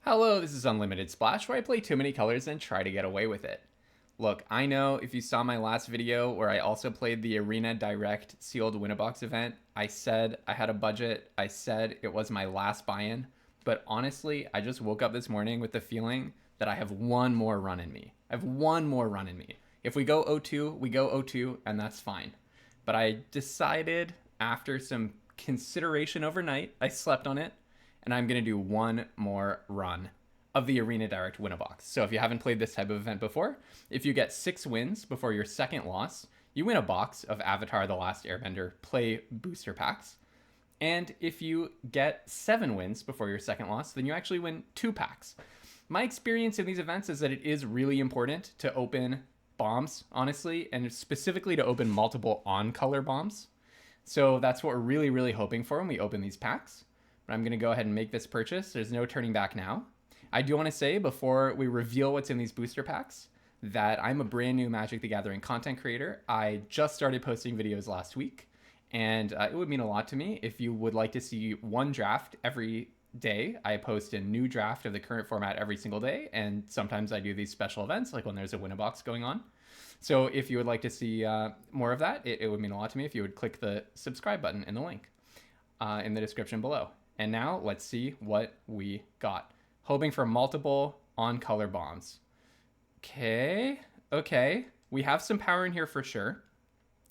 Hello, this is Unlimited Splash, where I play too many colors and try to get away with it. Look, I know if you saw my last video where I also played the Arena Direct sealed Winabox event, I said I had a budget, I said it was my last buy-in, but honestly, I just woke up this morning with the feeling that I have one more run in me. I have one more run in me. If we go 0-2, we go 0-2, and that's fine. But I decided after some consideration overnight, I slept on it, and I'm going to do one more run of the Arena Direct Winabox. So if you haven't played this type of event before, if you get 6 wins before your second loss, you win a box of Avatar The Last Airbender play booster packs. And if you get 7 wins before your second loss, then you actually win 2 packs. My experience in these events is that it is really important to open bombs, honestly, and specifically to open multiple on-color bombs. So that's what we're really, really hoping for when we open these packs. But I'm going to go ahead and make this purchase. There's no turning back now. I do want to say before we reveal what's in these booster packs that I'm a brand new Magic the Gathering content creator. I just started posting videos last week, and it would mean a lot to me if you would like to see one draft every day. I post a new draft of the current format every single day, and sometimes I do these special events like when there's a Winabox going on. So if you would like to see more of that, it would mean a lot to me if you would click the subscribe button in the link in the description below. And now let's see what we got. Hoping for multiple on-color bombs. Okay. We have some power in here for sure.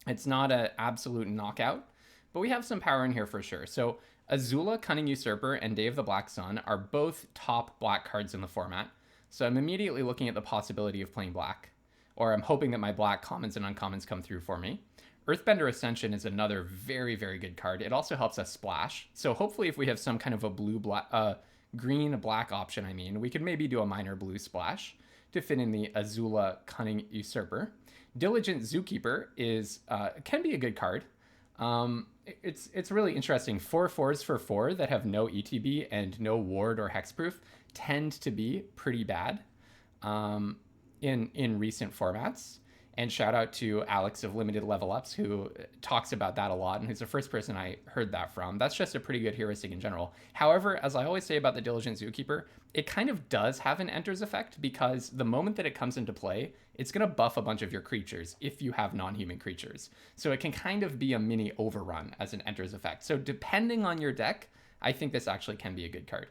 It's not an absolute knockout, but we have some power in here for sure. So Azula, Cunning Usurper, and Day of the Black Sun are both top black cards in the format. So I'm immediately looking at the possibility of playing black. Or I'm hoping that my black commons and uncommons come through for me. Earthbender Ascension is another very, very good card. It also helps us splash. So hopefully if we have some kind of a green-black option, we could maybe do a minor blue splash to fit in the Azula Cunning Usurper. Diligent Zookeeper can be a good card. It's really interesting. 4/4s for 4 that have no ETB and no ward or hexproof tend to be pretty bad in recent formats. And shout out to Alex of Limited Level Ups, who talks about that a lot, and who's the first person I heard that from. That's just a pretty good heuristic in general. However, as I always say about the Diligent Zookeeper, it kind of does have an enters effect, because the moment that it comes into play, it's going to buff a bunch of your creatures if you have non-human creatures. So it can kind of be a mini overrun as an enters effect. So depending on your deck, I think this actually can be a good card.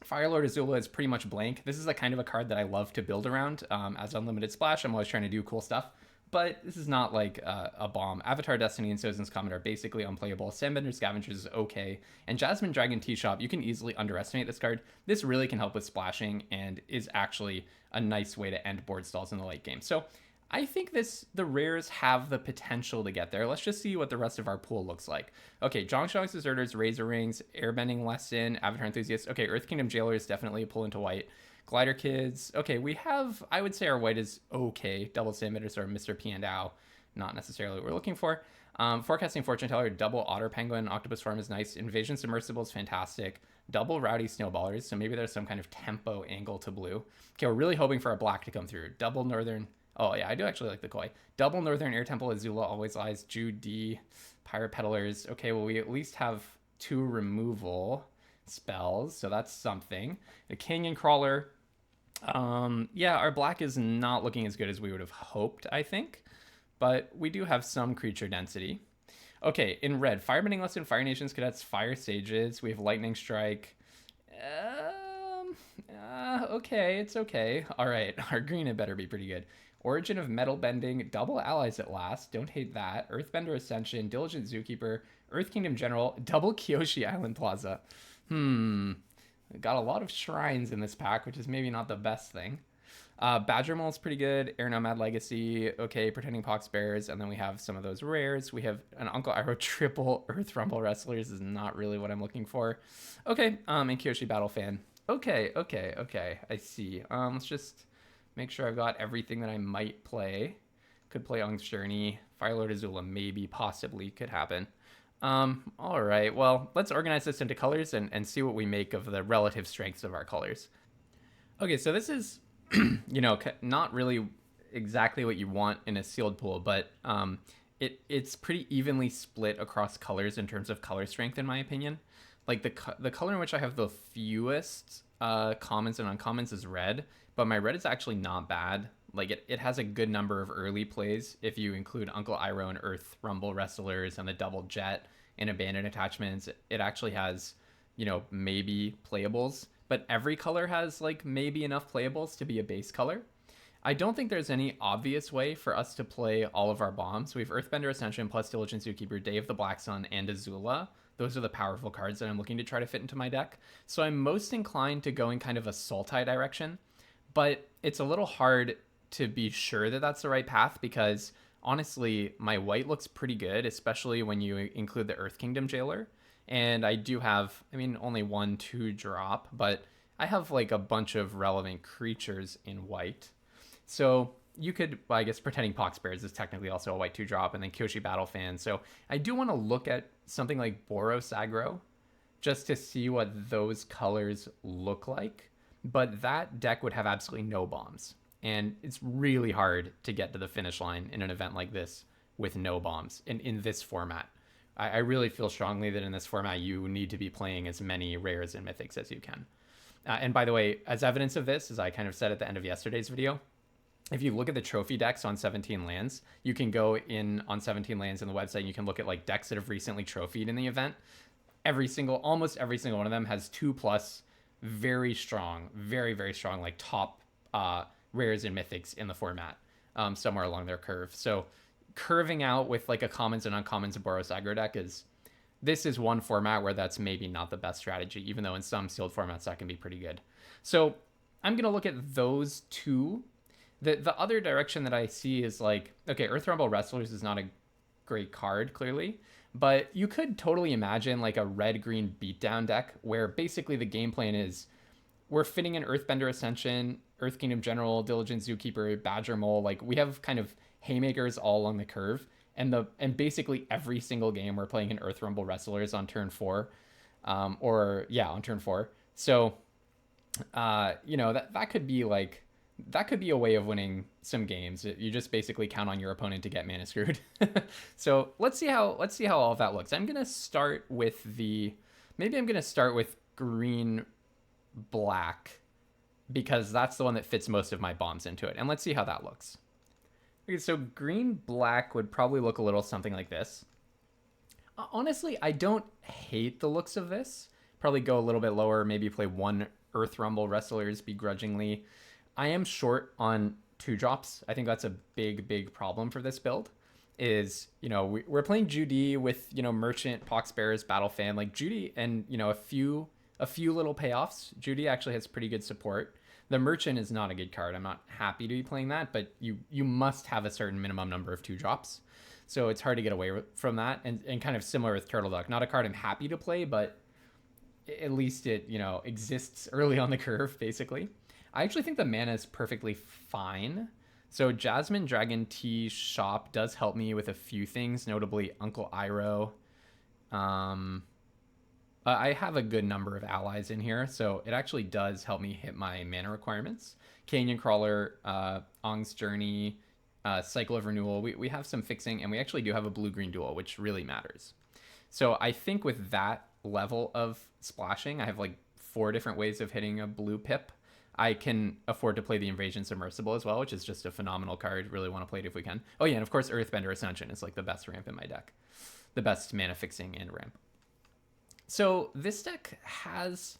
Firelord Azula is pretty much blank. This is a kind of a card that I love to build around. As Unlimited Splash, I'm always trying to do cool stuff, but this is not like a bomb. Avatar Destiny and Sozin's Comet are basically unplayable. Sandbender Scavengers is okay. And Jasmine Dragon Teashop, you can easily underestimate this card. This really can help with splashing and is actually a nice way to end board stalls in the late game. So I think the rares have the potential to get there. Let's just see what the rest of our pool looks like. Okay, Zhongshang's Deserters, Razor Rings, Airbending Lesson, Avatar Enthusiasts. Okay, Earth Kingdom Jailer is definitely a pull into white. Glider Kids. Okay, we have, I would say our white is okay. Double Sandbender or Mr. P and Ow. Not necessarily what we're looking for. Forecasting Fortune Teller, double Otter Penguin, Octopus Farm is nice. Invasion Submersible is fantastic. Double Rowdy Snowballers, so maybe there's some kind of tempo angle to blue. Okay, we're really hoping for a black to come through. Double Northern. Oh, yeah, I do actually like the Koi. Double Northern Air Temple, Azula, Always Lies, Jude D, Pirate Peddlers. Okay, well, we at least have 2 removal spells, so that's something. The King and Crawler. Yeah, our black is not looking as good as we would have hoped, I think. But we do have some creature density. Okay, in red, Firebending Lesson, Fire Nations Cadets, Fire Sages. We have Lightning Strike. Okay, it's okay. All right, our green had better be pretty good. Origin of Metal Bending, Double Allies at Last, don't hate that. Earthbender Ascension, Diligent Zookeeper, Earth Kingdom General, Double Kyoshi Island Plaza. Got a lot of shrines in this pack, which is maybe not the best thing. Badger Mole's pretty good. Air Nomad Legacy, okay. Pretending Pox Bears, and then we have some of those rares. We have an Uncle Iroh triple Earth Rumble Wrestlers is not really what I'm looking for. Okay, and Kyoshi Battle Fan. Okay, I see. Let's just make sure I've got everything that I might play. Could play Ung's Journey. Firelord Azula maybe, possibly, could happen. All right, well, let's organize this into colors and see what we make of the relative strengths of our colors. Okay, so this is, not really exactly what you want in a sealed pool, but it's pretty evenly split across colors in terms of color strength, in my opinion. like the color in which I have the fewest commons and uncommons is red, but my red is actually not bad. Like it has a good number of early plays if you include Uncle Iroh and Earth Rumble Wrestlers and the Double Jet and Abandoned Attachments. It actually has, maybe playables, but every color has like maybe enough playables to be a base color. I don't think there's any obvious way for us to play all of our bombs. We have Earthbender Ascension plus Diligent Zookeeper, Day of the Black Sun, and Azula. Those are the powerful cards that I'm looking to try to fit into my deck. So I'm most inclined to go in kind of a Sultai direction, but it's a little hard to be sure that that's the right path because honestly, my white looks pretty good, especially when you include the Earth Kingdom Jailer. And I do have, only 1/2 drop, but I have like a bunch of relevant creatures in white. So you could, well, I guess Pretending Pox Bears is technically also a white 2-drop, and then Kyoshi Battle Fan. So I do want to look at something like Boros Aggro just to see what those colors look like. But that deck would have absolutely no bombs. And it's really hard to get to the finish line in an event like this with no bombs in this format. I really feel strongly that in this format, you need to be playing as many rares and mythics as you can. And by the way, as evidence of this, as I kind of said at the end of yesterday's video, if you look at the trophy decks on 17 lands, you can go in on 17 lands in the website and you can look at like decks that have recently trophied in the event. Almost every single one of them has 2+ very strong, very, very strong, like top rares and mythics in the format somewhere along their curve. So curving out with like a commons and uncommons Boros aggro deck this is one format where that's maybe not the best strategy, even though in some sealed formats that can be pretty good. So I'm going to look at those two. The other direction that I see is like, okay, Earth Rumble Wrestlers is not a great card, clearly, but you could totally imagine like a red-green beatdown deck where basically the game plan is we're fitting in Earthbender Ascension, Earth Kingdom General, Diligent Zookeeper, Badger Mole. Like we have kind of haymakers all along the curve, and basically every single game we're playing in Earth Rumble Wrestlers on turn 4, on turn 4. So, that could be like. That could be a way of winning some games. You just basically count on your opponent to get mana screwed. So let's see how all of that looks. I'm gonna start with green black because that's the one that fits most of my bombs into it. And let's see how that looks. Okay, so green black would probably look a little something like this. Honestly, I don't hate the looks of this. Probably go a little bit lower, maybe play one Earth Rumble Wrestlers begrudgingly. I am short on 2-drops. I think that's a big problem for this build. Is, we're playing Judy with, Merchant, Pox Bears, Battle Fan, like Judy, and, a few little payoffs. Judy actually has pretty good support. The Merchant is not a good card. I'm not happy to be playing that, but you must have a certain minimum number of 2-drops. So it's hard to get away from that. And kind of similar with Turtle Duck. Not a card I'm happy to play, but at least it, exists early on the curve, basically. I actually think the mana is perfectly fine. So Jasmine Dragon Tea Shop does help me with a few things, notably Uncle Iroh. I have a good number of allies in here, so it actually does help me hit my mana requirements. Canyon Crawler, Ong's Journey, Cycle of Renewal. We have some fixing, and we actually do have a blue-green duel, which really matters. So I think with that level of splashing, I have like 4 different ways of hitting a blue pip. I can afford to play the Invasion Submersible as well, which is just a phenomenal card. Really want to play it if we can. Oh yeah, and of course Earthbender Ascension is like the best ramp in my deck. The best mana fixing and ramp. So this deck has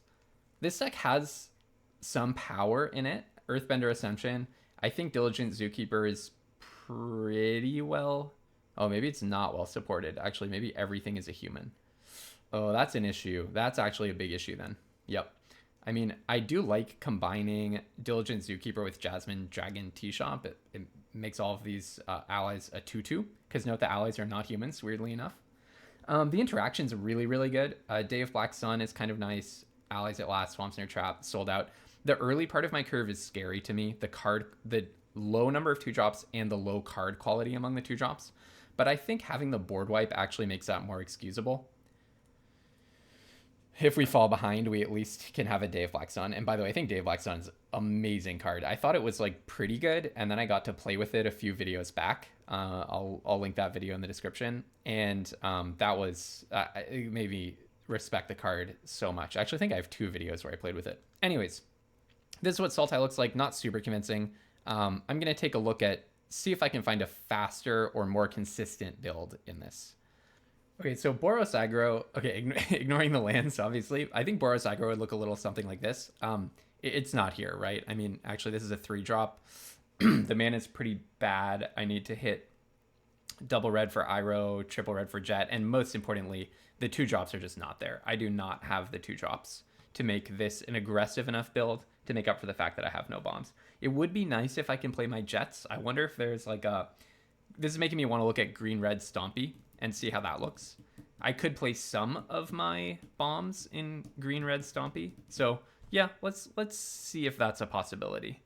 some power in it. Earthbender Ascension. I think Diligent Zookeeper is pretty well. Oh, maybe it's not well supported. Actually, maybe everything is a human. Oh, that's an issue. That's actually a big issue then. Yep. I mean, I do like combining Diligent Zookeeper with Jasmine Dragon Tea Shop. It makes all of these allies a 2/2, because note the allies are not humans, weirdly enough. The interaction's really, really good. Day of Black Sun is kind of nice. Allies at Last, Swamp Snare Trap, sold out. The early part of my curve is scary to me. The low number of 2-drops and the low card quality among the 2-drops. But I think having the board wipe actually makes that more excusable. If we fall behind, we at least can have a Day of Black Sun. And by the way, I think Day of Black Sun is an amazing card. I thought it was like pretty good, and then I got to play with it a few videos back. I'll link that video in the description. And that was maybe respect the card so much. I actually think I have 2 videos where I played with it. Anyways, this is what Sultai looks like. Not super convincing. I'm going to take a look at, see if I can find a faster or more consistent build in this. Okay, so Boros aggro, okay, ignoring the lands, obviously. I think Boros aggro would look a little something like this. It's not here, right? I mean, actually, this is a 3-drop. The mana is pretty bad. I need to hit double red for Iroh, triple red for Jet, and most importantly, the 2 drops are just not there. I do not have the 2 drops to make this an aggressive enough build to make up for the fact that I have no bombs. It would be nice if I can play my Jets. I wonder if there's like a... This is making me want to look at green-red Stompy and see how that looks. I could play some of my bombs in green-red Stompy. So yeah, let's see if that's a possibility.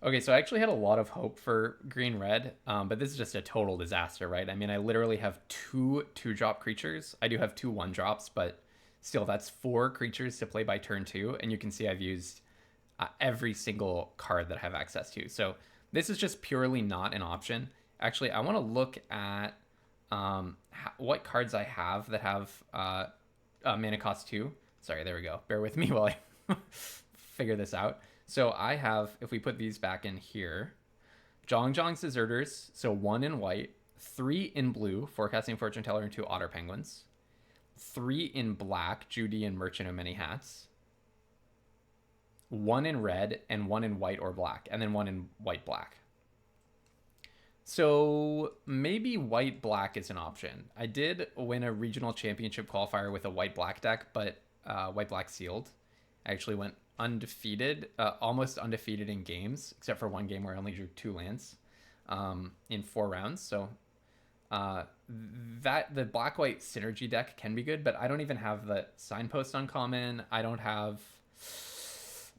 Okay, so I actually had a lot of hope for green-red, but this is just a total disaster, right? I mean, I literally have 2 2-drop creatures. I do have 2 1-drops, but still, that's 4 creatures to play by turn 2, and you can see I've used every single card that I have access to. So this is just purely not an option. Actually, I want to look at what cards I have that have mana cost 2. Sorry, there we go. Bear with me while I figure this out. So I have, if we put these back in here, Zhongzhang's Deserters, so 1 in white, 3 in blue, Forecasting Fortune Teller, and 2 Otter Penguins, 3 in black, Judy and Merchant of Many Hats, 1 in red, and 1 in white or black, and then 1 in white-black. So maybe white-black is an option. I did win a regional championship qualifier with a white-black deck, but white-black sealed. I actually went undefeated, almost undefeated in games, except for one game where I only drew 2 lands in 4 rounds. So that the black-white synergy deck can be good, but I don't even have the Signpost uncommon. I don't have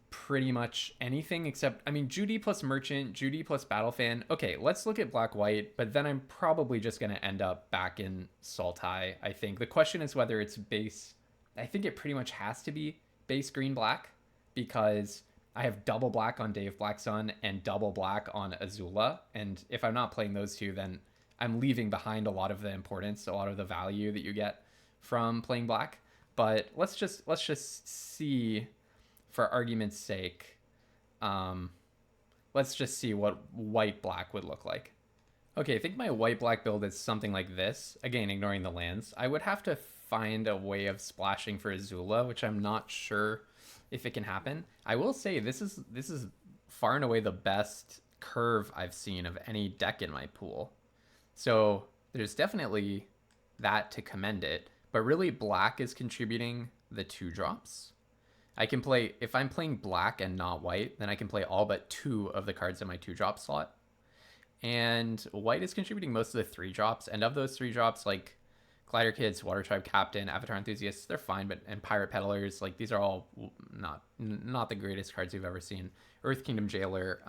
pretty much anything except, I mean, Judy plus Merchant, Judy plus Battlefan. Okay, let's look at black-white, but then I'm probably just going to end up back in Sultai, I think. The question is whether it's base. I think it pretty much has to be base green-black, because I have double black on Day of Black Sun and double black on Azula. And if I'm not playing those 2, then I'm leaving behind a lot of the importance, a lot of the value that you get from playing black. But let's just see, for argument's sake, let's just see what white-black would look like. Okay, I think my white-black build is something like this. Again, ignoring the lands. I would have to find a way of splashing for Azula, which I'm not sure if it can happen. I will say this is far and away the best curve I've seen of any deck in my pool. So there's definitely that to commend it, but really black is contributing the 2 drops. I can play, if I'm playing black and not white, then I can play all but 2 of the cards in my 2-drop slot. And white is contributing most of the 3 drops, and of those 3 drops, like Glider Kids, Water Tribe Captain, Avatar Enthusiasts, they're fine, but and Pirate Peddlers, like these are all not the greatest cards you've ever seen. Earth Kingdom Jailer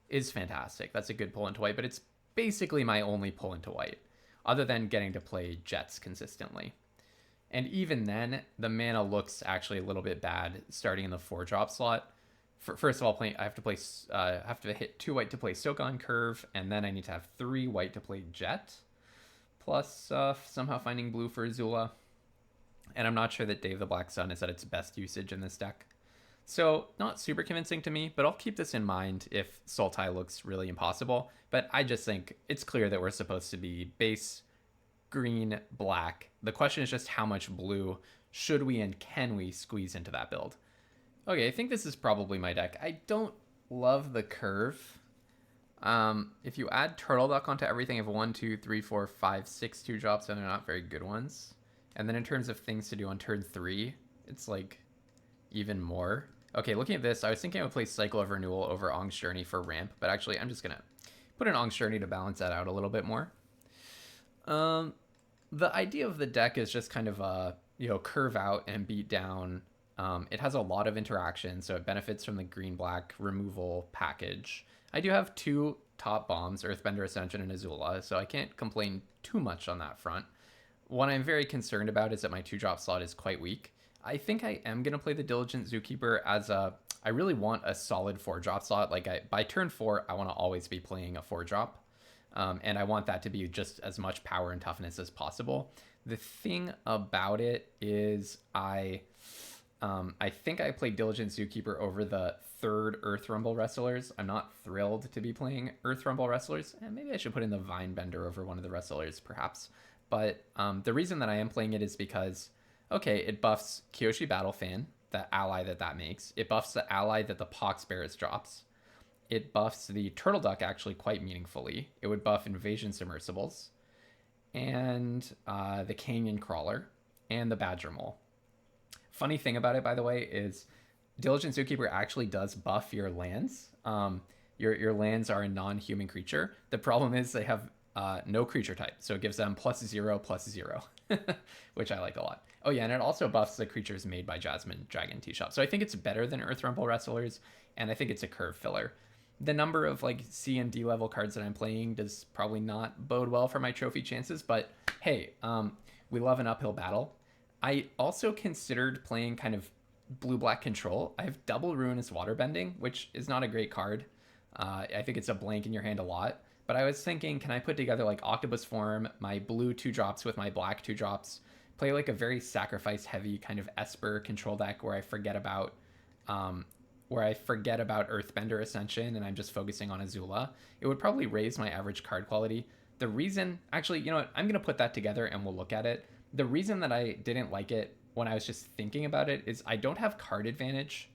is fantastic. That's a good pull into white, but it's basically my only pull into white, other than getting to play Jets consistently. And even then, the mana looks actually a little bit bad starting in the 4-drop slot. First of all, I have to hit 2 white to play Soak on Curve, and then I need to have 3 white to play Jet, plus somehow finding blue for Azula. And I'm not sure that Day of the Black Sun is at its best usage in this deck. So not super convincing to me, but I'll keep this in mind if Sultai looks really impossible. But I just think it's clear that we're supposed to be base green, black. The question is just how much blue should we and can we squeeze into that build? Okay, I think this is probably my deck. I don't love the curve. If you add Turtle Duck onto everything, I have 1, 2, 3, 4, 5, 6 2-drops, and they're not very good ones. And then in terms of things to do on turn 3, it's like even more. Okay, looking at this, I was thinking I would play Cycle of Renewal over Ong's Journey for ramp, but actually I'm just gonna put an Ong's Journey to balance that out a little bit more. The idea of the deck is just kind of curve out and beat down. It has a lot of interaction, so it benefits from the green-black removal package. I do have 2 top bombs, Earthbender Ascension and Azula, so I can't complain too much on that front. What I'm very concerned about is that my 2-drop slot is quite weak. I think I am going to play the Diligent Zookeeper as I really want a solid 4-drop slot. Like by turn 4, I want to always be playing a 4-drop. And I want that to be just as much power and toughness as possible. The thing about it is I think I played Diligent Zookeeper over the third Earth Rumble Wrestlers. I'm not thrilled to be playing Earth Rumble Wrestlers. And maybe I should put in the Vinebender over one of the Wrestlers, perhaps. But the reason that I am playing it is because, okay, it buffs Kyoshi Battlefan, the ally that makes. It buffs the ally that the Poxbearers drops. It buffs the Turtle Duck actually quite meaningfully. It would buff Invasion Submersibles, and the Canyon Crawler, and the Badger Mole. Funny thing about it, by the way, is Diligent Zookeeper actually does buff your lands. Your lands are a non-human creature. The problem is they have no creature type, so it gives them +0/+0, which I like a lot. Oh yeah, and it also buffs the creatures made by Jasmine Dragon Teashop. So I think it's better than Earth Rumble Wrestlers, and I think it's a curve filler. The number of like C and D level cards that I'm playing does probably not bode well for my trophy chances, but hey, we love an uphill battle. I also considered playing kind of blue-black control. I have double Ruinous Waterbending, which is not a great card. I think it's a blank in your hand a lot. But I was thinking, can I put together like Octopus Form, my blue 2-drops with my black 2-drops, play like a very sacrifice-heavy kind of Esper control deck where I forget about Earthbender Ascension and I'm just focusing on Azula. It would probably raise my average card quality. The reason, actually, you know what? I'm going to put that together and we'll look at it. The reason that I didn't like it when I was just thinking about it is I don't have card advantage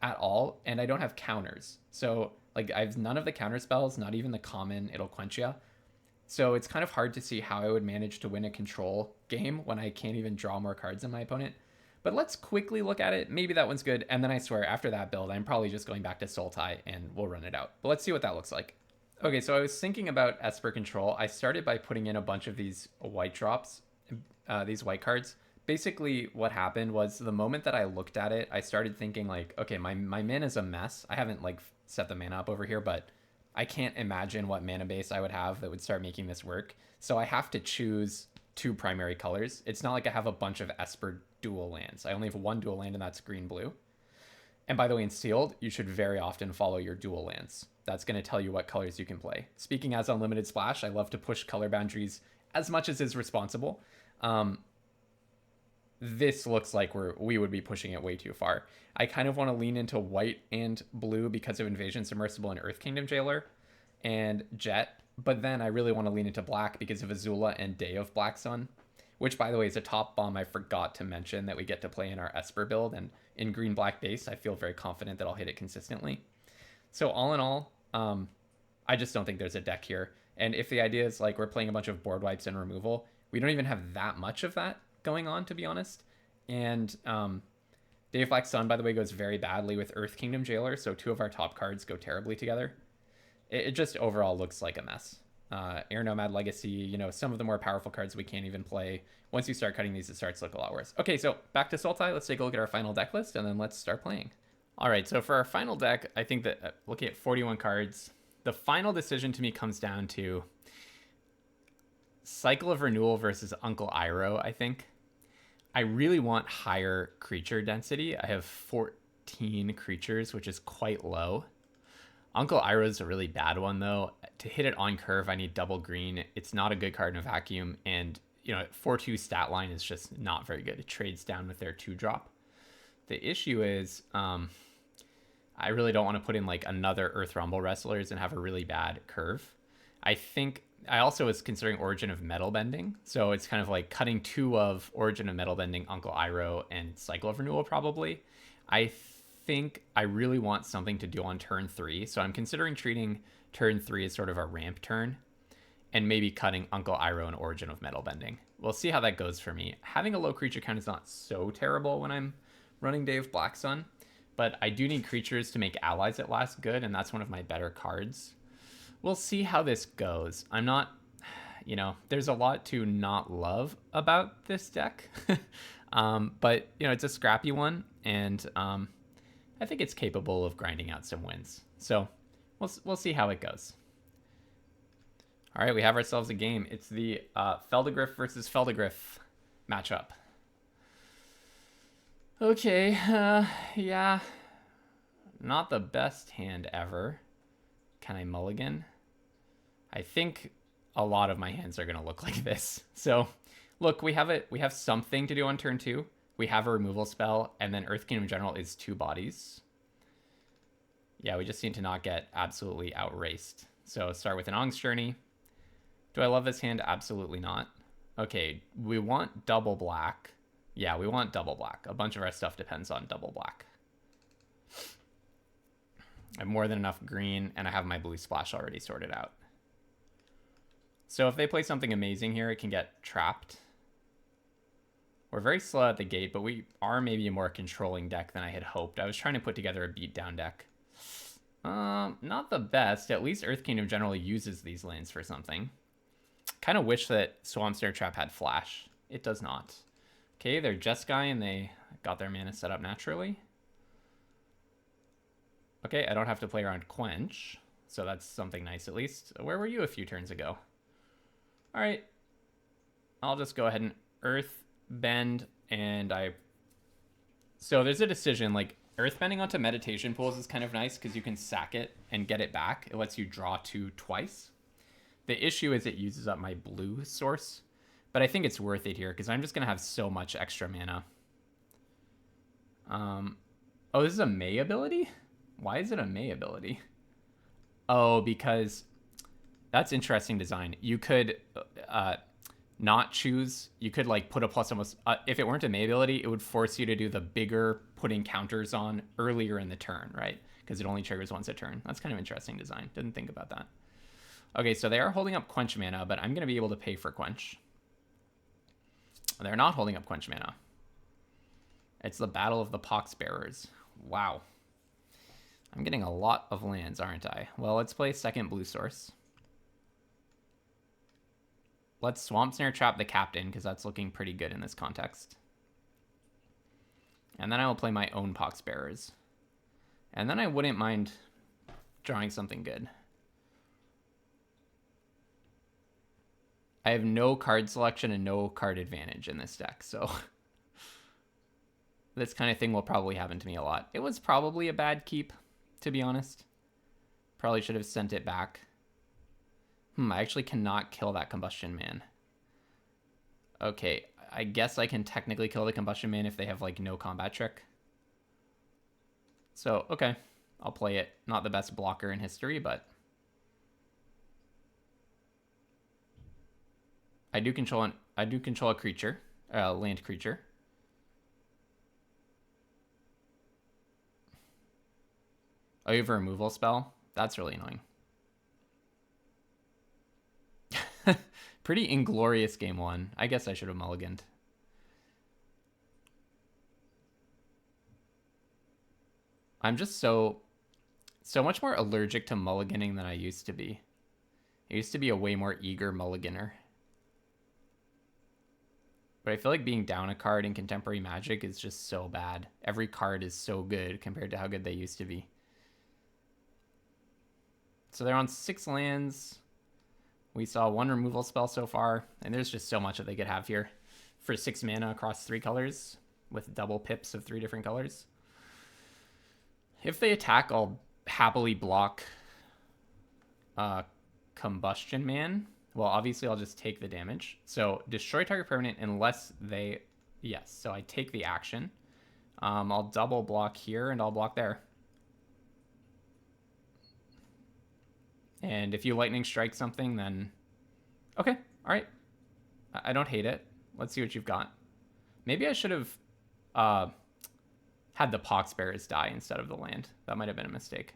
at all, and I don't have counters. So, like, I have none of the counter spells, not even the common It'll Quench Ya. So it's kind of hard to see how I would manage to win a control game when I can't even draw more cards than my opponent. But let's quickly look at it. Maybe that one's good. And then I swear, after that build, I'm probably just going back to Sultai and we'll run it out. But let's see what that looks like. Okay, so I was thinking about Esper Control. I started by putting in a bunch of these white drops, these white cards. Basically, what happened was the moment that I looked at it, I started thinking like, okay, my mana is a mess. I haven't like set the mana up over here, but I can't imagine what mana base I would have that would start making this work. So I have to choose two primary colors. It's not like I have a bunch of Esper dual lands. I only have one dual land, and that's green-blue. And by the way, in Sealed, you should very often follow your dual lands. That's going to tell you what colors you can play. Speaking as Unlimited Splash, I love to push color boundaries as much as is responsible. This looks like we would be pushing it way too far. I kind of want to lean into white and blue because of Invasion Submersible and Earth Kingdom Jailer and Jet, but then I really want to lean into black because of Azula and Day of Black Sun, which, by the way, is a top bomb I forgot to mention that we get to play in our Esper build, and in green-black base, I feel very confident that I'll hit it consistently. So all in all, I just don't think there's a deck here, and if the idea is like we're playing a bunch of board wipes and removal, we don't even have that much of that going on, to be honest. And Day of Black Sun, by the way, goes very badly with Earth Kingdom Jailer, so two of our top cards go terribly together. It just overall looks like a mess. Air Nomad Legacy, you know, some of the more powerful cards we can't even play. Once you start cutting these, it starts to look a lot worse. Okay, so back to Sultai. Let's take a look at our final deck list, and then let's start playing. All right, so for our final deck, I think that looking at 41 cards, the final decision to me comes down to Cycle of Renewal versus Uncle Iroh, I think. I really want higher creature density. I have 14 creatures, which is quite low. Uncle Iroh is a really bad one, though. To hit it on curve, I need double green. It's not a good card in a vacuum, and you know, 4/2 stat line is just not very good. It trades down with their 2-drop. The issue is, I really don't want to put in like another Earth Rumble Wrestlers and have a really bad curve. I think I also was considering Origin of Metal Bending, so it's kind of like cutting 2 of Origin of Metal Bending, Uncle Iroh, and Cycle of Renewal probably. I think I really want something to do on turn 3, so I'm considering treating turn 3 as sort of a ramp turn and maybe cutting Uncle Iroh and Origin of Metal Bending. We'll see how that goes for me. Having a low creature count is not so terrible when I'm running Day of Black Sun, but I do need creatures to make allies at last good, and that's one of my better cards. We'll see how this goes. I'm not, you know, there's a lot to not love about this deck, but, you know, it's a scrappy one, and I think it's capable of grinding out some wins. So we'll see how it goes. All right, we have ourselves a game. It's the Feldegriff versus Feldegriff matchup. Okay, yeah, not the best hand ever. Can I mulligan? I think a lot of my hands are going to look like this. So look, we have something to do on turn 2. We have a removal spell, and then Earth Kingdom General is 2 bodies. Yeah, we just need to not get absolutely outraced. So start with an Ong's Journey. Do I love this hand? Absolutely not. Okay, we want double black. Yeah, we want double black. A bunch of our stuff depends on double black. I have more than enough green, and I have my blue splash already sorted out. So if they play something amazing here, it can get trapped. We're very slow at the gate, but we are maybe a more controlling deck than I had hoped. I was trying to put together a beatdown deck. Not the best. At least Earth Kingdom generally uses these lands for something. Kind of wish that Swamp Snare Trap had flash. It does not. Okay, they're Jeskai, and they got their mana set up naturally. Okay, I don't have to play around Quench, so that's something nice at least. Where were you a few turns ago? All right, I'll just go ahead and Earth Bend, and so there's a decision, like Earth Bending onto Meditation Pools is kind of nice because you can sack it and get it back. It lets you draw 2 twice. The issue is it uses up my blue source, but I think it's worth it here because I'm just going to have so much extra mana. Oh, this is a May ability? Why is it a May ability? Oh, because that's interesting design. You could not choose. You could like put a plus almost. If it weren't a May ability, it would force you to do the bigger putting counters on earlier in the turn, right? Because it only triggers once a turn. That's kind of interesting design. Didn't think about that. Okay, so they are holding up Quench mana, but I'm going to be able to pay for Quench. They're not holding up Quench mana. It's the Battle of the Poxbearers. Wow. I'm getting a lot of lands, aren't I? Well, let's play second blue source. Let's Swamp Snare Trap the Captain, because that's looking pretty good in this context. And then I will play my own Poxbearers. And then I wouldn't mind drawing something good. I have no card selection and no card advantage in this deck, so this kind of thing will probably happen to me a lot. It was probably a bad keep, to be honest. Probably should have sent it back. I actually cannot kill that Combustion Man. Okay, I guess I can technically kill the Combustion Man if they have, like, no combat trick. So, okay, I'll play it. Not the best blocker in history, but I do control a creature, land creature. Oh, you have a removal spell? That's really annoying. Pretty inglorious game 1. I guess I should have mulliganed. I'm just so much more allergic to mulliganing than I used to be. I used to be a way more eager mulliganer. But I feel like being down a card in Contemporary Magic is just so bad. Every card is so good compared to how good they used to be. So they're on 6 lands. We saw 1 removal spell so far, and there's just so much that they could have here for 6 mana across 3 colors with double pips of 3 different colors. If they attack, I'll happily block Combustion Man. Well, obviously I'll just take the damage. So destroy target permanent unless they... Yes, so I take the action. I'll double block here and I'll block there. And if you lightning strike something, then... Okay, all right. I don't hate it. Let's see what you've got. Maybe I should have had the Poxbearers die instead of the land. That might have been a mistake.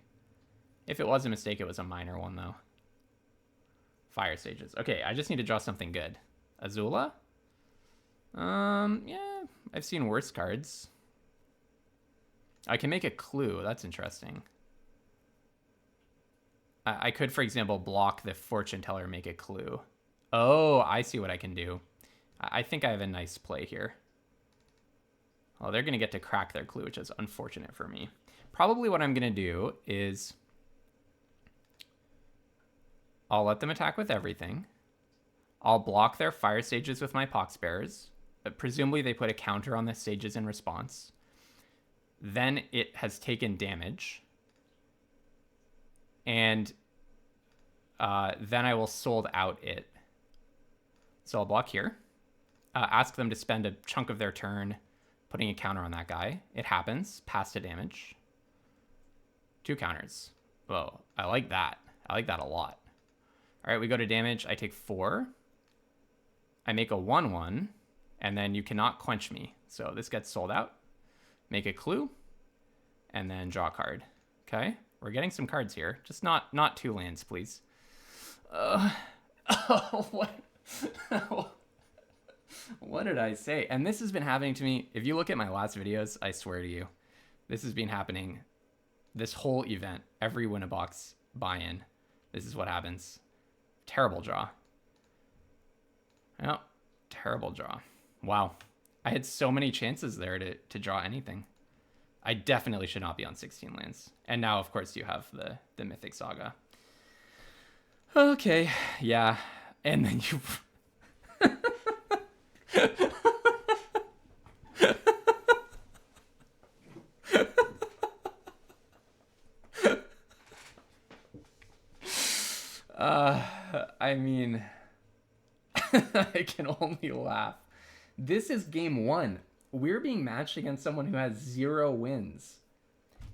If it was a mistake, it was a minor one, though. Fire Sages. Okay, I just need to draw something good. Azula? Yeah, I've seen worse cards. I can make a clue. That's interesting. I could, for example, block the Fortune Teller, make a clue. Oh, I see what I can do. I think I have a nice play here. Well, they're going to get to crack their clue, which is unfortunate for me. Probably what I'm going to do is I'll let them attack with everything. I'll block their Fire Sages with my Poxbearers. Presumably they put a counter on the Sages in response. Then it has taken damage. And then I will sold out it. So I'll block here. Ask them to spend a chunk of their turn putting a counter on that guy. It happens. Pass to damage. 2 counters. Whoa, I like that. I like that a lot. All right, we go to damage. I take 4. I make a 1/1, and then you cannot quench me. So this gets sold out. Make a clue, and then draw a card. Okay, we're getting some cards here. Just not 2 lands, please. Oh, what? What did I say? And this has been happening to me. If you look at my last videos, I swear to you, this has been happening this whole event. Every Winabox buy-in, this is what happens. Terrible draw. Oh, terrible draw. Wow. I had so many chances there to draw anything. I definitely should not be on 16 lands. And now, of course, you have the Mythic Saga. Okay, yeah. And then you... I mean, I can only laugh. This is game 1. We're being matched against someone who has 0 wins.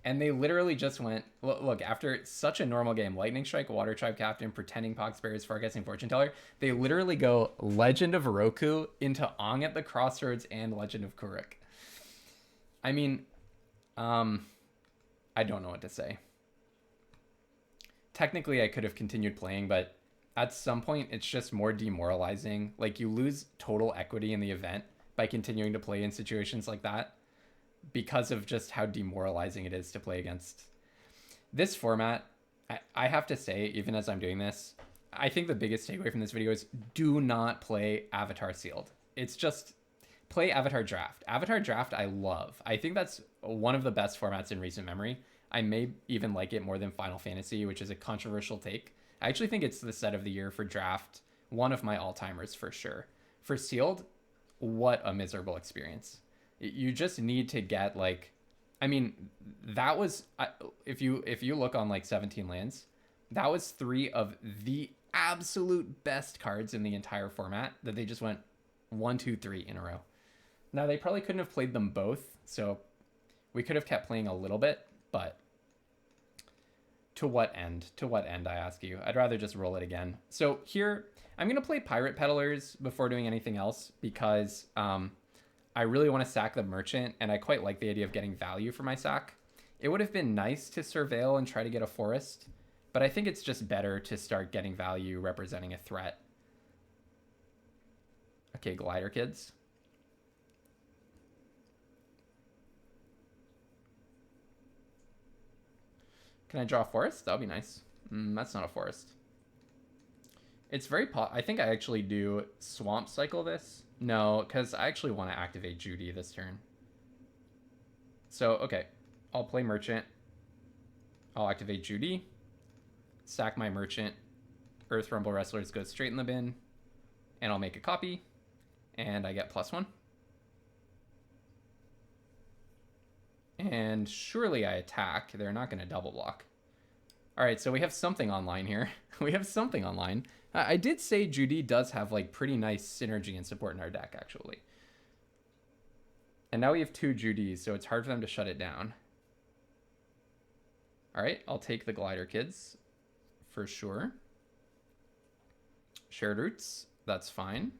And they literally just went, look, after such a normal game, Lightning Strike, Water Tribe Captain, Pretending Poxberries, Farguessing Fortune Teller, they literally go Legend of Roku into Ong at the Crossroads and Legend of Kuruk. I mean, I don't know what to say. Technically, I could have continued playing, but at some point, it's just more demoralizing. Like, you lose total equity in the event by continuing to play in situations like that because of just how demoralizing it is to play against. This format, I have to say, even as I'm doing this, I think the biggest takeaway from this video is do not play Avatar Sealed. It's just play Avatar Draft. Avatar Draft, I love. I think that's one of the best formats in recent memory. I may even like it more than Final Fantasy, which is a controversial take. I actually think it's the set of the year for Draft. One of my all-timers for sure. For Sealed, what a miserable experience. You just need to get like, I mean, that was, if you look on like 17 lands, that was 3 of the absolute best cards in the entire format that they just went 1, 2, 3 in a row. Now they probably couldn't have played them both, so we could have kept playing a little bit, but to what end? To what end, I ask you? I'd rather just roll it again. So here, I'm going to play Pirate Peddlers before doing anything else because I really want to sack the Merchant, and I quite like the idea of getting value for my sack. It would have been nice to Surveil and try to get a Forest, but I think it's just better to start getting value representing a threat. Okay, Glider Kids. Can I draw a Forest? That would be nice. That's not a Forest. It's very I think I actually do Swamp Cycle this. No, because I actually want to activate Judy this turn. So, okay. I'll play Merchant. I'll activate Judy. Sack my Merchant. Earth Rumble Wrestlers goes straight in the bin. And I'll make a copy. And I get +1. And surely I attack. They're not going to double block. All right, so we have something online here. We have something online. I did say Judy does have like pretty nice synergy and support in our deck, actually. And now we have 2 Judys, so it's hard for them to shut it down. All right, I'll take the Glider Kids for sure. Shared Roots, that's fine.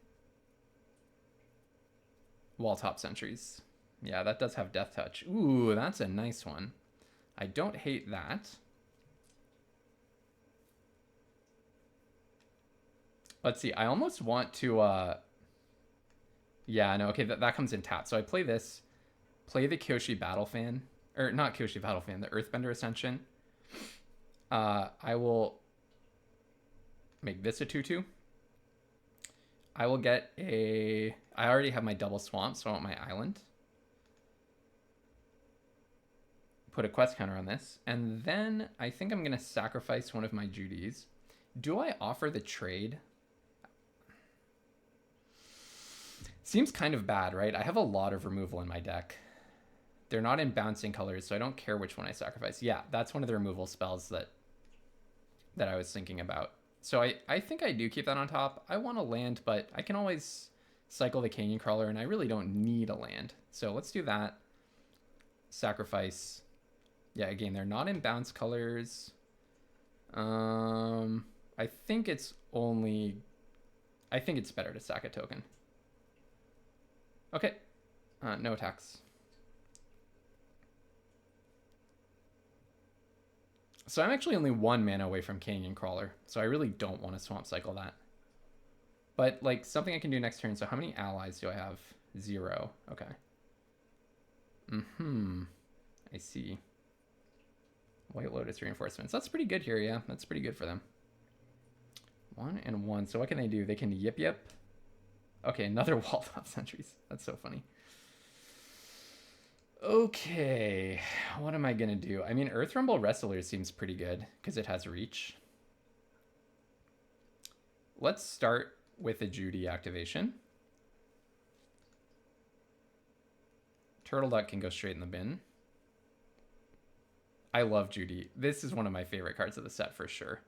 Walltop Sentries. Yeah, that does have Death Touch. Ooh, that's a nice one. I don't hate that. Let's see. I almost want to... Yeah, no, okay, that comes in tap. So I play this. Play the Kyoshi Battle Fan. Or not Kyoshi Battle Fan, the Earthbender Ascension. I will make this a 2/2. I will get a... I already have my double swamp, so I want my island. Put a quest counter on this. And then I think I'm going to sacrifice one of my Judys. Do I offer the trade? Seems kind of bad, right? I have a lot of removal in my deck. They're not in bouncing colors, so I don't care which one I sacrifice. Yeah, that's one of the removal spells that I was thinking about. So I think I do keep that on top. I want a land, but I can always cycle the Canyon Crawler, and I really don't need a land. So let's do that. Sacrifice. Yeah, again, they're not in bounce colors. I think it's better to sack a token. Okay. No attacks. So I'm actually only 1 mana away from Canyon Crawler, so I really don't want to Swamp Cycle that. But, like, something I can do next turn. So how many allies do I have? 0. Okay. I see. White Lotus reinforcements. That's pretty good here, yeah. That's pretty good for them. 1 and 1. So what can they do? They can yip yip. Okay, another walled off sentries. That's so funny. Okay, what am I gonna do? I mean, Earth Rumble Wrestler seems pretty good because it has reach. Let's start with a Judy activation. Turtle Duck can go straight in the bin. I love Judy. This is one of my favorite cards of the set for sure.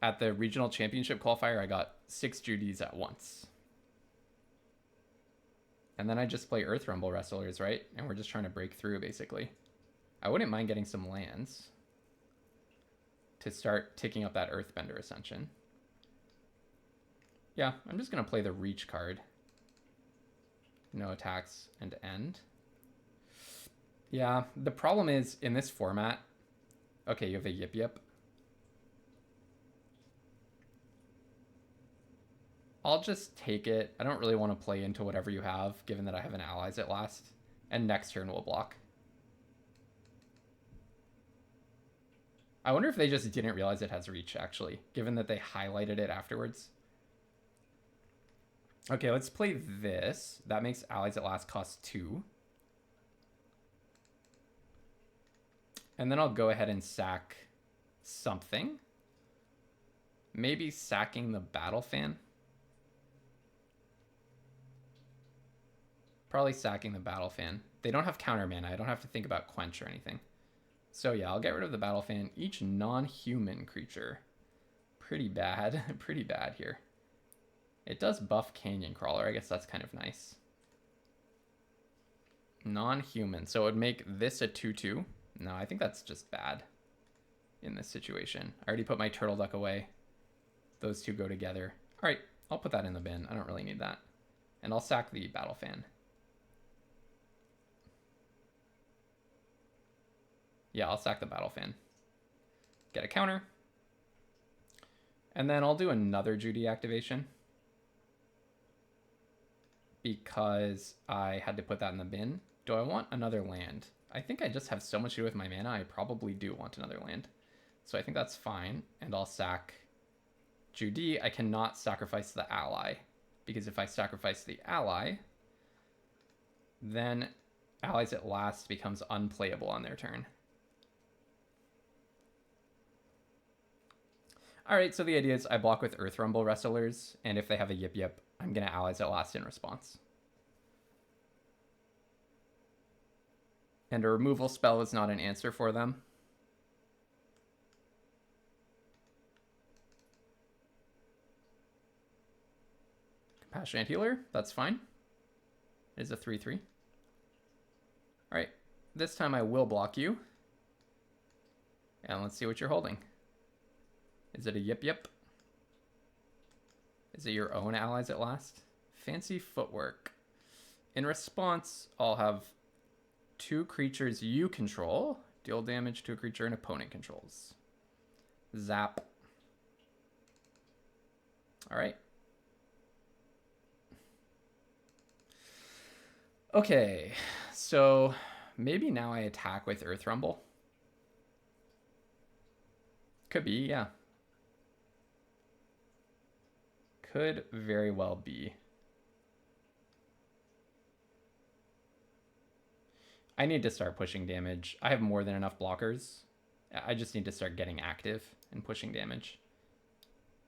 At the regional championship qualifier, I got 6 Judys at once. And then I just play Earth Rumble Wrestlers, right? And we're just trying to break through, basically. I wouldn't mind getting some lands to start ticking up that Earthbender Ascension. Yeah, I'm just going to play the Reach card. No attacks and end. Yeah, the problem is, in this format... Okay, you have a Yip Yip. I'll just take it. I don't really want to play into whatever you have, given that I have an allies at last. And next turn we'll block. I wonder if they just didn't realize it has reach, actually, given that they highlighted it afterwards. Okay, let's play this. That makes allies at last cost 2. And then I'll go ahead and sack something. Maybe sacking the Battle Fan. Probably sacking the Battle Fan. They don't have counter mana. I don't have to think about Quench or anything. So yeah, I'll get rid of the Battle Fan. Each non-human creature. Pretty bad. Pretty bad here. It does buff Canyon Crawler. I guess that's kind of nice. Non-human. So it would make this a 2/2. No, I think that's just bad in this situation. I already put my Turtle Duck away. Those two go together. All right, I'll put that in the bin. I don't really need that. And I'll sack the Battle Fan. Yeah, I'll sack the Battle Fan. Get a counter. And then I'll do another Judy activation. Because I had to put that in the bin. Do I want another land? I think I just have so much to do with my mana, I probably do want another land. So I think that's fine. And I'll sack Judy. I cannot sacrifice the ally. Because if I sacrifice the ally, then allies at last becomes unplayable on their turn. Alright, so the idea is I block with Earth Rumble Wrestlers, and if they have a Yip Yip, I'm going to allies at last in response. And a removal spell is not an answer for them. Compassionate Healer, that's fine. It is a 3/3. Alright, this time I will block you. And let's see what you're holding. Is it a Yip Yip? Is it your own allies at last? Fancy Footwork. In response, I'll have 2 creatures you control. Deal damage to a creature an opponent controls. Zap. Alright. Okay, so maybe now I attack with Earth Rumble. Could be, yeah. Could very well be. I need to start pushing damage. I have more than enough blockers. I just need to start getting active and pushing damage.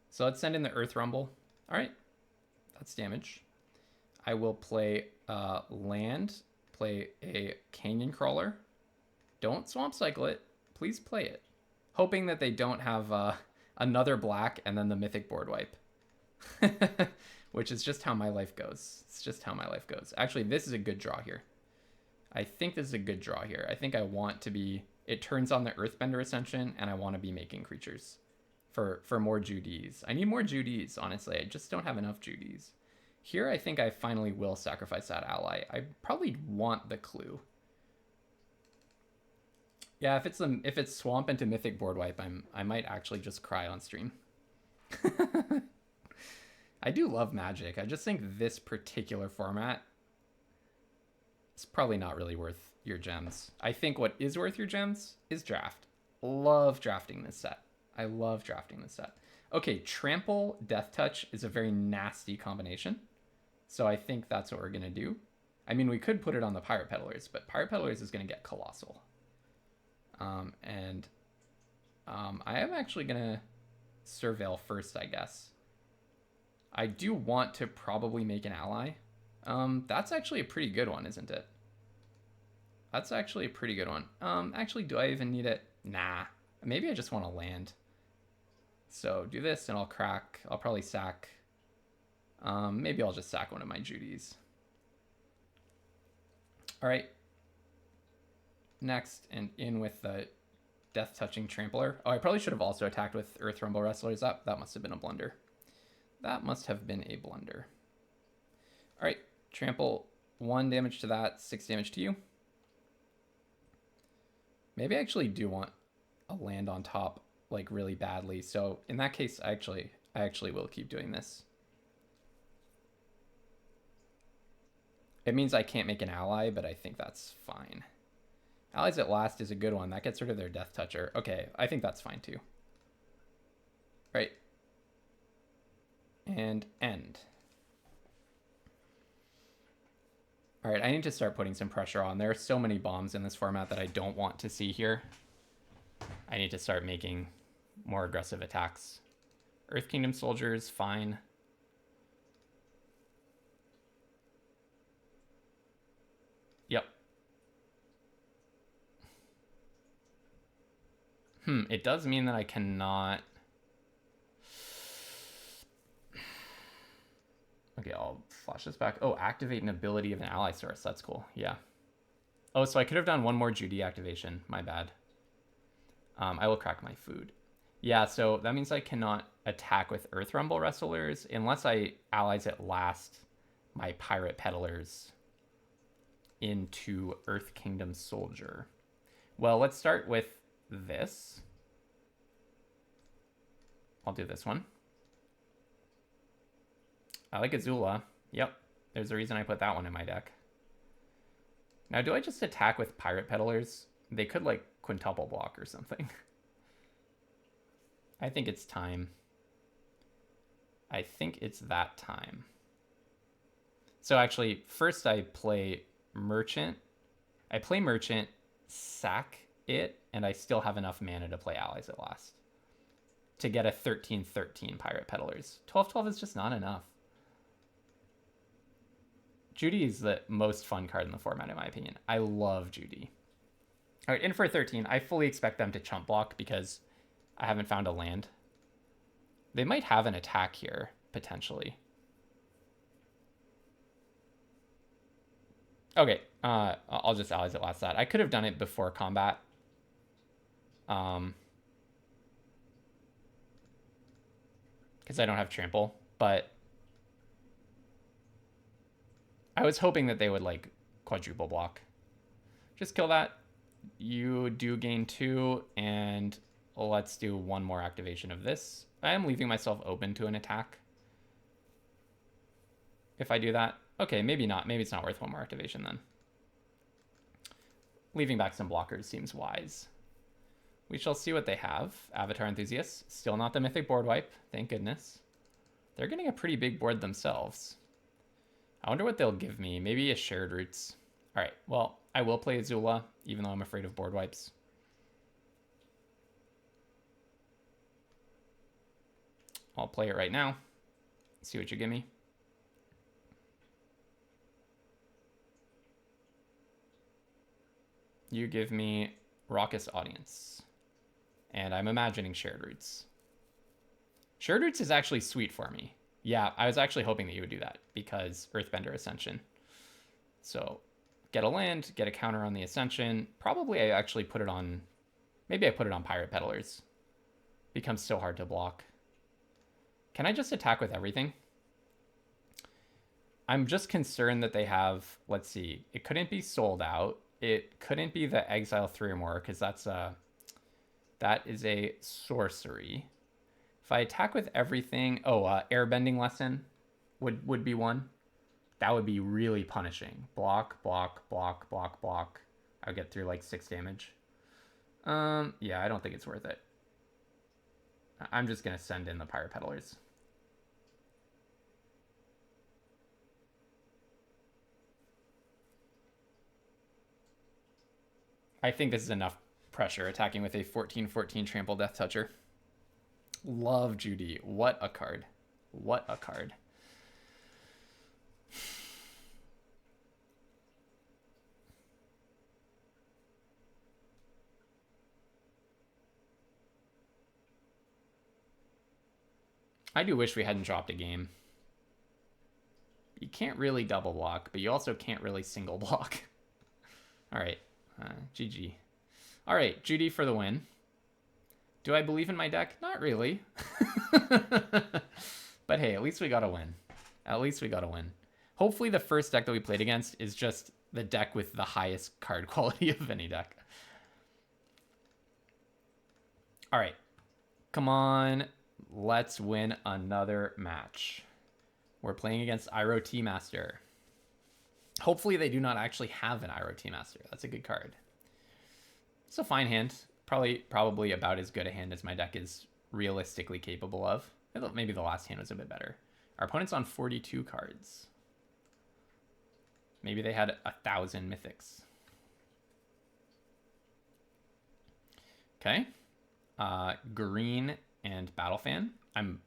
So let's send in the Earth Rumble. All right, that's damage. I will play land, play a Canyon Crawler. Don't Swamp Cycle it. Please play it. Hoping that they don't have Another black, and then the mythic board wipe. Which is just how my life goes. It's just how my life goes. Actually, this is a good draw here. I think this is a good draw here. I think I want to be... It turns on the Earthbender Ascension, and I want to be making creatures for more Judies. I need more Judies, honestly. I just don't have enough Judies. Here, I think I finally will sacrifice that ally. I probably want the clue. Yeah, if it's swamp into mythic board wipe, I might actually just cry on stream. I do love Magic. I just think this particular format is probably not really worth your gems. I think what is worth your gems is draft. Love drafting this set. I love drafting this set. Okay, Trample, Death Touch is a very nasty combination. So I think that's what we're going to do. I mean, we could put it on the Pirate Peddlers, but Pirate Peddlers is going to get Colossal. I am actually going to Surveil first, I guess. I do want to probably make an ally. That's actually a pretty good one, isn't it? That's actually a pretty good one. Actually, do I even need it? Nah. Maybe I just want to land. So do this and I'll crack. I'll probably sack. Maybe I'll just sack one of my Judies. All right. Next, and in with the Death Touching Trampler. Oh, I probably should have also attacked with Earth Rumble Wrestlers. That must have been a blunder. That must have been a blunder. All right, trample 1 damage to that, 6 damage to you. Maybe I actually do want a land on top, like really badly. So in that case, I actually will keep doing this. It means I can't make an ally, but I think that's fine. Allies at Last is a good one. That gets rid of their Death Toucher. Okay, I think that's fine too. Right. And end. All right, I need to start putting some pressure on. There are so many bombs in this format that I don't want to see here. I need to start making more aggressive attacks. Earth Kingdom Soldiers, fine. Yep. It does mean that I cannot... Okay, I'll flash this back. Oh, activate an ability of an ally source. That's cool. Yeah. Oh, so I could have done one more Judy activation. My bad. I will crack my food. Yeah, so that means I cannot attack with Earth Rumble Wrestlers unless I allies at Last my Pirate Peddlers into Earth Kingdom Soldier. Well, let's start with this. I'll do this one. I like Azula. Yep, there's a reason I put that one in my deck. Now, do I just attack with Pirate Peddlers? They could, like, quintuple block or something. I think it's time. I think it's that time. So actually, first I play Merchant. I play Merchant, sack it, and I still have enough mana to play Allies at Last to get a 13/13 Pirate Peddlers. 12/12 is just not enough. Judy is the most fun card in the format, in my opinion. I love Judy. All right, in for 13. I fully expect them to chump block because I haven't found a land. They might have an attack here, potentially. Okay, I'll just Allies at Last that. I could have done it before combat. Because I don't have trample, but I was hoping that they would, like, quadruple block. Just kill that. You do gain 2, and let's do one more activation of this. I am leaving myself open to an attack. If I do that, okay, maybe not. Maybe it's not worth one more activation then. Leaving back some blockers seems wise. We shall see what they have. Avatar Enthusiasts, still not the Mythic board wipe, thank goodness. They're getting a pretty big board themselves. I wonder what they'll give me. Maybe a Shared Roots. All right, well, I will play Azula, even though I'm afraid of board wipes. I'll play it right now. See what you give me. You give me Raucous Audience. And I'm imagining Shared Roots. Shared Roots is actually sweet for me. Yeah, I was actually hoping that you would do that because Earthbender Ascension. So get a land, get a counter on the Ascension. Probably I actually put it on, maybe I put it on Pirate Peddlers. Becomes so hard to block. Can I just attack with everything? I'm just concerned that they have, let's see, it couldn't be sold out. It couldn't be the Exile 3 or more because that is a sorcery. If I attack with everything, airbending lesson would be one. That would be really punishing. Block, block, block, block, block. I would get through like 6 damage. Yeah, I don't think it's worth it. I'm just gonna send in the Pirate Peddlers. I think this is enough pressure attacking with a 14/14 Trample Death Toucher. Love Judy. What a card. What a card. I do wish we hadn't dropped a game. You can't really double block, but you also can't really single block. All right. GG. All right, Judy for the win. Do I believe in my deck? Not really. But hey, at least we got a win. At least we got a win. Hopefully the first deck that we played against is just the deck with the highest card quality of any deck. All right. Come on. Let's win another match. We're playing against Iroh Tea Master. Hopefully they do not actually have an Iroh Tea Master. That's a good card. It's a fine hand. Probably about as good a hand as my deck is realistically capable of. Maybe the last hand was a bit better. Our opponent's on 42 cards. Maybe they had 1,000 mythics. Okay. Green and Battle Fan. I'm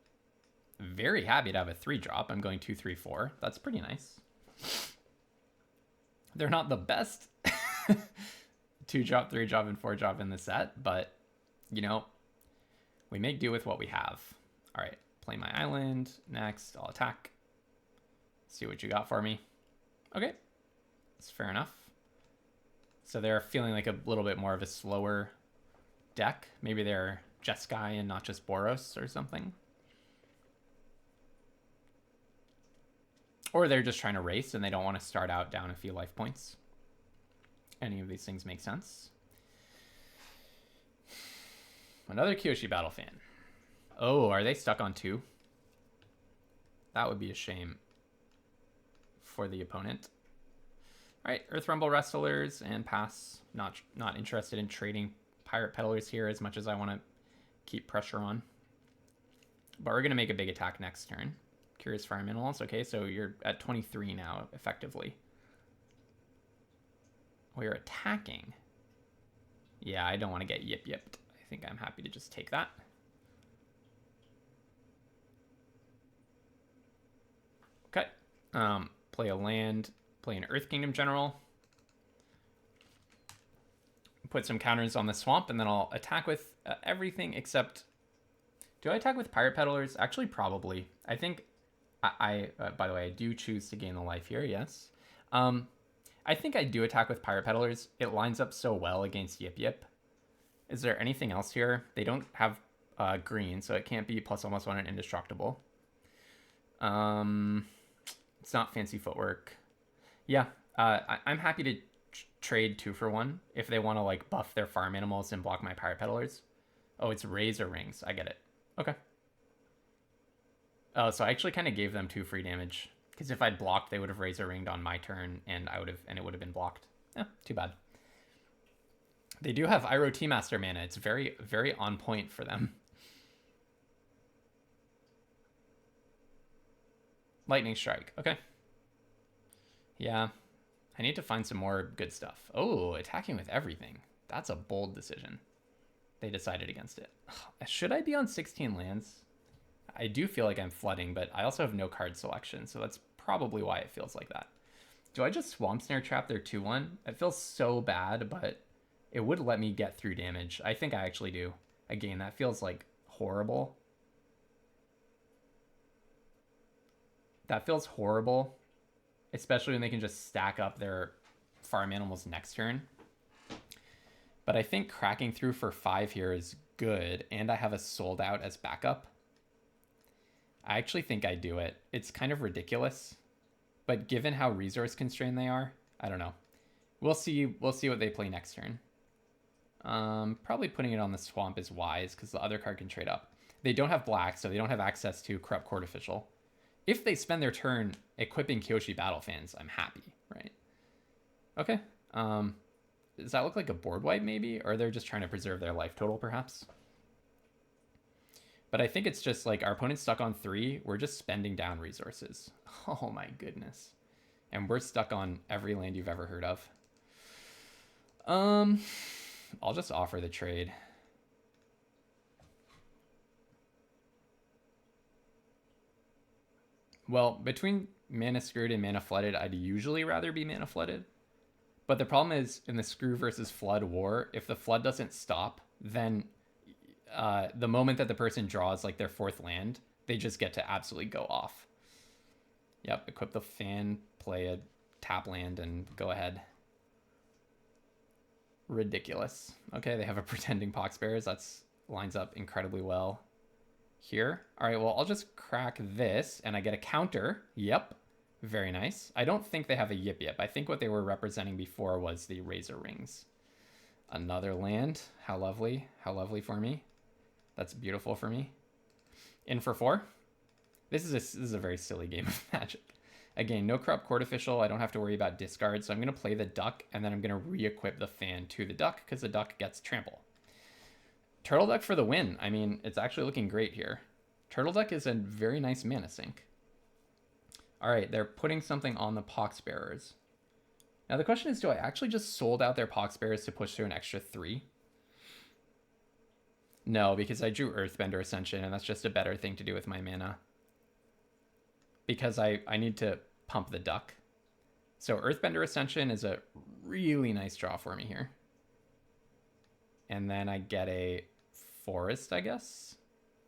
very happy to have a 3-drop. I'm going 2, 3, 4. That's pretty nice. They're not the best 2-drop, 3-drop, and 4-drop in the set, but, you know, we make do with what we have. All right, play my island. Next, I'll attack. See what you got for me. Okay, that's fair enough. So they're feeling like a little bit more of a slower deck. Maybe they're Jeskai and not just Boros or something. Or they're just trying to race and they don't want to start out down a few life points. Any of these things make sense. Another Kyoshi Battle Fan. Oh, are they stuck on 2? That would be a shame for the opponent. All right, Earth Rumble Wrestlers and pass. Not interested in trading Pirate Peddlers here as much as I want to keep pressure on. But we're going to make a big attack next turn. Curious Fire Minerals. Okay, so you're at 23 now, effectively. We're attacking. Yeah, I don't want to get yipped. I think I'm happy to just take that. Okay. Play a land. Play an Earth Kingdom General. Put some counters on the swamp, and then I'll attack with everything except... Do I attack with Pirate Peddlers? Actually, probably. I think... by the way, I do choose to gain the life here, yes. I think I do attack with Pirate Peddlers. It lines up so well against Yip. Is there anything else here? They don't have green, so it can't be +1/+1 and indestructible. It's not fancy footwork. Yeah, I'm happy to trade 2 for 1 if they want to like buff their farm animals and block my Pirate Peddlers. Oh, it's Razor Rings. I get it. Okay. Oh, so I actually kind of gave them 2 free damage. Because if I'd blocked, they would have Razor Ringed on my turn, and it would have been blocked. Yeah, too bad. They do have Iroh Tea Master mana. It's very, very on point for them. Lightning Strike. Okay. Yeah. I need to find some more good stuff. Oh, attacking with everything. That's a bold decision. They decided against it. Should I be on 16 lands? I do feel like I'm flooding, but I also have no card selection, so that's probably why it feels like that. Do I just Swamp Snare Trap their 2/1? It feels so bad, but it would let me get through damage. I think I actually do. Again, that feels like horrible. That feels horrible, especially when they can just stack up their farm animals next turn. But I think cracking through for 5 here is good, and I have a sold out as backup. I actually think I do it. It's kind of ridiculous, but given how resource constrained they are, I don't know. We'll see what they play next turn. Probably putting it on the swamp is wise because the other card can trade up. They don't have black, so they don't have access to Corrupt Court Official. If they spend their turn equipping Kyoshi Battle Fans, I'm happy, right? Okay. Does that look like a board wipe maybe? Or they're just trying to preserve their life total perhaps? But I think it's just like our opponent's stuck on 3. We're just spending down resources. Oh my goodness. And we're stuck on every land you've ever heard of. I'll just offer the trade. Well, between Mana Screwed and Mana Flooded, I'd usually rather be Mana Flooded. But the problem is, in the Screw versus Flood war, if the Flood doesn't stop, then the moment that the person draws like their 4th land, they just get to absolutely go off. Yep, equip the fan, play a tap land, and go ahead. Ridiculous. Okay, they have a Pretending Poxbearers. That lines up incredibly well here. All right, well, I'll just crack this, and I get a counter. Yep, very nice. I don't think they have a Yip Yip. I think what they were representing before was the Razor Rings. Another land. How lovely. How lovely for me. That's beautiful for me. In for 4. This is a very silly game of Magic. Again, no Corrupt Court Official. I don't have to worry about discard. So I'm going to play the Duck, and then I'm going to re-equip the fan to the Duck because the Duck gets Trample. Turtle Duck for the win. I mean, it's actually looking great here. Turtle Duck is a very nice mana sink. All right, they're putting something on the Poxbearers. Now the question is, do I actually just sold out their Poxbearers to push through an extra 3? No, because I drew Earthbender Ascension, and that's just a better thing to do with my mana. Because I need to pump the Duck. So Earthbender Ascension is a really nice draw for me here. And then I get a forest, I guess.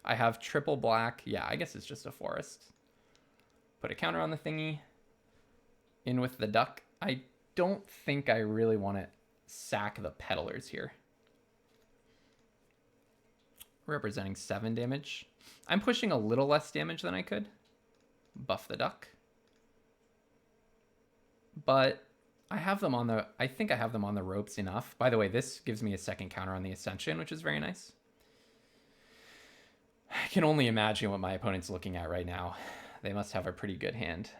I have triple black. Yeah, I guess it's just a forest. Put a counter on the thingy. In with the Duck. I don't think I really want to sack the Peddlers here. Representing 7 damage. I'm pushing a little less damage than I could. Buff the Duck. But I have them on the... I think I have them on the ropes enough. By the way, this gives me a second counter on the Ascension, which is very nice. I can only imagine what my opponent's looking at right now. They must have a pretty good hand.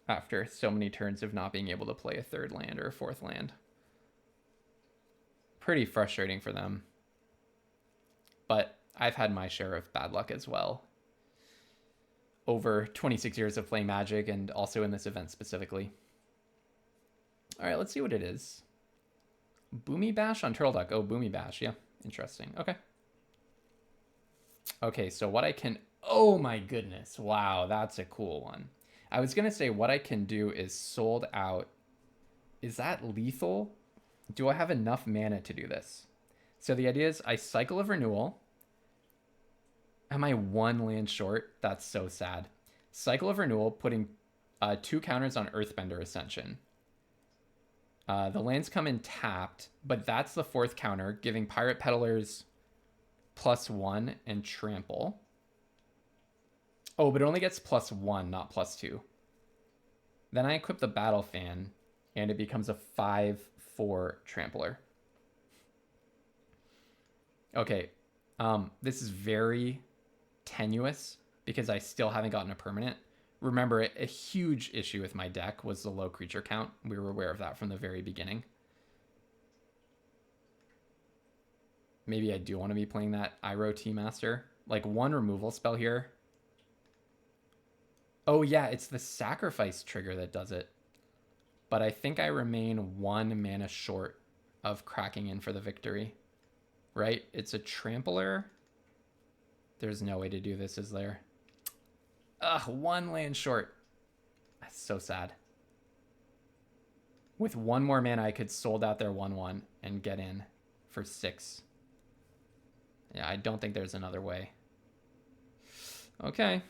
After so many turns of not being able to play a 3rd land or a 4th land. Pretty frustrating for them. But I've had my share of bad luck as well. Over 26 years of playing Magic, and also in this event specifically. All right, let's see what it is. Boomy Bash on Turtle Duck. Oh, Boomy Bash. Yeah, interesting. Okay. Okay, so what I can... Oh my goodness. Wow, that's a cool one. I was going to say what I can do is sold out. Is that lethal? Do I have enough mana to do this? So the idea is I cycle of renewal. Am I 1 land short? That's so sad. Cycle of renewal, putting 2 counters on Earthbender Ascension. The lands come in tapped, but that's the 4th counter, giving Pirate Peddlers +1 and trample. Oh, but it only gets +1, not +2. Then I equip the Battle Fan, and it becomes a 5/4 trampler. Okay, this is very tenuous because I still haven't gotten a permanent. Remember, a huge issue with my deck was the low creature count. We were aware of that from the very beginning. Maybe I do want to be playing that Iroh Tea-Master. Like 1 removal spell here. Oh yeah, it's the sacrifice trigger that does it. But I think I remain 1 mana short of cracking in for the victory. Right? It's a trampler. There's no way to do this, is there? Ugh, 1 land short. That's so sad. With 1 more mana, I could sold out their 1/1 and get in for 6. Yeah, I don't think there's another way. Okay.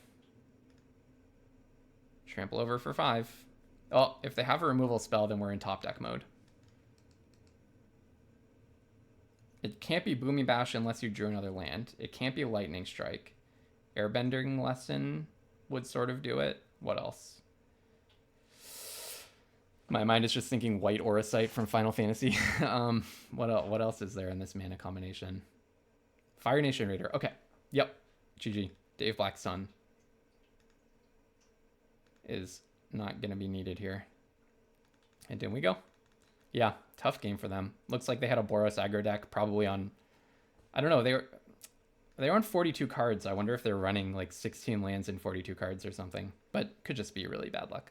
Trample over for 5. Oh, if they have a removal spell, then we're in top deck mode. It can't be Booming Bash unless you drew another land. It can't be Lightning Strike. Airbending Lesson would sort of do it. What else? My mind is just thinking White Aura Sight from Final Fantasy. What else is there in this mana combination? Fire Nation Raider. Okay. Yep. GG. Dave Black's son is not going to be needed here. And in we go. Yeah, tough game for them. Looks like they had a Boros aggro deck probably on... I don't know. They were on 42 cards. I wonder if they're running like 16 lands and 42 cards or something. But could just be really bad luck.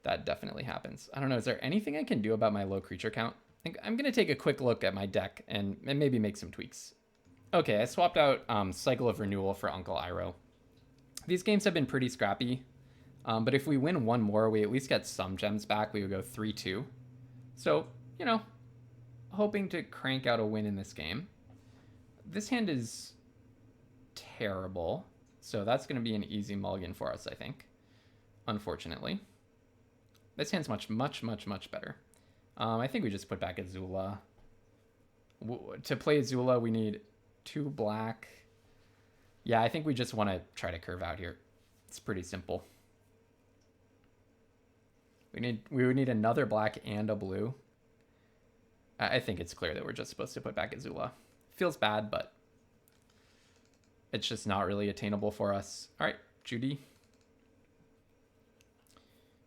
That definitely happens. I don't know. Is there anything I can do about my low creature count? I think I'm going to take a quick look at my deck and maybe make some tweaks. Okay, I swapped out Cycle of Renewal for Uncle Iroh. These games have been pretty scrappy. But if we win one more, we at least get some gems back. We would go 3-2. So, you know, hoping to crank out a win in this game. This hand is terrible. So that's going to be an easy mulligan for us, I think. Unfortunately. This hand's much better. I think we just put back Azula. To play Azula, we need 2 black. Yeah, I think we just want to try to curve out here. It's pretty simple. We would need another black and a blue. I think it's clear that we're just supposed to put back Azula. Feels bad, but it's just not really attainable for us. All right, Judy.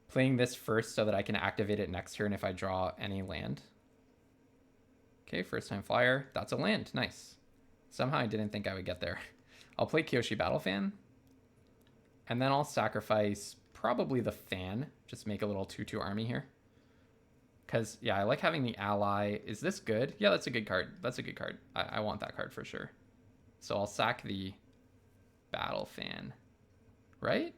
Playing this first so that I can activate it next turn if I draw any land. Okay, first time flyer. That's a land. Nice. Somehow I didn't think I would get there. I'll play Kyoshi Battlefan. And then I'll sacrifice probably the fan. Just make a little 2/2 army here. Because, yeah, I like having the ally. Is this good? Yeah, that's a good card. That's a good card. I want that card for sure. So I'll sack the Battle Fan. Right?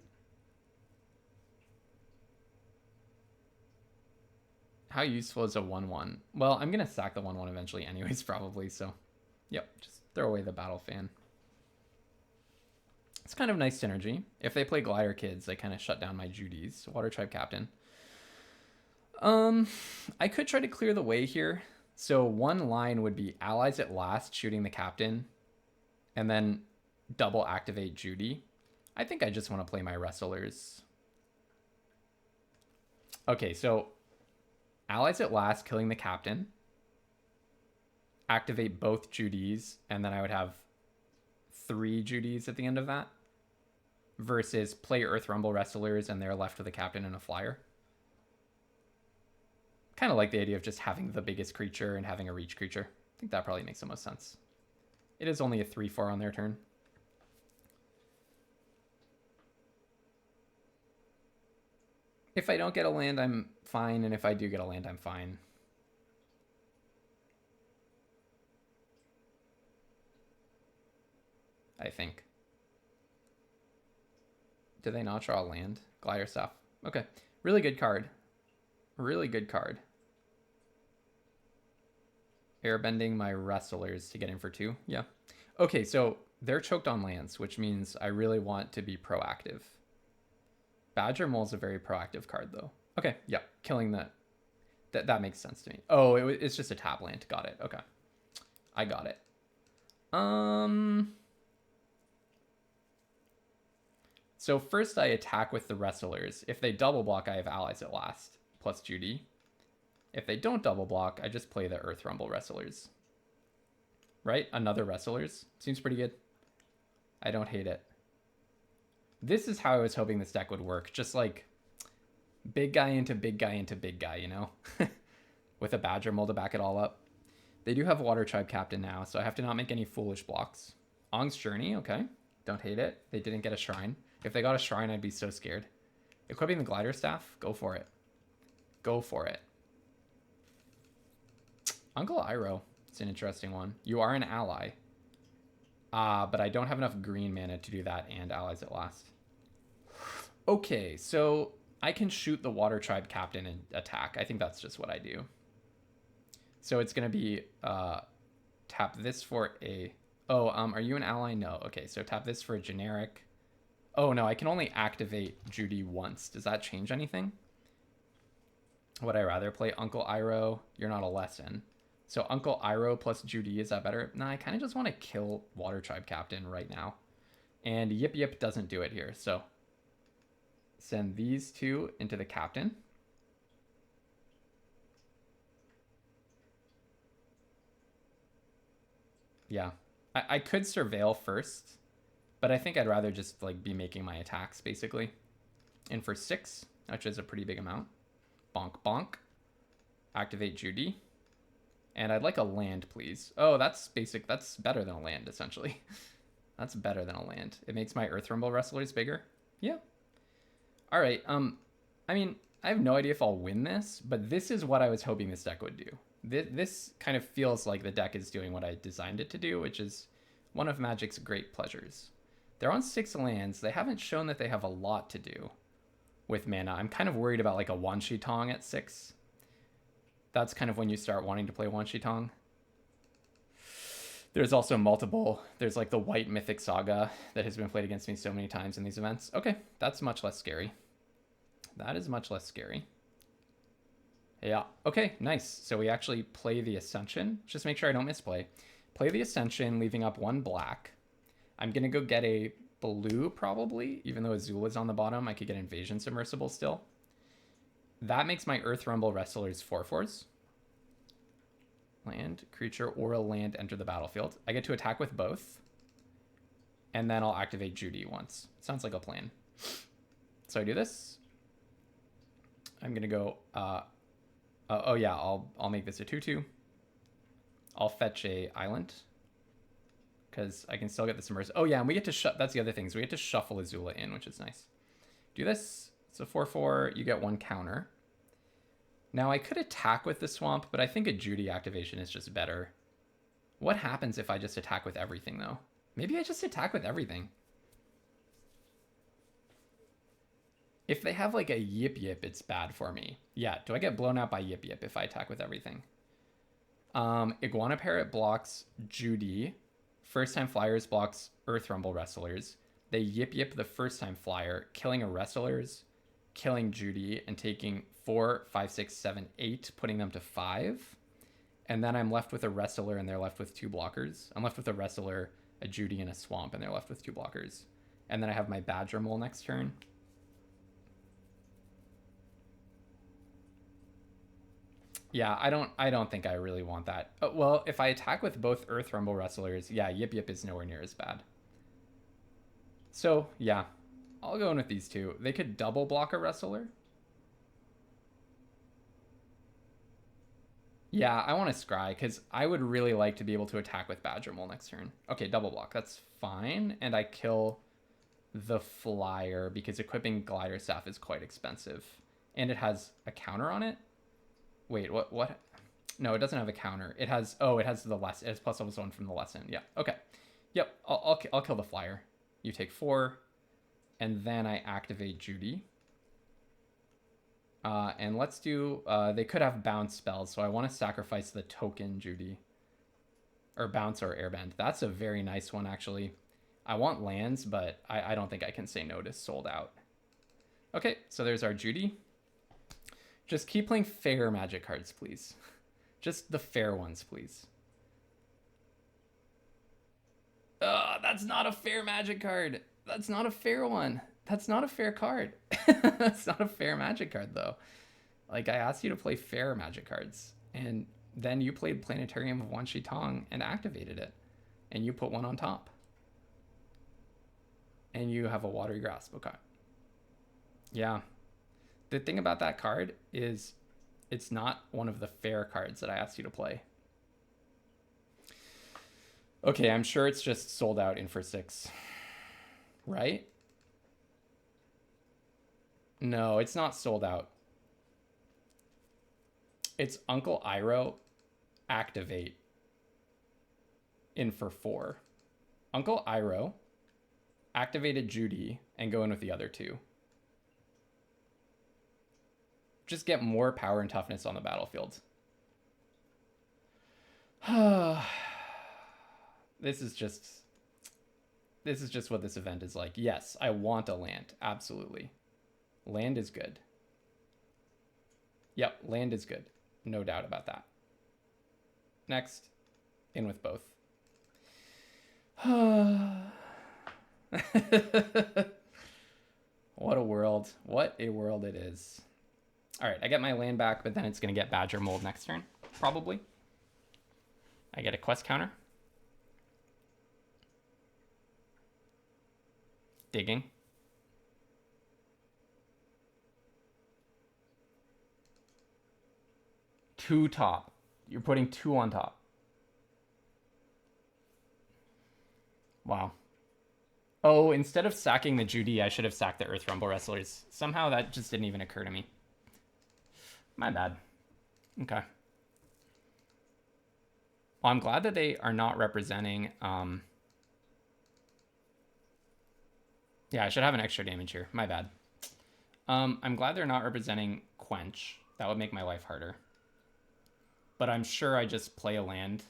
How useful is a 1/1? Well, I'm going to sack the 1/1 eventually anyways, probably. So, yep, just throw away the Battle Fan. It's kind of nice synergy. If they play Glider Kids, they kind of shut down my Judy's. Water Tribe Captain. I could try to clear the way here. So one line would be allies at last, shooting the captain, and then double activate Judy. I think I just want to play my wrestlers. Okay, so allies at last, killing the captain. Activate both Judys, and then I would have 3 Judys at the end of that. Versus play Earth Rumble wrestlers, and they're left with a captain and a flyer. Kind of like the idea of just having the biggest creature and having a reach creature. I think that probably makes the most sense. It is only a 3/4 on their turn. If I don't get a land, I'm fine. And if I do get a land, I'm fine. I think. Did they not draw a land? Glider Staff. Okay. Really good card. Really good card. Airbending my wrestlers to get in for 2. Yeah. Okay, so they're choked on lands, which means I really want to be proactive. Badger Mole's a very proactive card, though. Okay, yeah. Killing that makes sense to me. Oh, it's just a tap land. Got it. Okay. I got it. So first I attack with the wrestlers. If they double block, I have allies at last, plus Judy. If they don't double block, I just play the Earth Rumble wrestlers. Right? Another wrestlers. Seems pretty good. I don't hate it. This is how I was hoping this deck would work. Just like big guy into big guy into big guy, you know? With a Badger Mole to back it all up. They do have Water Tribe Captain now, so I have to not make any foolish blocks. Ong's Journey, okay. Don't hate it. They didn't get a Shrine. If they got a Shrine, I'd be so scared. Equipping the Glider Staff? Go for it. Go for it. Uncle Iroh. It's an interesting one. You are an ally. But I don't have enough green mana to do that and allies at last. Okay, so I can shoot the Water Tribe Captain and attack. I think that's just what I do. So it's going to be tap this for a... Oh, are you an ally? No. Okay, so tap this for a generic. Oh no, I can only activate Judy once. Does that change anything? Would I rather play Uncle Iroh? You're not a lesson. So Uncle Iroh plus Judy, is that better? Nah, I kind of just want to kill Water Tribe Captain right now. And Yip Yip doesn't do it here. So send these two into the Captain. Yeah. I could Surveil first, but I think I'd rather just like be making my attacks basically. And for 6, which is a pretty big amount. Bonk bonk. Activate Judy. And I'd like a land, please. Oh, that's basic. That's better than a land, essentially. That's better than a land. It makes my Earth Rumble Wrestlers bigger. Yeah. All right. I mean, I have no idea if I'll win this, but this is what I was hoping this deck would do. This kind of feels like the deck is doing what I designed it to do, which is one of Magic's great pleasures. They're on 6 lands. They haven't shown that they have a lot to do with mana. I'm kind of worried about like a Wan Shi Tong at 6. That's kind of when you start wanting to play Wan Shi Tong. There's also multiple. There's like the White Mythic Saga that has been played against me so many times in these events. Okay, that's much less scary. That is much less scary. Yeah, okay, nice. So we actually play the Ascension. Just make sure I don't misplay. Play the Ascension, leaving up 1 black. I'm going to go get a blue, probably. Even though Azula's on the bottom, I could get Invasion Submersible still. That makes my Earth Rumble Wrestlers 4/4s. Land, creature, or a land enter the battlefield. I get to attack with both. And then I'll activate Judy once. Sounds like a plan. So I do this. I'm going to go... oh yeah, I'll make this a 2/2. I'll fetch a island. Because I can still get the submersible. Oh yeah, and we get to that's the other thing. So we get to shuffle Azula in, which is nice. Do this. It's a 4/4. You get 1 counter. Now I could attack with the swamp, but I think a Judy activation is just better. What happens if I just attack with everything though? Maybe I just attack with everything. If they have like a Yip Yip, it's bad for me. Yeah, do I get blown out by Yip Yip if I attack with everything? Iguana Parrot blocks Judy. First time flyers blocks Earth Rumble Wrestlers. They Yip Yip the first time flyer, killing a Wrestlers, killing Judy, and taking 4, 5, 6, 7, 8, putting them to 5. And then I'm left with a Wrestler and they're left with 2 blockers. I'm left with a Wrestler, a Judy, and a Swamp, and they're left with 2 blockers. And then I have my Badger Mole next turn. Yeah, I don't think I really want that. Well, if I attack with both Earth Rumble Wrestlers, yeah, Yip Yip is nowhere near as bad. So, yeah, I'll go in with these two. They could double block a Wrestler. Yeah, I want to scry, because I would really like to be able to attack with Badger Mole next turn. Okay, double block, that's fine. And I kill the flyer, because equipping Glider Staff is quite expensive. And it has a counter on it. Wait, what? No, it doesn't have a counter. It has, oh, it has the lesson. It has +1 from the lesson. Yeah, okay. Yep, I'll kill the flyer. You take 4, and then I activate Judy. And let's do, they could have bounce spells, so I want to sacrifice the token Judy. Or bounce or airbend. That's a very nice one, actually. I want lands, but I don't think I can say no to sold out. Okay, so there's our Judy. Just keep playing fair Magic cards, please. Just the fair ones, please. That's not a fair Magic card. That's not a fair one. That's not a fair card. That's not a fair Magic card, though. Like, I asked you to play fair Magic cards, and then you played Planetarium of Wan Shi Tong and activated it, and you put 1 on top. And you have a Watery Grasp. Okay. Yeah. The thing about that card is it's not one of the fair cards that I asked you to play. Okay, I'm sure it's just sold out in for 6. Right? No, it's not sold out. It's Uncle Iroh activate in for 4. Uncle Iroh activated Judy and go in with the other 2. Just get more power and toughness on the battlefield. This this is just what this event is like. Yes, I want a land. Absolutely. Land is good. Yep, land is good. No doubt about that. Next, in with both. What a world. What a world it is. All right, I get my land back, but then it's going to get Badger Mold next turn, probably. I get a quest counter. Digging. Two top. You're putting two on top. Wow. Oh, instead of sacking the Judy, I should have sacked the Earth Rumble Wrestlers. Somehow that just didn't even occur to me. My bad. Okay. Well, I'm glad that they are not representing... Yeah, I should have an extra damage here. My bad. I'm glad they're not representing Quench. That would make my life harder. But I'm sure I just play a land,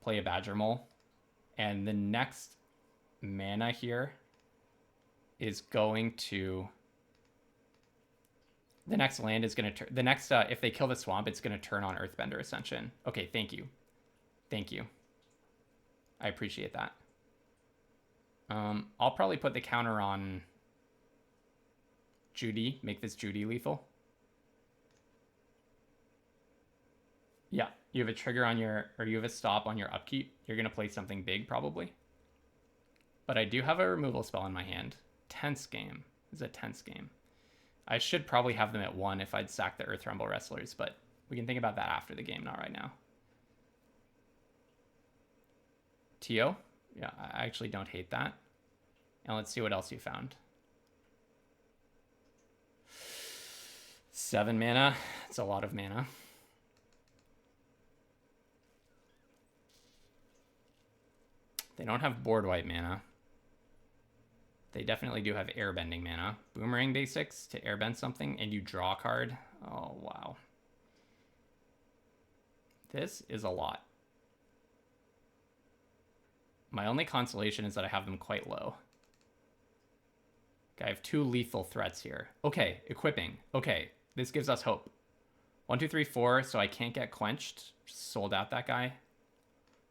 play a Badger Mole, and the next mana here is going to... The next land is going to turn... The next, if they kill the swamp, it's going to turn on Earthbender Ascension. Okay, thank you. Thank you. I appreciate that. I'll probably put the counter on Judy. Make this Judy lethal. Yeah, you have a trigger on your... Or you have a stop on your upkeep. You're going to play something big, probably. But I do have a removal spell in my hand. Tense game. This is a tense game. I should probably have them at 1 if I'd sack the Earth Rumble Wrestlers, but we can think about that after the game, not right now. Tio? Yeah, I actually don't hate that. And let's see what else you found. 7 mana. It's a lot of mana. They don't have board wipe mana. They definitely do have airbending mana. Boomerang basics to airbend something and you draw a card. Oh, wow. This is a lot. My only consolation is that I have them quite low. Okay, I have 2 lethal threats here. Okay, equipping. Okay, this gives us hope. 1, 2, 3, 4, so I can't get quenched. Just sold out that guy.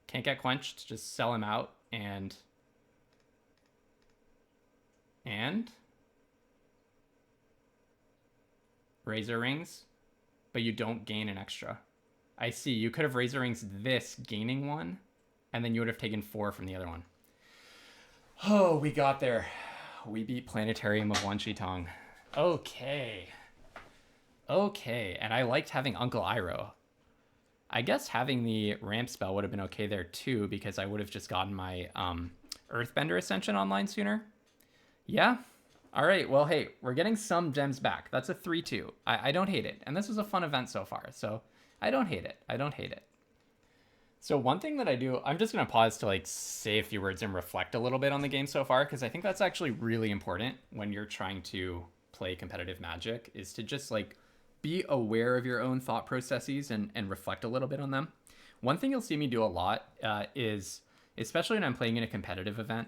Can't get quenched, just sell him out and Razor Rings, but you don't gain an extra. I see, you could have Razor Rings this, gaining 1, and then you would have taken 4 from the other one. Oh, we got there. We beat Planetarium of Wanchitong. Okay. Okay, and I liked having Uncle Iroh. I guess having the ramp spell would have been okay there too, because I would have just gotten my Earthbender Ascension online sooner. Yeah. All right. Well, hey, we're getting some gems back. That's a 3-2. I don't hate it. And this was a fun event so far. So I don't hate it. I don't hate it. So one thing that I do, I'm just going to pause to like say a few words and reflect a little bit on the game so far, because I think that's actually really important when you're trying to play competitive Magic, is to just like be aware of your own thought processes and reflect a little bit on them. One thing you'll see me do a lot is, especially when I'm playing in a competitive event,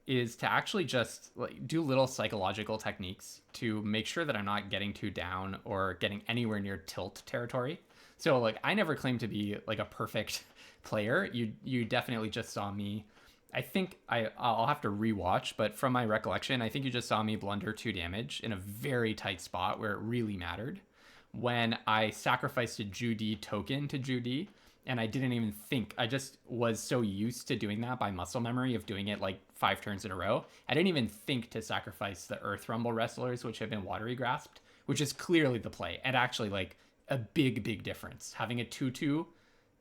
is to actually just like do little psychological techniques to make sure that I'm not getting too down or getting anywhere near tilt territory. So like I never claim to be like a perfect player. You definitely just saw me. I think I'll have to rewatch, but from my recollection, I think you just saw me blunder 2 damage in a very tight spot where it really mattered. When I sacrificed a Judy token to Judy, and I didn't even think. I just was so used to doing that by muscle memory of doing it like 5 turns in a row. I didn't even think to sacrifice the Earth Rumble Wrestlers, which have been watery grasped, which is clearly the play, and actually like a big difference. Having a 2/2,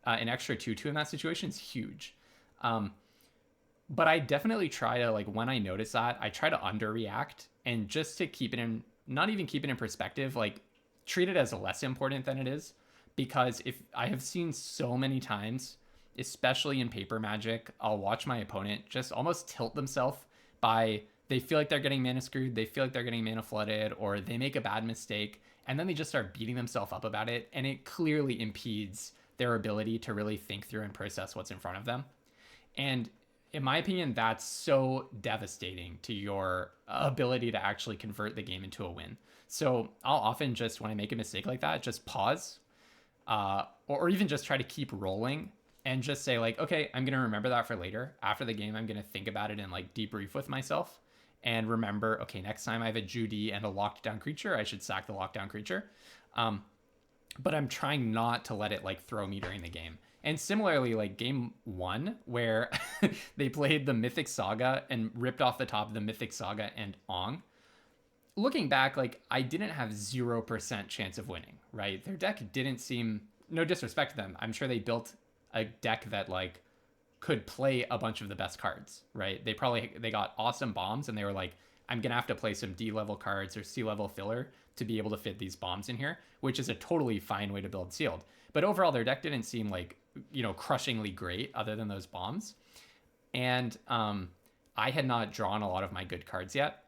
an extra 2/2 in that situation is huge. But I definitely try to, like, when I notice that, I try to underreact, and just to keep it in, not even keep it in perspective, like treat it as less important than it is. Because if I have seen so many times, especially in paper Magic, I'll watch my opponent just almost tilt themselves by, they feel like they're getting mana screwed, they feel like they're getting mana flooded, or they make a bad mistake, and then they just start beating themselves up about it, and it clearly impedes their ability to really think through and process what's in front of them. And in my opinion, that's so devastating to your ability to actually convert the game into a win. So I'll often just, when I make a mistake like that, just pause, or even just try to keep rolling and just say like, okay, I'm gonna remember that for later. After the game, I'm gonna think about it and like debrief with myself and remember, okay, next time I have a Judy and a locked down creature, I should sack the lockdown creature. But I'm trying not to let it like throw me during the game. And similarly, like game one, where they played the Mythic Saga and ripped off the top of the Mythic Saga and Ong. Looking back, like I didn't have 0% chance of winning, right? Their deck didn't seem, no disrespect to them, I'm sure they built a deck that like could play a bunch of the best cards, right? They got awesome bombs and they were like, I'm gonna have to play some D level cards or C level filler to be able to fit these bombs in here, which is a totally fine way to build sealed. But overall, their deck didn't seem like, crushingly great other than those bombs. And I had not drawn a lot of my good cards yet.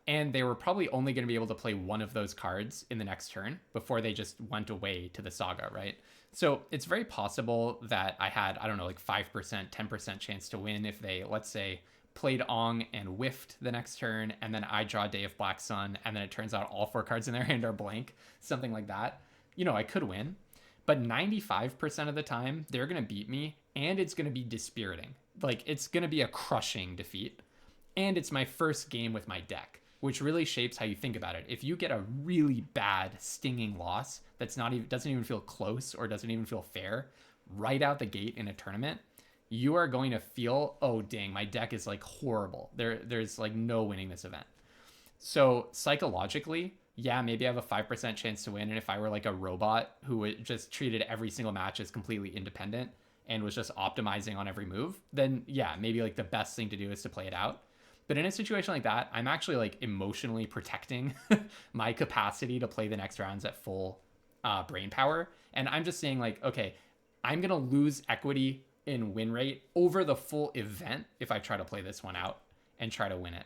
And they were probably only going to be able to play one of those cards in the next turn before they just went away to the saga, right? So it's very possible that I had, I don't know, like 5%, 10% chance to win if they, let's say, played Ong and whiffed the next turn, and then I draw Day of Black Sun, and then it turns out all 4 cards in their hand are blank, something like that. I could win. But 95% of the time, they're going to beat me, and it's going to be dispiriting. Like, it's going to be a crushing defeat. And it's my first game with my deck, which really shapes how you think about it. If you get a really bad, stinging loss that's doesn't even feel close or doesn't even feel fair right out the gate in a tournament, you are going to feel, oh, dang, my deck is like horrible. There's like no winning this event. So psychologically, yeah, maybe I have a 5% chance to win. And if I were like a robot who just treated every single match as completely independent and was just optimizing on every move, then yeah, maybe like the best thing to do is to play it out. But in a situation like that, I'm actually like emotionally protecting my capacity to play the next rounds at full brain power. And I'm just saying like, okay, I'm going to lose equity in win rate over the full event if I try to play this one out and try to win it.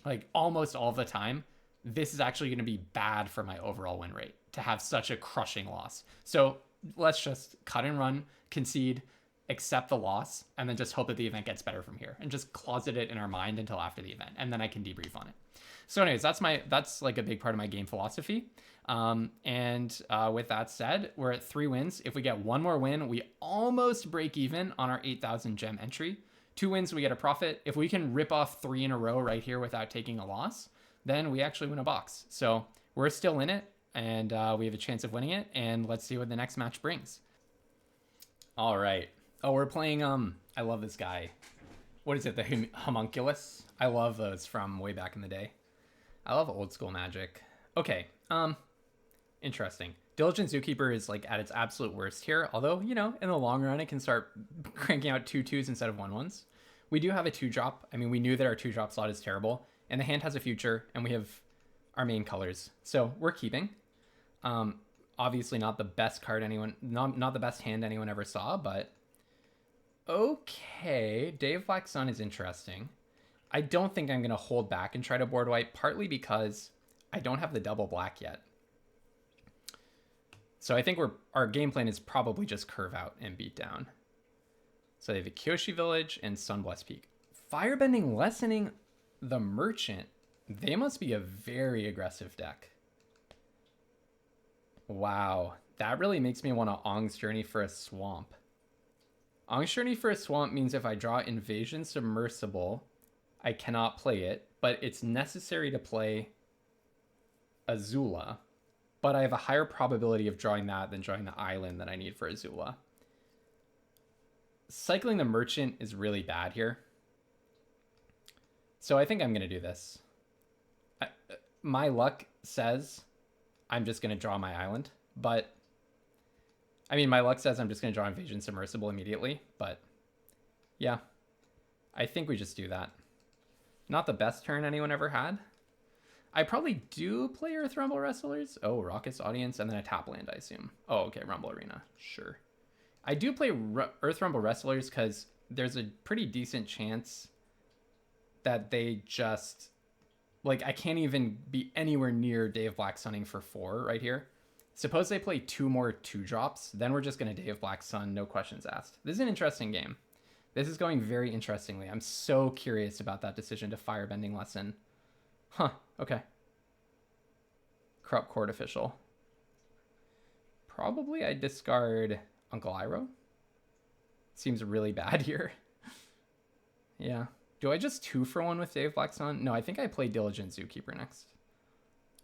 Like almost all the time, this is actually going to be bad for my overall win rate to have such a crushing loss. So let's just cut and run, concede, accept the loss, and then just hope that the event gets better from here and just closet it in our mind until after the event. And then I can debrief on it. So anyways, that's like a big part of my game philosophy. With that said, we're at 3 wins. If we get one more win, we almost break even on our 8,000 gem entry. 2 wins, we get a profit. If we can rip off 3 in a row right here without taking a loss, then we actually win a box. So we're still in it, and we have a chance of winning it. And let's see what the next match brings. All right. Oh, we're playing, I love this guy. What is it, the homunculus? I love those from way back in the day. I love old school Magic. Okay, interesting. Diligent Zookeeper is like at its absolute worst here, although, in the long run, it can start cranking out 2/2s instead of 1/1s. We do have a 2-drop. I mean, we knew that our 2-drop slot is terrible, and the hand has a future, and we have our main colors. So we're keeping. Obviously not the best card not the best hand anyone ever saw, but okay. Day of Black Sun is interesting. I don't think I'm going to hold back and try to board wipe, partly because I don't have the double black yet. So I think our game plan is probably just curve out and beat down. So they have a Kyoshi Village and Sunblessed Peak. Firebending Lessening the Merchant. They must be a very aggressive deck. Wow. That really makes me want to Ong's Journey for a Swamp. Ong's Journey for a Swamp means if I draw Invasion Submersible, I cannot play it, but it's necessary to play Azula. But I have a higher probability of drawing that than drawing the island that I need for Azula. Cycling the Merchant is really bad here. So I think I'm going to do this. My luck says I'm just going to draw my island, but I mean, my luck says I'm just going to draw Invasion Submersible immediately, but yeah, I think we just do that. Not the best turn anyone ever had. I probably do play Earth Rumble Wrestlers. Oh, Raucous Audience, and then a tap land, I assume. Oh, okay, Rumble Arena, sure. I do play Earth Rumble Wrestlers because there's a pretty decent chance that they just, like, I can't even be anywhere near Day of Black Sunning for 4 right here. Suppose they play 2 more 2-drops, then we're just going to Day of Black Sun, no questions asked. This is an interesting game. This is going very interestingly. I'm so curious about that decision to firebending lesson. Huh, okay. Corrupt court official. Probably I discard Uncle Iroh. Seems really bad here. Yeah. Do I just 2-for-1 with Dave Blackstone? No, I think I play Diligent Zookeeper next.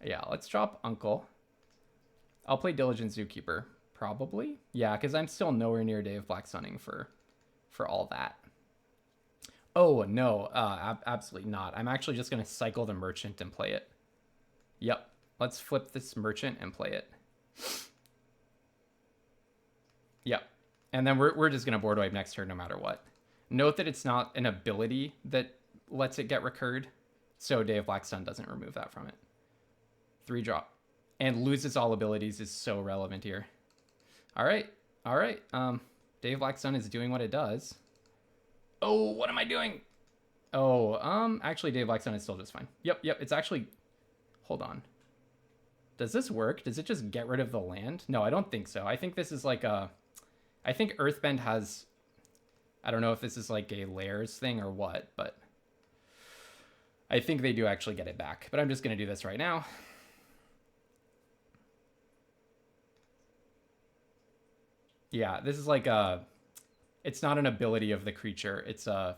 Yeah, let's drop Uncle. I'll play Diligent Zookeeper, probably. Yeah, because I'm still nowhere near Dave Blackstoning for all that. Oh, no, absolutely not. I'm actually just going to cycle the Merchant and play it. Yep, let's flip this Merchant and play it. Yep, and then we're just going to board wipe next turn no matter what. Note that it's not an ability that lets it get recurred, so Dave Blackstone doesn't remove that from it. 3-drop. And loses all abilities is so relevant here. All right. Dave Blackstone is doing what it does. Oh, what am I doing? Oh, actually Dave Blackstone is still just fine. Yep, it's actually... Hold on. Does this work? Does it just get rid of the land? No, I don't think so. I think this is like a... I think Earthbend has... I don't know if this is like a layers thing or what, but... I think they do actually get it back. But I'm just going to do this right now. Yeah, this is like a... It's not an ability of the creature. It's a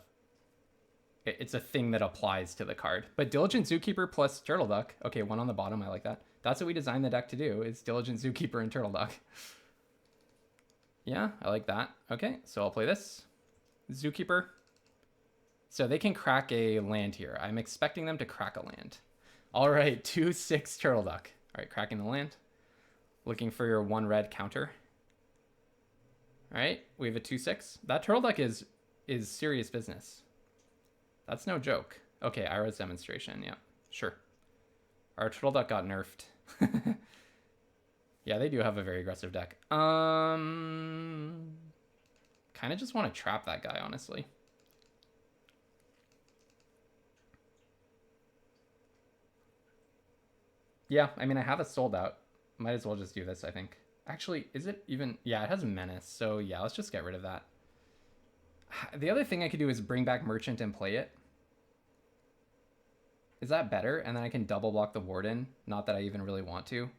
thing that applies to the card. But Diligent Zookeeper plus Turtle Duck. Okay, 1 on the bottom. I like that. That's what we designed the deck to do, is Diligent Zookeeper and Turtle Duck. Yeah, I like that. Okay, so I'll play this. Zookeeper. So they can crack a land here. I'm expecting them to crack a land. All right, 2/6 Turtle Duck. All right, cracking the land. Looking for your 1 red counter. All right, we have a 2/6. That Turtle Duck is serious business. That's no joke. Okay, Iroh's demonstration. Yeah, sure. Our Turtle Duck got nerfed. Yeah, they do have a very aggressive deck. Kind of just want to trap that guy, honestly. Yeah, I mean, I have a sold out. Might as well just do this, I think. Actually, is it even... Yeah, it has Menace, so yeah, let's just get rid of that. The other thing I could do is bring back Merchant and play it. Is that better? And then I can double block the Warden. Not that I even really want to.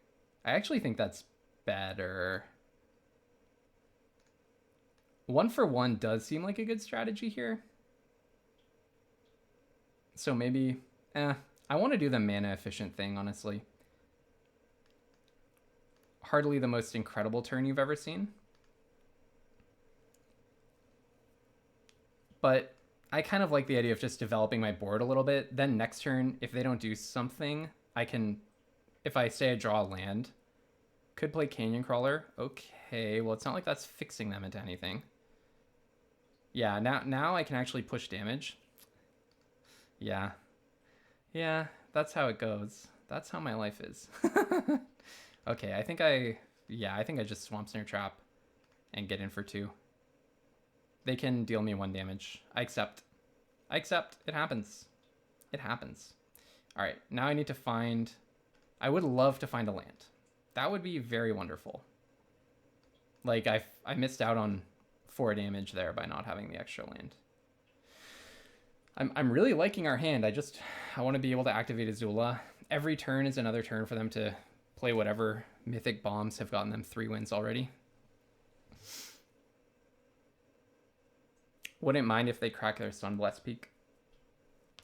I actually think that's better. 1-for-1 does seem like a good strategy here. So maybe... I want to do the mana efficient thing, honestly. Hardly the most incredible turn you've ever seen. But I kind of like the idea of just developing my board a little bit. Then next turn, if they don't do something, I can... If I say I draw a land, could play Canyon Crawler. Okay, well, it's not like that's fixing them into anything. Yeah, now I can actually push damage. Yeah. Yeah, that's how it goes. That's how my life is. Okay, I think I just Swamp Snare Trap and get in for 2. They can deal me 1 damage. I accept. It happens. It happens. All right, now I need to find... I would love to find a land. That would be very wonderful. Like, I missed out on 4 damage there by not having the extra land. I'm really liking our hand. I want to be able to activate Azula. Every turn is another turn for them to play whatever mythic bombs have gotten them 3 wins already. Wouldn't mind if they crack their Sunblessed Peak.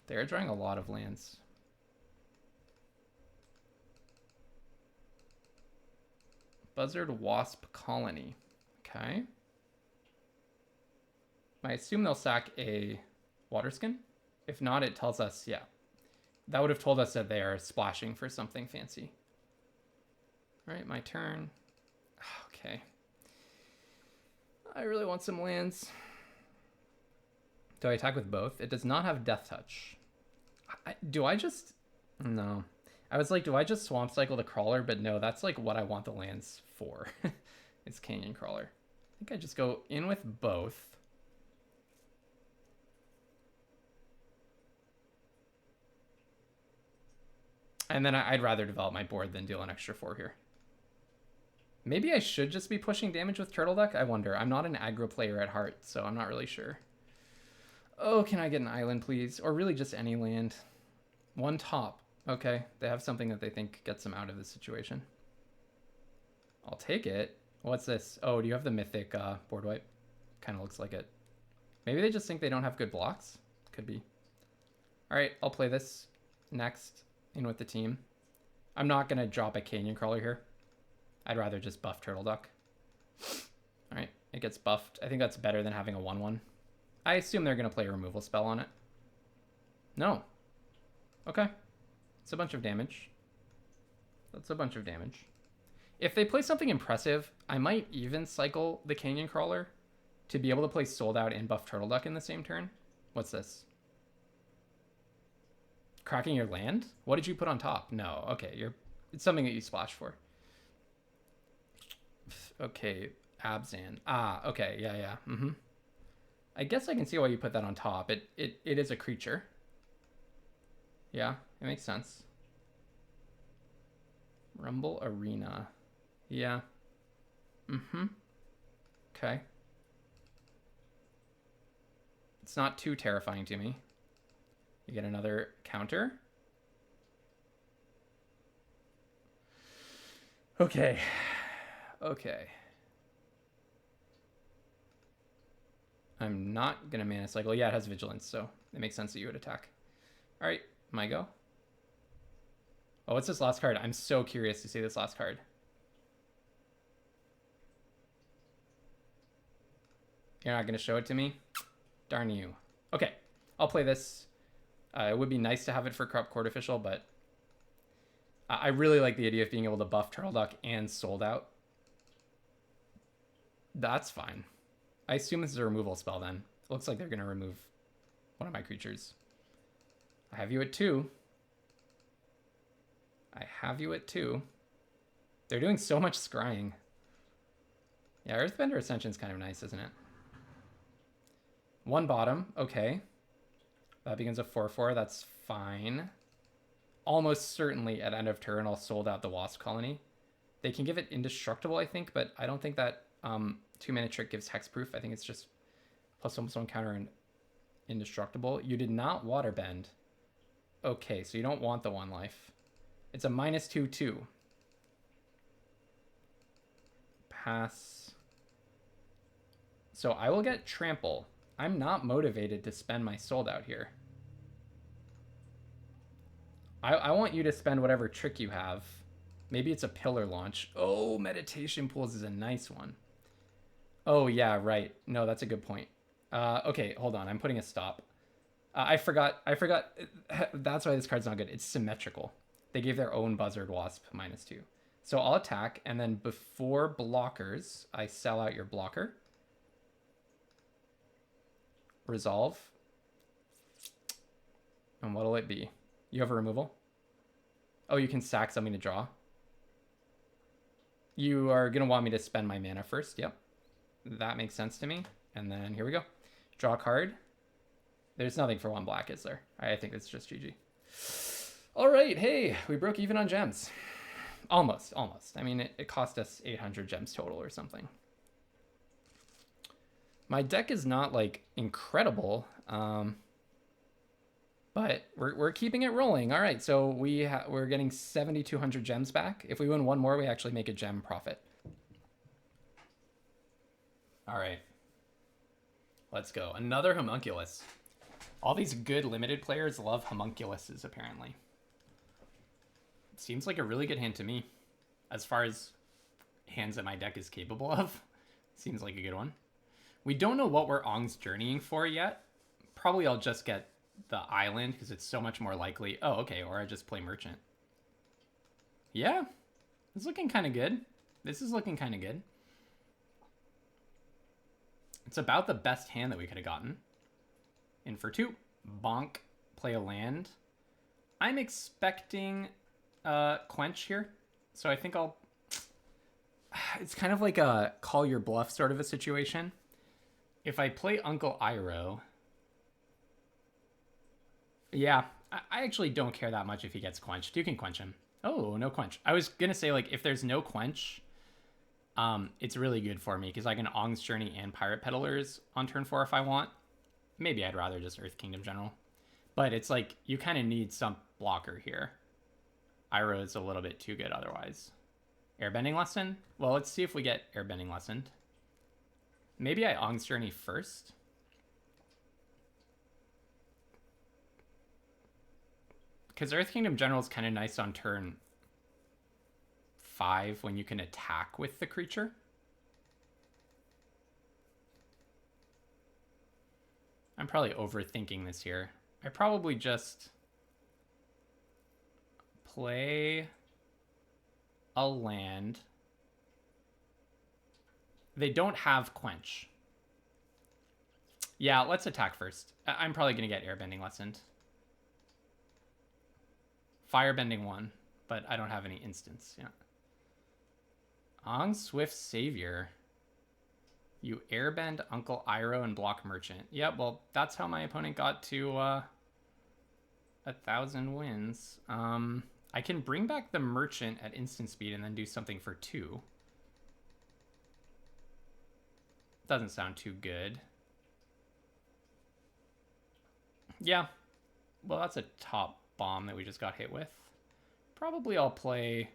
They're drawing a lot of lands. Buzzard Wasp Colony. Okay. I assume they'll sack a Waterskin. If not, it tells us, yeah. That would have told us that they are splashing for something fancy. All right, my turn. Okay. I really want some lands. Do I attack with both? It does not have Death Touch. Do I just... No. I was like, do I just Swamp Cycle the Crawler? But no, that's like what I want the lands for. It's Canyon Crawler. I think I just go in with both. And then I'd rather develop my board than deal an extra 4 here. Maybe I should just be pushing damage with Turtle Duck? I wonder. I'm not an aggro player at heart, so I'm not really sure. Oh, can I get an island, please? Or really just any land. One top. Okay, they have something that they think gets them out of this situation. I'll take it. What's this? Oh, do you have the mythic board wipe? Kind of looks like it. Maybe they just think they don't have good blocks. Could be. All right, I'll play this next in with the team. I'm not going to drop a canyon crawler here. I'd rather just buff turtle duck. All right, it gets buffed. I think that's better than having a 1/1. I assume they're going to play a removal spell on it. No. Okay. It's a bunch of damage. That's a bunch of damage. If they play something impressive, I might even cycle the canyon crawler to be able to play sold out and buff turtle duck in the same turn. What's this? Cracking your land? What did you put on top? No. Okay, it's something that you splash for. Okay, Abzan. Ah, okay, yeah. I guess I can see why you put that on top. It is a creature. Yeah, it makes sense. Rumble Arena. Yeah. Okay. It's not too terrifying to me. You get another counter. Okay. I'm not going to mana cycle. Yeah, it has vigilance, so it makes sense that you would attack. All right, my go. Oh, what's this last card? I'm so curious to see this last card. You're not going to show it to me? Darn you. Okay, I'll play this. It would be nice to have it for Corrupt Court Official, but I really like the idea of being able to buff Turtle Duck and Sold Out. That's fine. I assume this is a removal spell then. It looks like they're going to remove one of my creatures. I have you at 2. They're doing so much scrying. Yeah, Earthbender Ascension's kind of nice, isn't it? 1 bottom. Okay. That begins a 4/4. That's fine. Almost certainly at end of turn, I'll sold out the Wasp Colony. They can give it Indestructible, I think, but I don't think that 2-mana trick gives hexproof. I think it's just +1/+1 counter and Indestructible. You did not Waterbend. Okay, so you don't want the 1 life. It's a -2/2. Pass. So I will get Trample. I'm not motivated to spend my sold out here. I want you to spend whatever trick you have. Maybe it's a pillar launch. Oh, Meditation Pools is a nice one. Oh, yeah, right. No, that's a good point. Okay, hold on. I'm putting a stop. I forgot. That's why this card's not good. It's symmetrical. They gave their own Buzzard Wasp -2. So I'll attack, and then before blockers, I sell out your blocker. Resolve. And what'll it be? You have a removal? Oh, you can sack something to draw. You are going to want me to spend my mana first. Yep. That makes sense to me. And then here we go. Draw a card. There's nothing for 1 black, is there? I think it's just GG. All right. Hey, we broke even on gems. Almost. I mean, it cost us 800 gems total or something. My deck is not, like, incredible, but we're keeping it rolling. All right, so we're getting 7,200 gems back. If we win 1 more, we actually make a gem profit. All right. Let's go. Another homunculus. All these good limited players love homunculuses, apparently. Seems like a really good hand to me. As far as hands that my deck is capable of. Seems like a good one. We don't know what we're Ong's journeying for yet. Probably I'll just get the island because it's so much more likely. Oh, okay, or I just play merchant. Yeah, it's looking kind of good. This is looking kind of good. It's about the best hand that we could have gotten. In for 2. Bonk, play a land. I'm expecting Quench here. So I think I'll... It's kind of like a call your bluff sort of a situation. If I play Uncle Iroh... Yeah, I actually don't care that much if he gets quenched. You can quench him. Oh, no quench. I was going to say, like, if there's no quench, it's really good for me because I can Ong's Journey and Pirate Peddlers on turn 4 if I want. maybe I'd rather just Earth Kingdom General. But it's like, you kind of need some blocker here. Iroh is a little bit too good otherwise. Airbending lesson? Well, let's see if we get airbending lessened. Maybe I Ong's Journey first. Because Earth Kingdom General is kind of nice on turn 5 when you can attack with the creature. I'm probably overthinking this here. I probably just play a land. They don't have Quench. Yeah, let's attack first. I'm probably going to get airbending lessened. Firebending 1, but I don't have any instants. Yeah. Ong Swift Savior. You airbend Uncle Iroh and block Merchant. Yep, well, that's how my opponent got to 1,000 wins. I can bring back the Merchant at instant speed and then do something for 2. Doesn't sound too good. Yeah. Well, that's a top bomb that we just got hit with. Probably I'll play...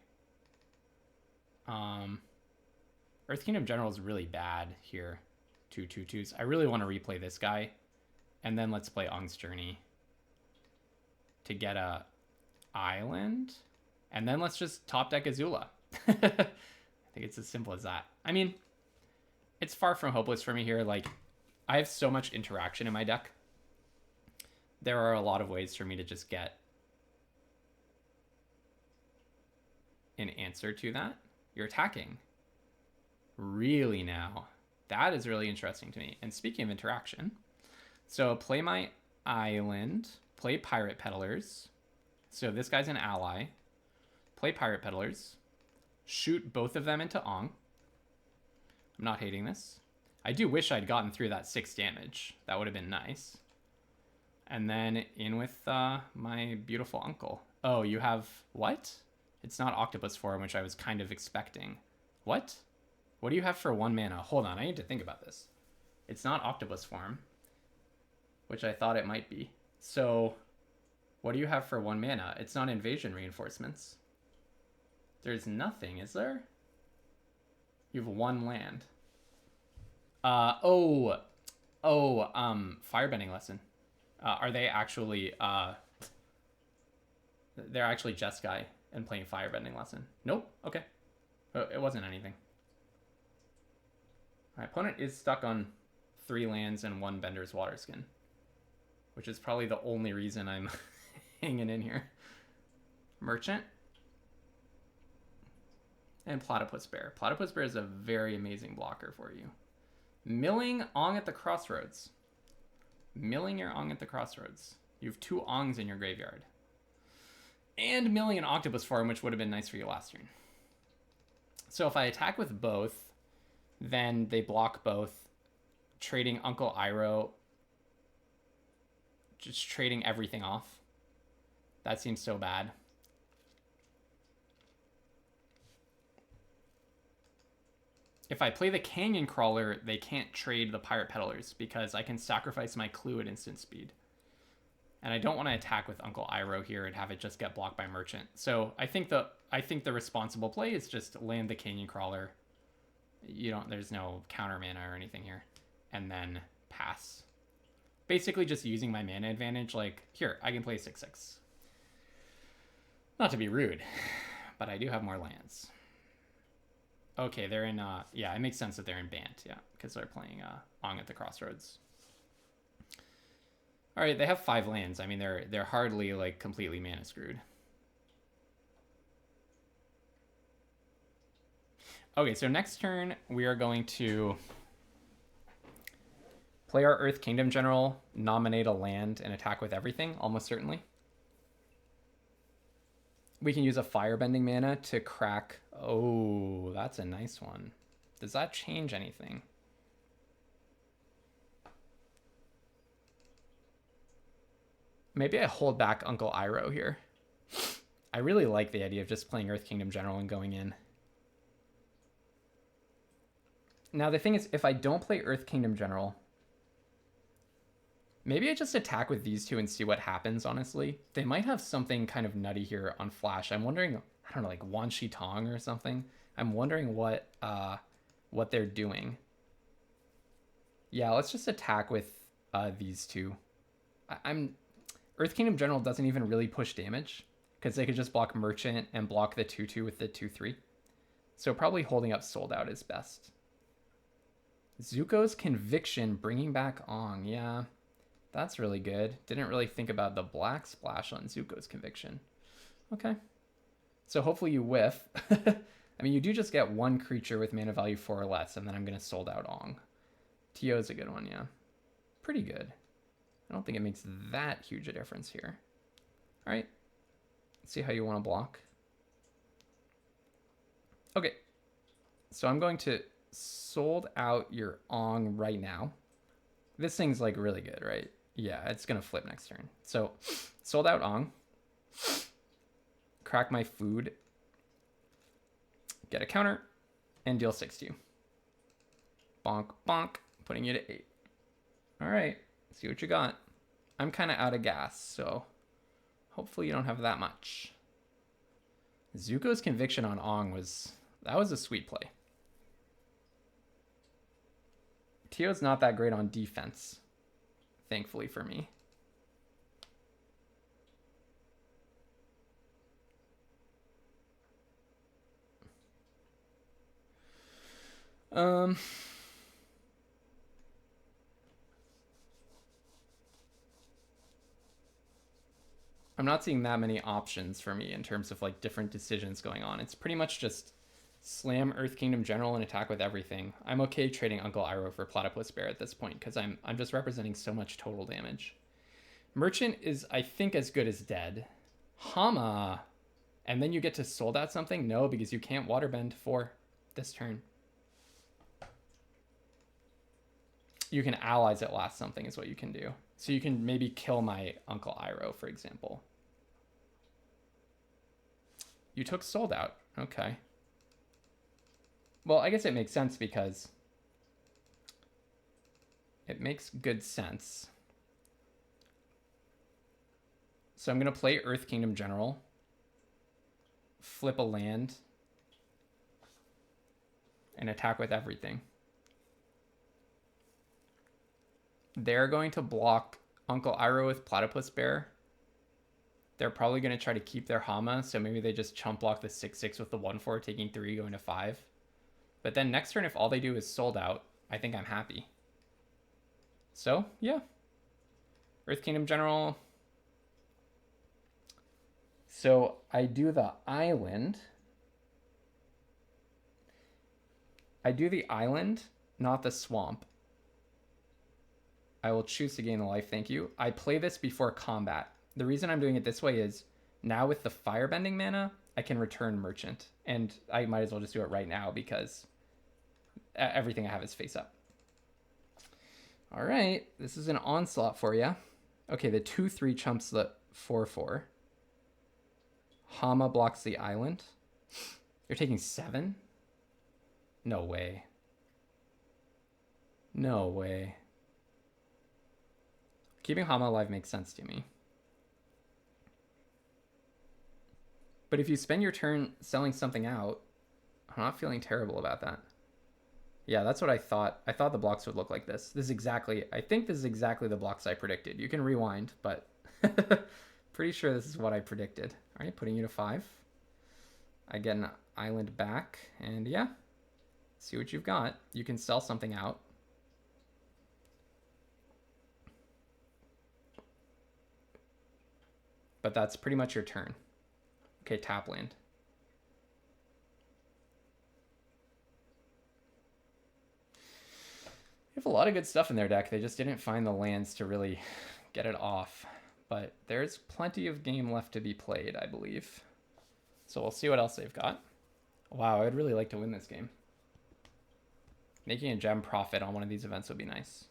Earth Kingdom General is really bad here. 2/2/2s. I really want to replay this guy. And then let's play Ong's Journey to get a island. And then let's just top deck Azula. I think it's as simple as that. I mean, it's far from hopeless for me here. Like, I have so much interaction in my deck. There are a lot of ways for me to just get an answer to that. You're attacking. Really now? That is really interesting to me. And speaking of interaction, so play my island, play Pirate Peddlers. So this guy's an ally. Play Pirate Peddlers. Shoot both of them into Ong. I'm not hating this. I do wish I'd gotten through that 6 damage. That would have been nice. And then in with my beautiful uncle. Oh, you have what? It's not octopus form, which I was kind of expecting. What? What do you have for 1 mana? Hold on, I need to think about this. It's not octopus form, which I thought it might be. So, what do you have for 1 mana? It's not invasion reinforcements. There's nothing, is there? You have 1 land. Firebending lesson. Are they actually, they're actually Jeskai and playing Firebending lesson. Nope, okay. It wasn't anything. My opponent is stuck on 3 lands and 1 Bender's Waterskin, which is probably the only reason I'm hanging in here. Merchant. And Platypus Bear. Platypus Bear is a very amazing blocker for you. Milling Ong at the Crossroads. Milling your Ong at the Crossroads. You have 2 Ongs in your graveyard. And milling an Octopus form, which would have been nice for you last turn. So if I attack with both, then they block both, trading Uncle Iroh, just trading everything off. That seems so bad. If I play the Canyon Crawler, they can't trade the Pirate Peddlers because I can sacrifice my Clue at instant speed. And I don't want to attack with Uncle Iroh here and have it just get blocked by Merchant. So I think the responsible play is just land the Canyon Crawler. There's no counter mana or anything here. And then pass. Basically just using my mana advantage, like, here, I can play 6/6. Not to be rude, but I do have more lands. Okay, they're in, yeah, it makes sense that they're in Bant, yeah, because they're playing Ong at the Crossroads. All right, they have 5 lands. I mean, they're hardly, like, completely mana screwed. Okay, so next turn, we are going to play our Earth Kingdom General, nominate a land, and attack with everything, almost certainly. We can use a Firebending mana to crack... Oh, that's a nice one. Does that change anything? Maybe I hold back Uncle Iroh here. I really like the idea of just playing Earth Kingdom General and going in. Now, the thing is, if I don't play Earth Kingdom General, Maybe I just attack with these two and see what happens, honestly. They might have something kind of nutty here on Flash. I'm wondering, I don't know, like Wan Shi Tong or something. I'm wondering what they're doing. Yeah, let's just attack with these two. Earth Kingdom General doesn't even really push damage because they could just block Merchant and block the 2/2 with the 2/3. So probably holding up Sold Out is best. Zuko's Conviction, bringing back Ong. Yeah, that's really good. Didn't really think about the black splash on Zuko's Conviction. Okay. So hopefully you whiff. I mean, you do just get one creature with mana value 4 or less, and then I'm going to Sold Out Ong. TO is a good one, yeah. Pretty good. I don't think it makes that huge a difference here. All right. Let's see how you want to block. Okay. So I'm going to Sold Out your Ong right now. This thing's like really good, right? Yeah, it's going to flip next turn. So Sold Out Ong. Crack my food. Get a counter. And deal 6 to you. Bonk, bonk. Putting you to 8. All right. See what you got. I'm kind of out of gas, so hopefully you don't have that much. Zuko's Conviction on Ong was a sweet play. Tio's not that great on defense, thankfully for me. I'm not seeing that many options for me in terms of like different decisions going on. It's pretty much just slam Earth Kingdom General and attack with everything. I'm okay trading Uncle Iroh for Platypus Bear at this point because I'm just representing so much total damage. Merchant is, I think, as good as dead. Hama. And then you get to Sold Out something? No, because you can't Waterbend for this turn. You can Allies at last something is what you can do. So you can maybe kill my Uncle Iroh, for example. You took Sold Out. Okay. Well, I guess it makes sense because it makes good sense. So I'm going to play Earth Kingdom General. Flip a land. And attack with everything. They're going to block Uncle Iroh with Platypus Bear. They're probably going to try to keep their Hama, so maybe they just chump block the 6/6 with the 1/4, taking 3, going to 5. But then next turn, if all they do is Sold Out, I think I'm happy. So, yeah. Earth Kingdom General. So I do the island. I do the island, not the swamp. I will choose to gain a life, thank you. I play this before combat. The reason I'm doing it this way is now with the firebending mana, I can return Merchant. And I might as well just do it right now because everything I have is face up. All right, this is an onslaught for you. Okay, the 2/3 chumps the 4/4. Hama blocks the island. You're taking 7? No way. No way. Keeping Hama alive makes sense to me. But if you spend your turn selling something out, I'm not feeling terrible about that. Yeah, that's what I thought. I thought the blocks would look like this. This is exactly, I think this is exactly the blocks I predicted. You can rewind, but pretty sure this is what I predicted. All right, putting you to 5. I get an island back, and yeah, see what you've got. You can sell something out. But that's pretty much your turn. Okay, tap land. You have a lot of good stuff in their deck. They just didn't find the lands to really get it off. But there's plenty of game left to be played, I believe. So we'll see what else they've got. Wow, I'd really like to win this game. Making a gem profit on one of these events would be nice.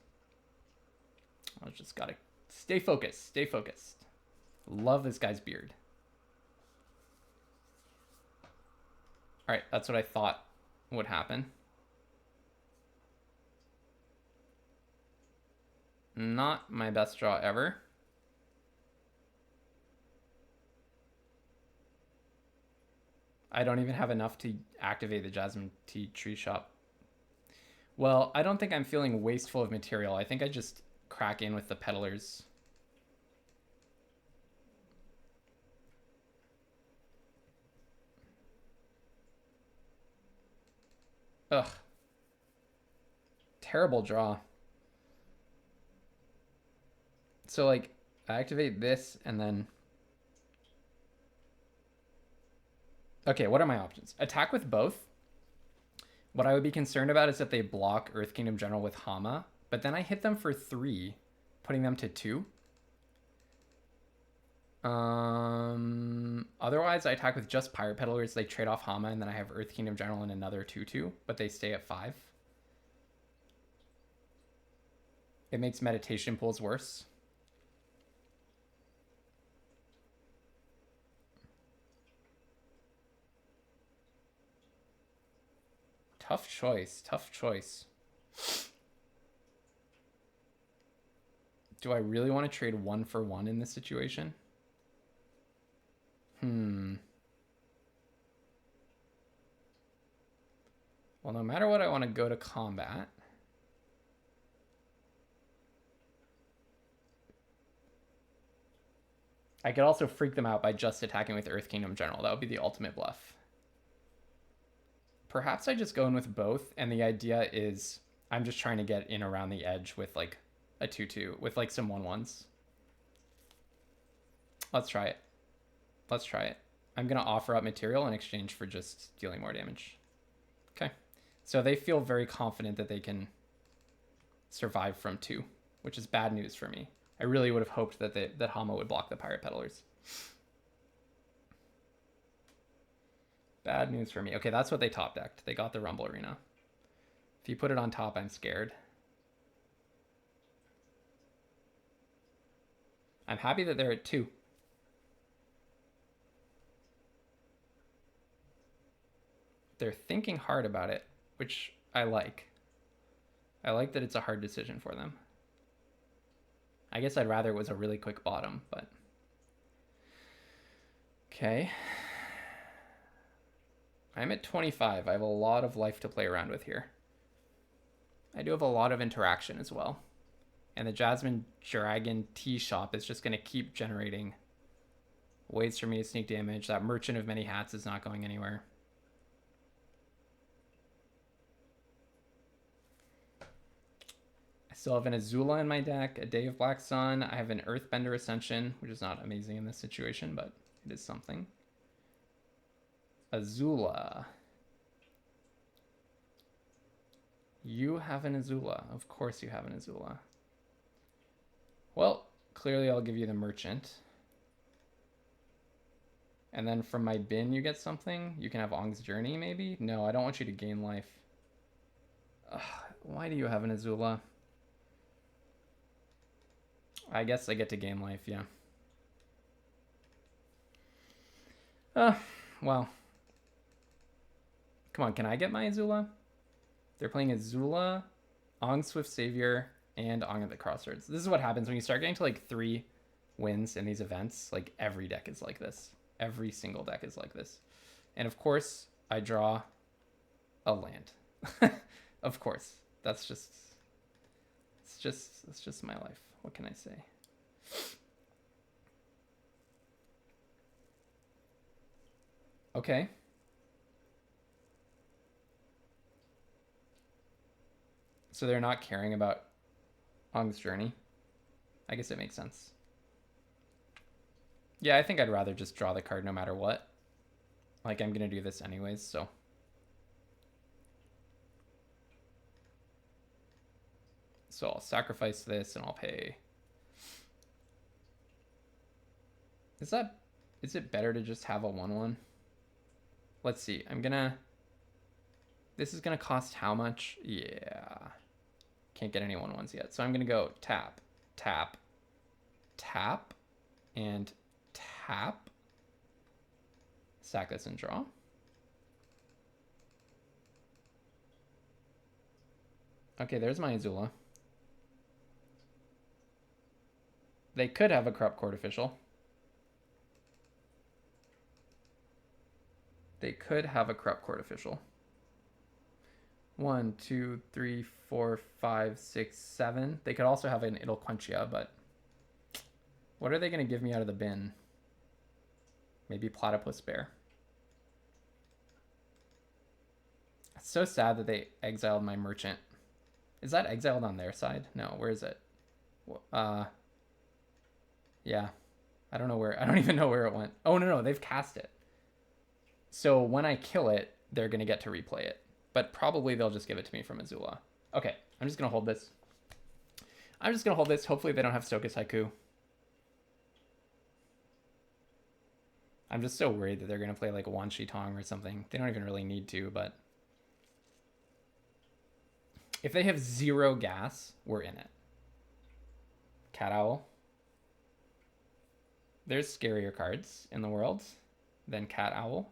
I just gotta stay focused, stay focused. Love this guy's beard. All right, that's what I thought would happen. Not my best draw ever. I don't even have enough to activate the Jasmine Tea Tree Shop. Well, I don't think I'm feeling wasteful of material. I think I just crack in with the peddlers. Ugh. Terrible draw. So, like, I activate this and then... Okay, what are my options? Attack with both. What I would be concerned about is that they block Earth Kingdom General with Hama, but then I hit them for 3, putting them to 2. Otherwise, I attack with just Pirate Peddlers. They trade off Hama, and then I have Earth Kingdom General and another 2/2, but they stay at 5. It makes meditation pools worse. Tough choice. Tough choice. Do I really want to trade 1 for 1 in this situation? Well, no matter what, I want to go to combat. I could also freak them out by just attacking with Earth Kingdom General. That would be the ultimate bluff. Perhaps I just go in with both, and the idea is I'm just trying to get in around the edge with like a 2/2, with like some 1/1s. Let's try it. Let's try it. I'm going to offer up material in exchange for just dealing more damage. Okay. So they feel very confident that they can survive from 2, which is bad news for me. I really would have hoped that that Hama would block the Pirate Peddlers. Bad news for me. Okay, that's what they top decked. They got the Rumble Arena. If you put it on top, I'm scared. I'm happy that they're at 2. They're thinking hard about it, which I like. I like that it's a hard decision for them. I guess I'd rather it was a really quick bottom, but... Okay. I'm at 25. I have a lot of life to play around with here. I do have a lot of interaction as well. And the Jasmine Dragon Tea Shop is just going to keep generating ways for me to sneak damage. That Merchant of Many Hats is not going anywhere. I still have an Azula in my deck, a Day of Black Sun. I have an Earthbender Ascension, which is not amazing in this situation, but it is something. Azula. You have an Azula. Of course you have an Azula. Well, clearly I'll give you the Merchant. And then from my bin you get something? You can have Ong's Journey, maybe? No, I don't want you to gain life. Ugh, why do you have an Azula? I guess I get to gain life, yeah. Well. Come on, can I get my Azula? They're playing Azula, Ong Swift Savior, and Ong at the Crossroads. This is what happens when you start getting to like 3 wins in these events. Like every deck is like this. Every single deck is like this. And of course, I draw a land. Of course. That's just my life. What can I say? Okay. So they're not caring about Ong's Journey. I guess it makes sense. Yeah, I think I'd rather just draw the card no matter what. Like, I'm going to do this anyways, so. So I'll sacrifice this and I'll pay. Is it better to just have a 1/1? Let's see. This is going to cost how much? Yeah. Can't get any 1/1s yet. So I'm going to go tap, tap, tap, and tap. Sack this and draw. Okay, there's my Azula. They could have a corrupt court official. They could have a corrupt court official. 1, 2, 3, 4, 5, 6, 7. They could also have an It'll Quench Ya, but what are they going to give me out of the bin? Maybe Platypus Bear. It's so sad that they exiled my merchant. Is that exiled on their side? No, where is it? Yeah. I don't know where. I don't even know where it went. Oh, no, they've cast it. So when I kill it, they're going to get to replay it. But probably they'll just give it to me from Azula. Okay, I'm just going to hold this. Hopefully they don't have Stokus Haiku. I'm just so worried that they're going to play like Wan Shi Tong or something. They don't even really need to, but if they have 0 gas, we're in it. Cat Owl. There's scarier cards in the world than Cat Owl.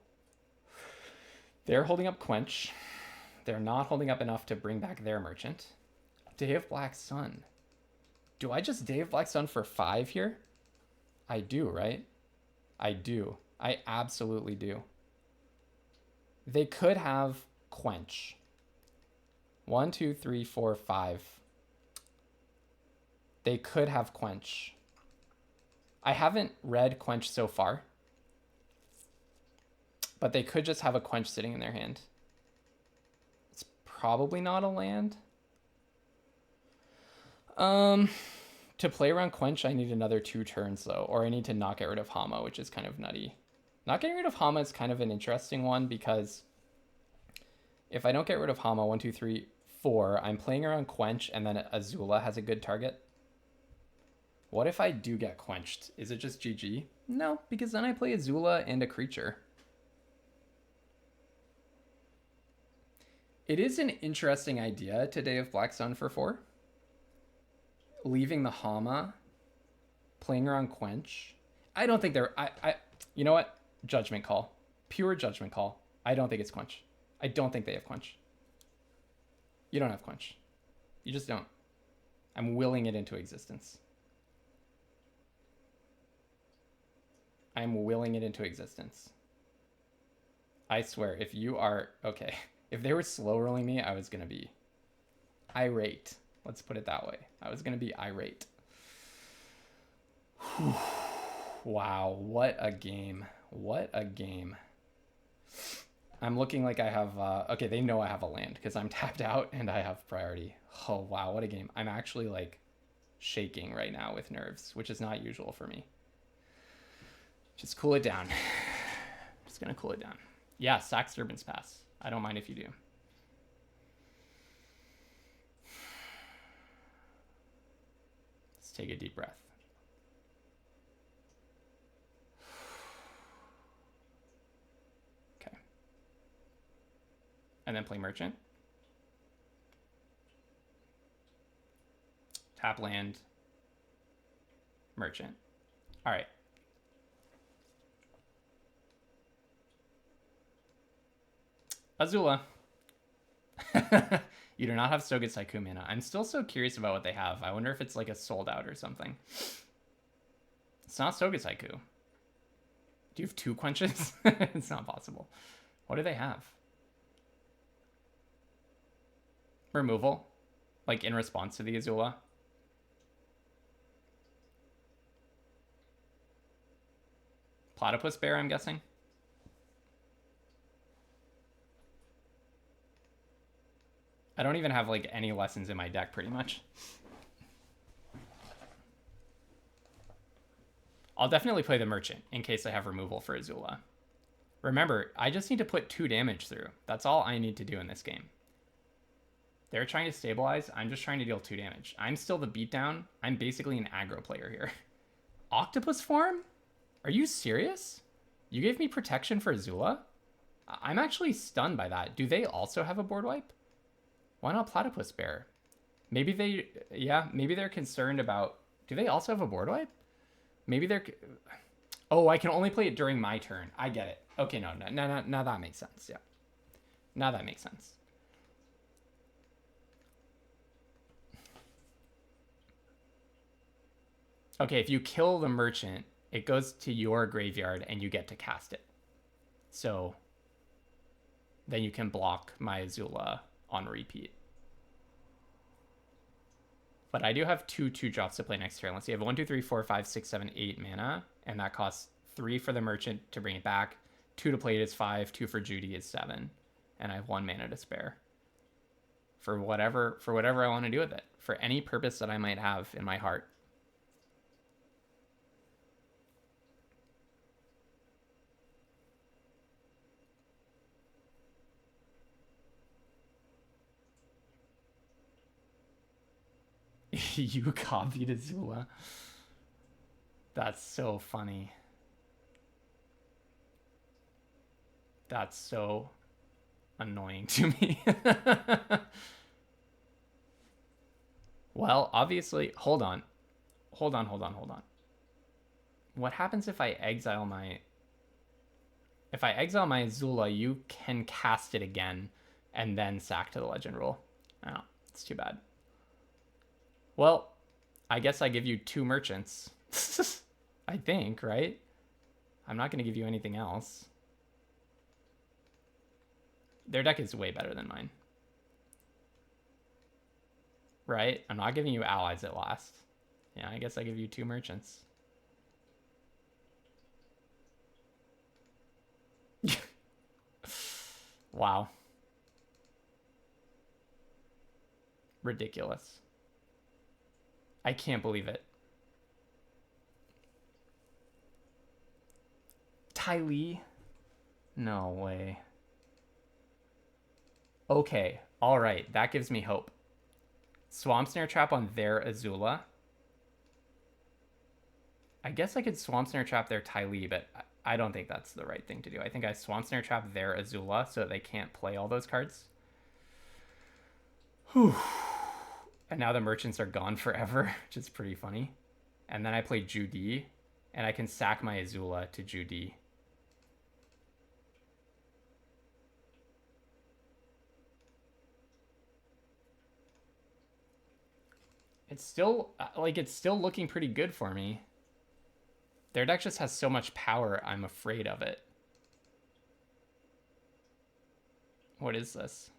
They're holding up Quench. They're not holding up enough to bring back their merchant. Day of Black Sun. Do I just Day of Black Sun for 5 here? I do, right? I do. I absolutely do. They could have Quench. 1, 2, 3, 4, 5. They could have Quench. I haven't read Quench so far, but they could just have a Quench sitting in their hand. It's probably not a land. To play around Quench, I need another 2 turns though, or I need to not get rid of Hama, which is kind of nutty. Not getting rid of Hama is kind of an interesting one because if I don't get rid of Hama, 1, 2, 3, 4, I'm playing around Quench and then Azula has a good target. What if I do get quenched? Is it just GG? No, because then I play Azula and a creature. It is an interesting idea to Day of Black Sun for 4. Leaving the Hama, playing around Quench. I don't think they're... You know what? Judgment call. Pure judgment call. I don't think it's Quench. I don't think they have Quench. You don't have Quench. You just don't. I'm willing it into existence. I'm willing it into existence. I swear, if you are... Okay. If they were slow rolling me, I was going to be irate. Let's put it that way. I was going to be irate. Whew. Wow. What a game. What a game. I'm looking like I have... okay, they know I have a land because I'm tapped out and I have priority. Oh, wow. What a game. I'm actually like shaking right now with nerves, which is not usual for me. Just cool it down. Just going to cool it down. Yeah, sack Disturbance Pass. I don't mind if you do. Let's take a deep breath. Okay. And then play Merchant. Tap land. Merchant. All right. Azula. You do not have Stogus Haiku mana. I'm still so curious about what they have. I wonder if it's like a sold out or something. It's not Stogus Haiku. Do you have 2 quenches? It's not possible. What do they have? Removal? Like in response to the Azula? Platypus Bear, I'm guessing? I don't even have like any lessons in my deck pretty much. I'll definitely play the Merchant in case I have removal for Azula. Remember, I just need to put 2 damage through. That's all I need to do in this game. They're trying to stabilize. I'm just trying to deal 2 damage. I'm still the beatdown. I'm basically an aggro player here. Octopus form? Are you serious? You gave me protection for Azula? I'm actually stunned by that. Do they also have a board wipe? Why not Platypus Bear? Maybe they... Yeah, maybe they're concerned about... Do they also have a board wipe? Maybe they're... Oh, I can only play it during my turn. I get it. Okay, no, now that makes sense. Yeah. Now that makes sense. Okay, if you kill the merchant, it goes to your graveyard and you get to cast it. So then you can block my Azula on repeat. But I do have 2/2 drops to play next turn. Let's see, I have 1, 2, 3, 4, 5, 6, 7, 8 mana, and that costs 3 for the merchant to bring it back. 2 to play it is 5, 2 for Judy is 7, and I have 1 mana to spare. For whatever I want to do with it, for any purpose that I might have in my heart. You copied Azula. That's so funny. That's so annoying to me. Well, obviously, hold on. What happens if I exile my... If I exile my Azula, you can cast it again and then sack to the legend rule. Oh, it's too bad. Well, I guess I give you 2 merchants. I think, right? I'm not going to give you anything else. Their deck is way better than mine. Right? I'm not giving you allies at last. Yeah, I guess I give you 2 merchants. Wow. Ridiculous. I can't believe it. Ty Lee? No way. Okay. All right. That gives me hope. Swamp Snare Trap on their Azula. I guess I could Swamp Snare Trap their Ty Lee, but I don't think that's the right thing to do. I think I Swamp Snare Trap their Azula so that they can't play all those cards. Whew. And now the merchants are gone forever, which is pretty funny. And then I play Judy, and I can sack my Azula to Judy. It's still, it's still looking pretty good for me. Their deck just has so much power, I'm afraid of it. What is this?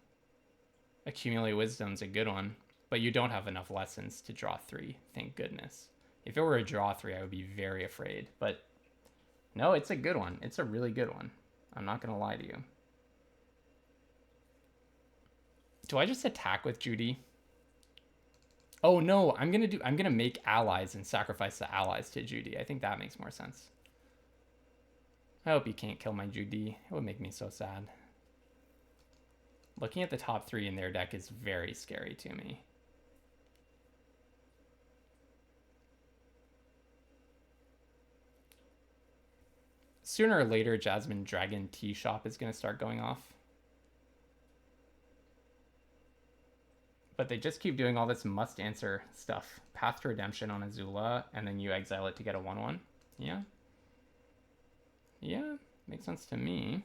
Accumulate Wisdom's a good one, but you don't have enough lessons to draw 3, thank goodness. If it were a draw 3, I would be very afraid, but no, it's a good one. It's a really good one. I'm not going to lie to you. Do I just attack with Judy? Oh no, I'm gonna make allies and sacrifice the allies to Judy. I think that makes more sense. I hope you can't kill my Judy. It would make me so sad. Looking at the top 3 in their deck is very scary to me. Sooner or later, Jasmine Dragon Tea Shop is gonna start going off. But they just keep doing all this must answer stuff. Path to Redemption on Azula, and then you exile it to get a 1/1. Yeah. Yeah, makes sense to me.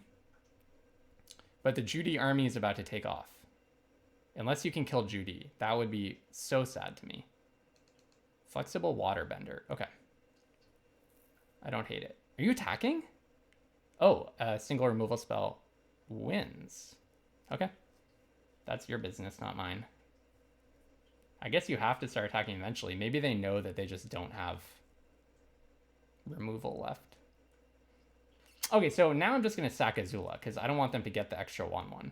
But the Judy army is about to take off. Unless you can kill Judy. That would be so sad to me. Flexible Waterbender. Okay. I don't hate it. Are you attacking? Oh, a single removal spell wins. Okay. That's your business, not mine. I guess you have to start attacking eventually. Maybe they know that they just don't have removal left. Okay, so now I'm just going to sack Azula because I don't want them to get the extra 1/1.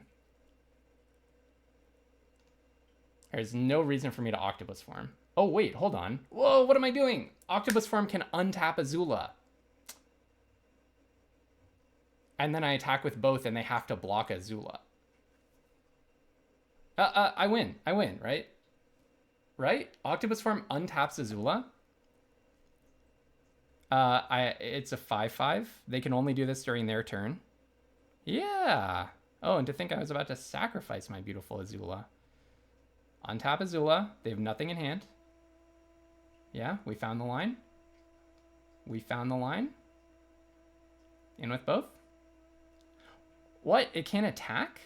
There's no reason for me to Octopus Form. Oh, wait, hold on. Whoa, what am I doing? Octopus Form can untap Azula. And then I attack with both and they have to block Azula. I win, right? Right? Octopus Form untaps Azula. It's a 5/5. They can only do this during their turn. Yeah. Oh, and to think I was about to sacrifice my beautiful Azula. Untap Azula. They have nothing in hand. Yeah, we found the line. We found the line. In with both. What? It can't attack?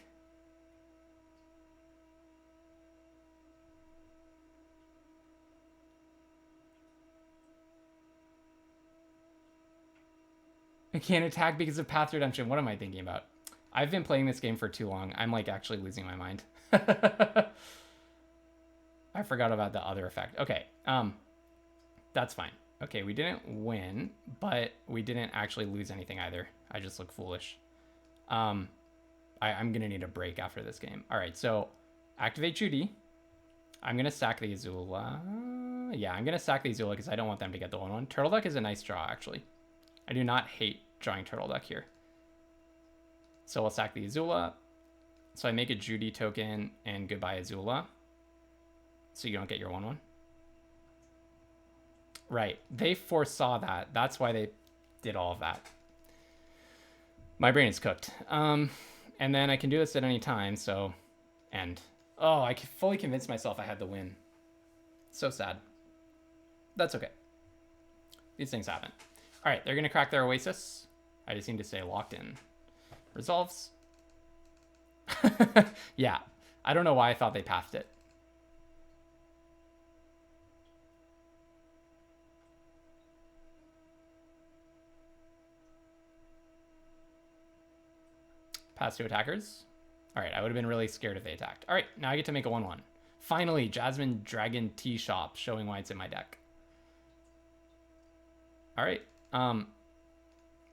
I can't attack because of Path Redemption. What am I thinking about? I've been playing this game for too long. I'm like actually losing my mind. I forgot about the other effect. Okay, that's fine. Okay, we didn't win, but we didn't actually lose anything either. I just look foolish. I'm gonna need a break after this game. All right, so activate Judy. I'm gonna sack the Azula. Yeah, I'm gonna sack the Azula because I don't want them to get the 1/1. Turtle Duck is a nice draw, actually. I do not hate drawing Turtle Duck here. So we'll sack the Azula. So I make a Judy token and goodbye Azula. So you don't get your 1/1. Right. They foresaw that. That's why they did all of that. My brain is cooked. And then I can do this at any time, so end. Oh, I fully convinced myself I had the win. So sad. That's okay. These things happen. All right, they're going to crack their Oasis. I just need to say locked in. Resolves. Yeah, I don't know why I thought they pathed it. Pass to attackers. All right, I would have been really scared if they attacked. All right, now I get to make a 1/1. Finally, Jasmine Dragon Tea Shop, showing why it's in my deck. All right,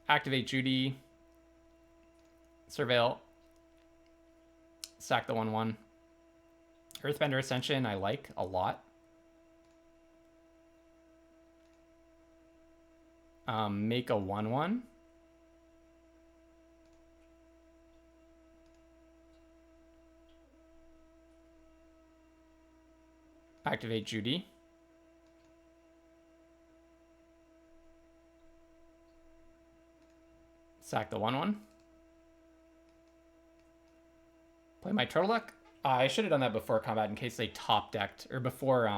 activate Judy. Surveil. Sack the 1/1. Earthbender Ascension I like a lot. Make a 1/1. Activate Judy. Sack the 1/1. Play my Turtle Duck. I should have done that before combat in case they top decked, or before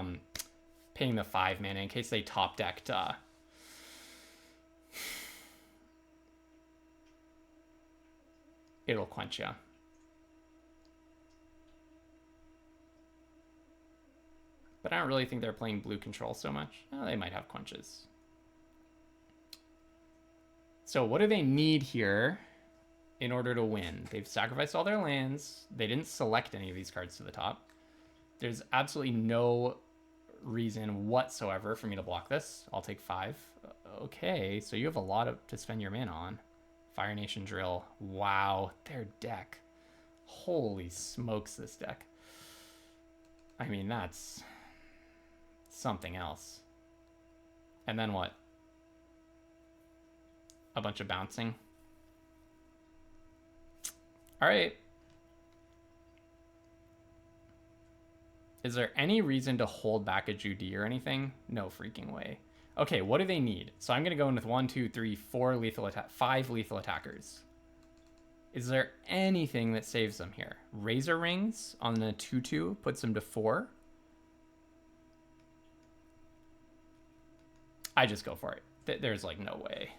paying the 5 mana, in case they top decked. It'll quench ya. But I don't really think they're playing blue control so much. Oh, they might have quenches. So what do they need here in order to win? They've sacrificed all their lands. They didn't select any of these cards to the top. There's absolutely no reason whatsoever for me to block this. I'll take 5. Okay, so you have a lot to spend your mana on. Fire Nation Drill. Wow, their deck. Holy smokes, this deck. I mean, that's something else. And then what? A bunch of bouncing. All right. Is there any reason to hold back a Judy or anything? No freaking way. Okay, what do they need? So I'm going to go in with 1, 2, 3, 4 lethal attack, 5 lethal attackers. Is there anything that saves them here? Razor Rings on the 2/2 puts them to 4. I just go for it. There's like no way.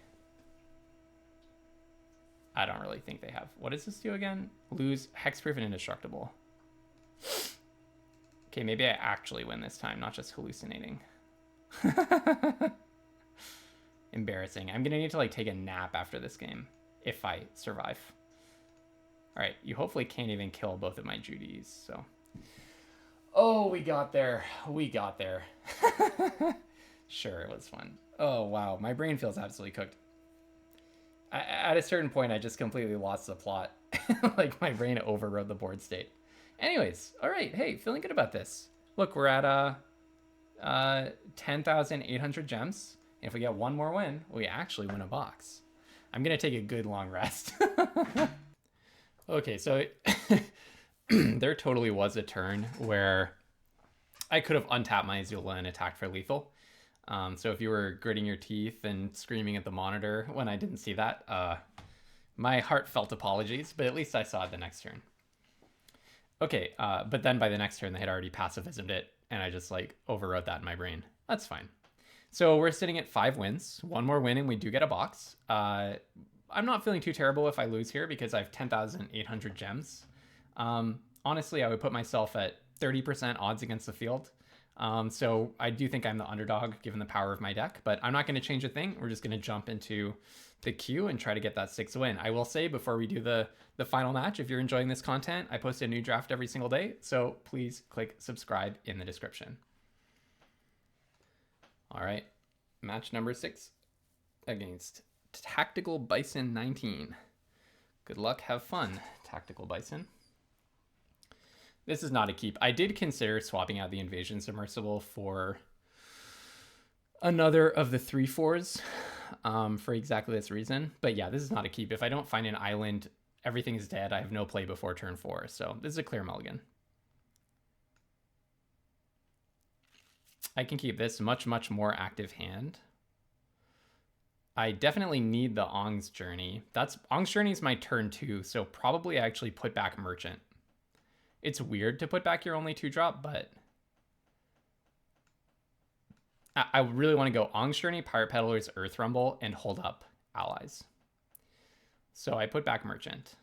I don't really think they have. What does this do again? Lose hexproof and indestructible. Okay, maybe I actually win this time, not just hallucinating. Embarrassing. I'm gonna need to like take a nap after this game if I survive. All right, you hopefully can't even kill both of my Judys, so. Oh, we got there. We got there. Sure, it was fun. Oh, wow. My brain feels absolutely cooked. At a certain point, I just completely lost the plot. Like, my brain overrode the board state. Anyways, all right. Hey, feeling good about this. Look, we're at 10,800 gems. And if we get one more win, we actually win a box. I'm going to take a good long rest. Okay, so there totally was a turn where I could have untapped my Azula and attacked for lethal. So if you were gritting your teeth and screaming at the monitor when I didn't see that, my heartfelt apologies, but at least I saw it the next turn. Okay, but then by the next turn, they had already pacifismed it, and I just like overwrote that in my brain. That's fine. So we're sitting at 5 wins. One more win, and we do get a box. I'm not feeling too terrible if I lose here because I have 10,800 gems. Honestly, I would put myself at 30% odds against the field. So I do think I'm the underdog given the power of my deck, but I'm not going to change a thing. We're just going to jump into the queue and try to get that 6th win. I will say before we do the final match, if you're enjoying this content, I post a new draft every single day, so please click subscribe in the description. All right, match number 6 against Tactical Bison 19. Good luck, have fun, Tactical Bison. This is not a keep. I did consider swapping out the Invasion Submersible for another of the 3/4s for exactly this reason. But yeah, this is not a keep. If I don't find an island, everything is dead. I have no play before turn 4. So this is a clear mulligan. I can keep this much, much more active hand. I definitely need the Ong's Journey. Ong's Journey is my turn 2, so probably I actually put back Merchant. It's weird to put back your only 2-drop, but I really want to go Ong's Journey, Pirate Peddlers, Earth Rumble, and hold up allies. So I put back Merchant.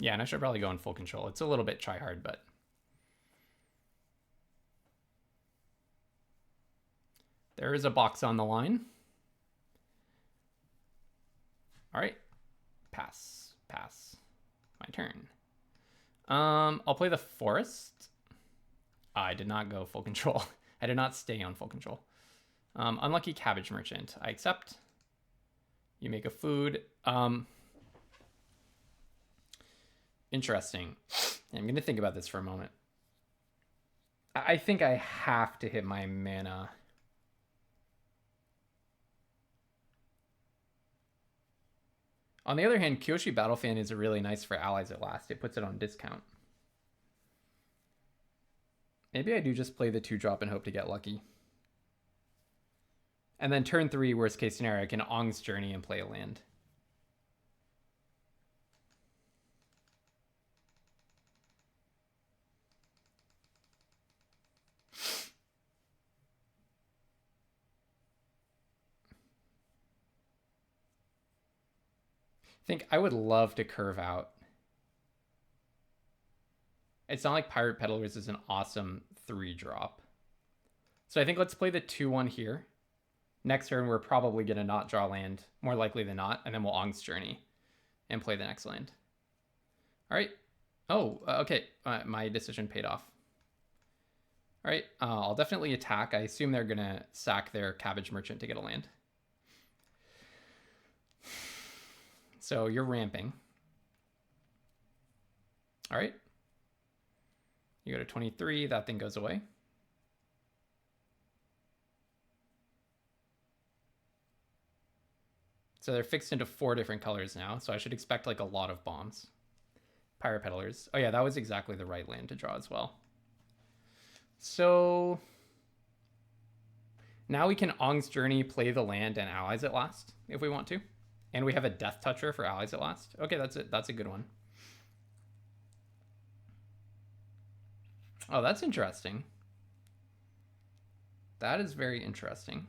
Yeah, and I should probably go in full control. It's a little bit try hard, but there is a box on the line. All right, pass. My turn. I'll play the Forest. I did not go full control. I did not stay on full control. Unlucky Cabbage Merchant. I accept. You make a food. Interesting. I'm going to think about this for a moment. I think I have to hit my mana. On the other hand, Kyoshi Battlefan is really nice for allies at last. It puts it on discount. Maybe I do just play the 2-drop and hope to get lucky. And then turn 3, worst case scenario, I can Ong's Journey and play a land. I think I would love to curve out. It's not like Pirate Peddlers is an awesome 3-drop. So I think let's play the 2-1 here. Next turn, we're probably going to not draw land, more likely than not, and then we'll Ong's Journey and play the next land. All right. Oh, okay. My decision paid off. All right. I'll definitely attack. I assume they're going to sack their Cabbage Merchant to get a land. So you're ramping. All right. You go to 23. That thing goes away. So they're fixed into 4 different colors now. So I should expect like a lot of bombs. Pirate Peddlers. Oh yeah, that was exactly the right land to draw as well. So now we can Ong's Journey, play the land, and allies at last if we want to. And we have a Death Toucher for allies at last. Okay, that's it. That's a good one. Oh, that's interesting. That is very interesting.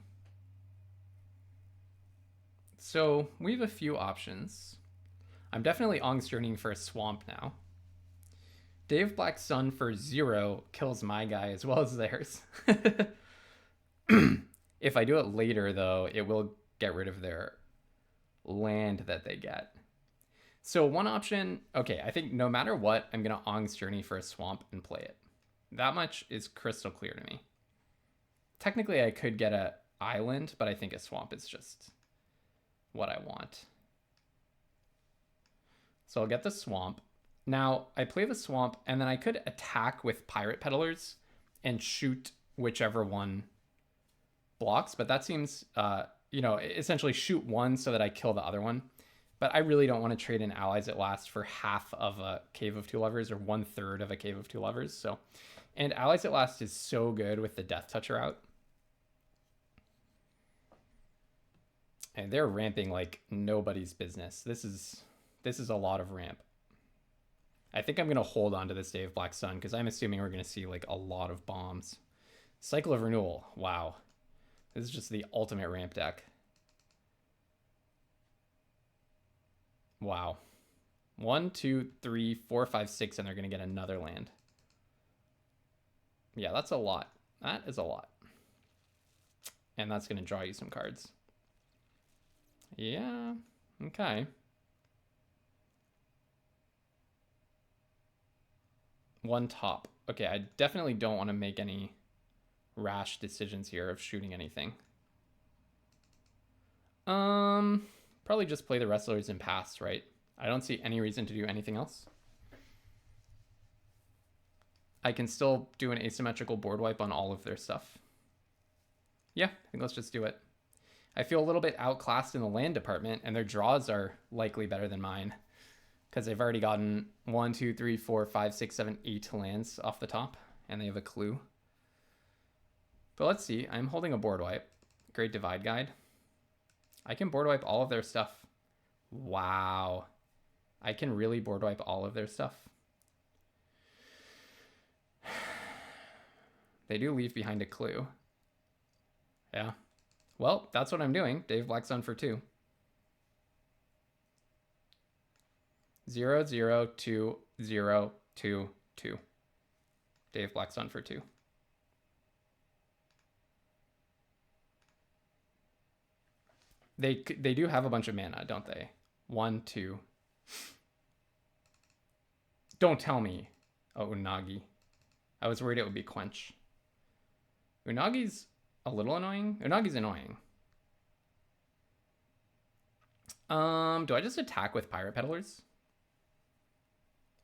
So we have a few options. I'm definitely Ong's Journeying for a swamp now. Dave Black Sun for 0 kills my guy as well as theirs. If I do it later, though, it will get rid of their land that they get. So one option, okay, I think no matter what, I'm going to Ong's Journey for a swamp and play it. That much is crystal clear to me. Technically, I could get an island, but I think a swamp is just what I want. So I'll get the swamp. Now, I play the swamp, and then I could attack with Pirate Peddlers and shoot whichever one blocks, but that seems, essentially shoot one so that I kill the other one. But I really don't want to trade in allies at last for half of a Cave of Two Lovers or 1/3 of a Cave of Two Lovers. So, and allies at last is so good with the Death Toucher out. And they're ramping like nobody's business. This is a lot of ramp. I think I'm going to hold on to this Dave Black Sun because I'm assuming we're going to see like a lot of bombs. Cycle of Renewal. Wow. This is just the ultimate ramp deck. Wow. 1, 2, 3, 4, 5, 6, and they're going to get another land. Yeah, that's a lot. That is a lot. And that's going to draw you some cards. Yeah. Okay. One top. Okay, I definitely don't want to make any rash decisions here of shooting anything. Probably just play the wrestlers and pass, right? I don't see any reason to do anything else. I can still do an asymmetrical board wipe on all of their stuff. Yeah, I think let's just do it. I feel a little bit outclassed in the land department, and their draws are likely better than mine because they've already gotten 1, 2, 3, 4, 5, 6, 7, 8 lands off the top, and they have a clue. But let's see. I'm holding a board wipe. Great Divide Guide. I can board wipe all of their stuff. Wow. I can really board wipe all of their stuff. They do leave behind a clue. Yeah. Well, that's what I'm doing. Dave Blackstone for 2. 0, 0, 2, 0, 2, 2. Dave Blackstone for 2. They do have a bunch of mana, don't they? 1, 2. Don't tell me. Oh, Unagi. I was worried it would be Quench. Unagi's a little annoying. Unagi's annoying. Do I just attack with Pirate Peddlers?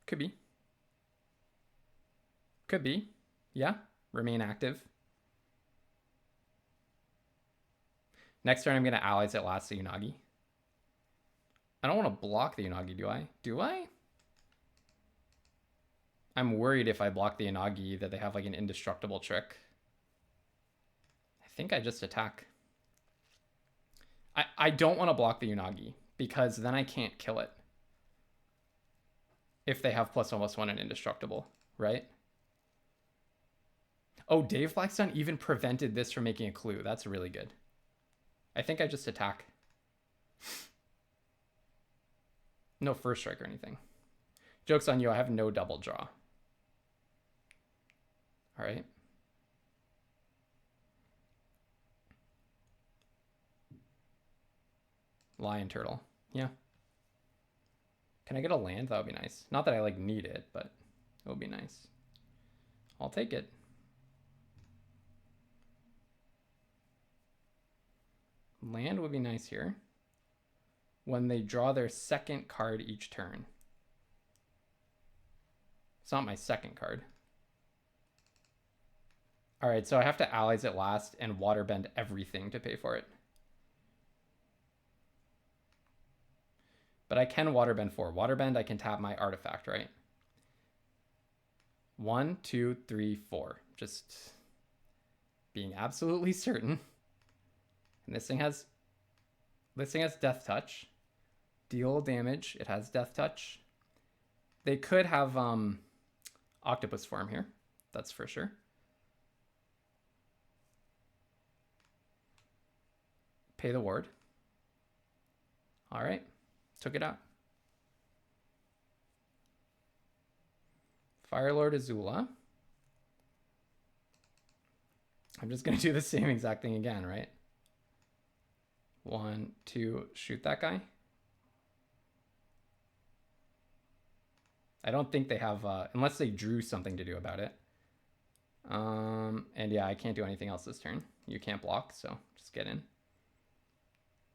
Could be. Could be. Yeah. Remain active. Next turn, I'm going to allies at last the Unagi. I don't want to block the Unagi, do I? Do I? I'm worried if I block the Unagi that they have like an indestructible trick. I think I just attack. I don't want to block the Unagi because then I can't kill it. If they have +1/+1 and indestructible, right? Oh, Dave Blackstone even prevented this from making a clue. That's really good. I think I just attack. No first strike or anything. Joke's on you, I have no double draw. All right. Lion Turtle. Yeah. Can I get a land? That would be nice. Not that I like need it, but it would be nice. I'll take it. Land would be nice here. When they draw their second card each turn. It's not my second card. All right, so I have to allies at last and waterbend everything to pay for it. But I can waterbend 4. Waterbend, I can tap my artifact, right? 1, 2, 3, 4. Just being absolutely certain. And this thing has Death Touch. Deal damage. It has Death Touch. They could have Octopus Form here. That's for sure. Pay the ward. All right. Took it out. Firelord Azula. I'm just going to do the same exact thing again, right? 1, 2, shoot that guy. I don't think they have, unless they drew something to do about it. And yeah, I can't do anything else this turn. You can't block, so just get in.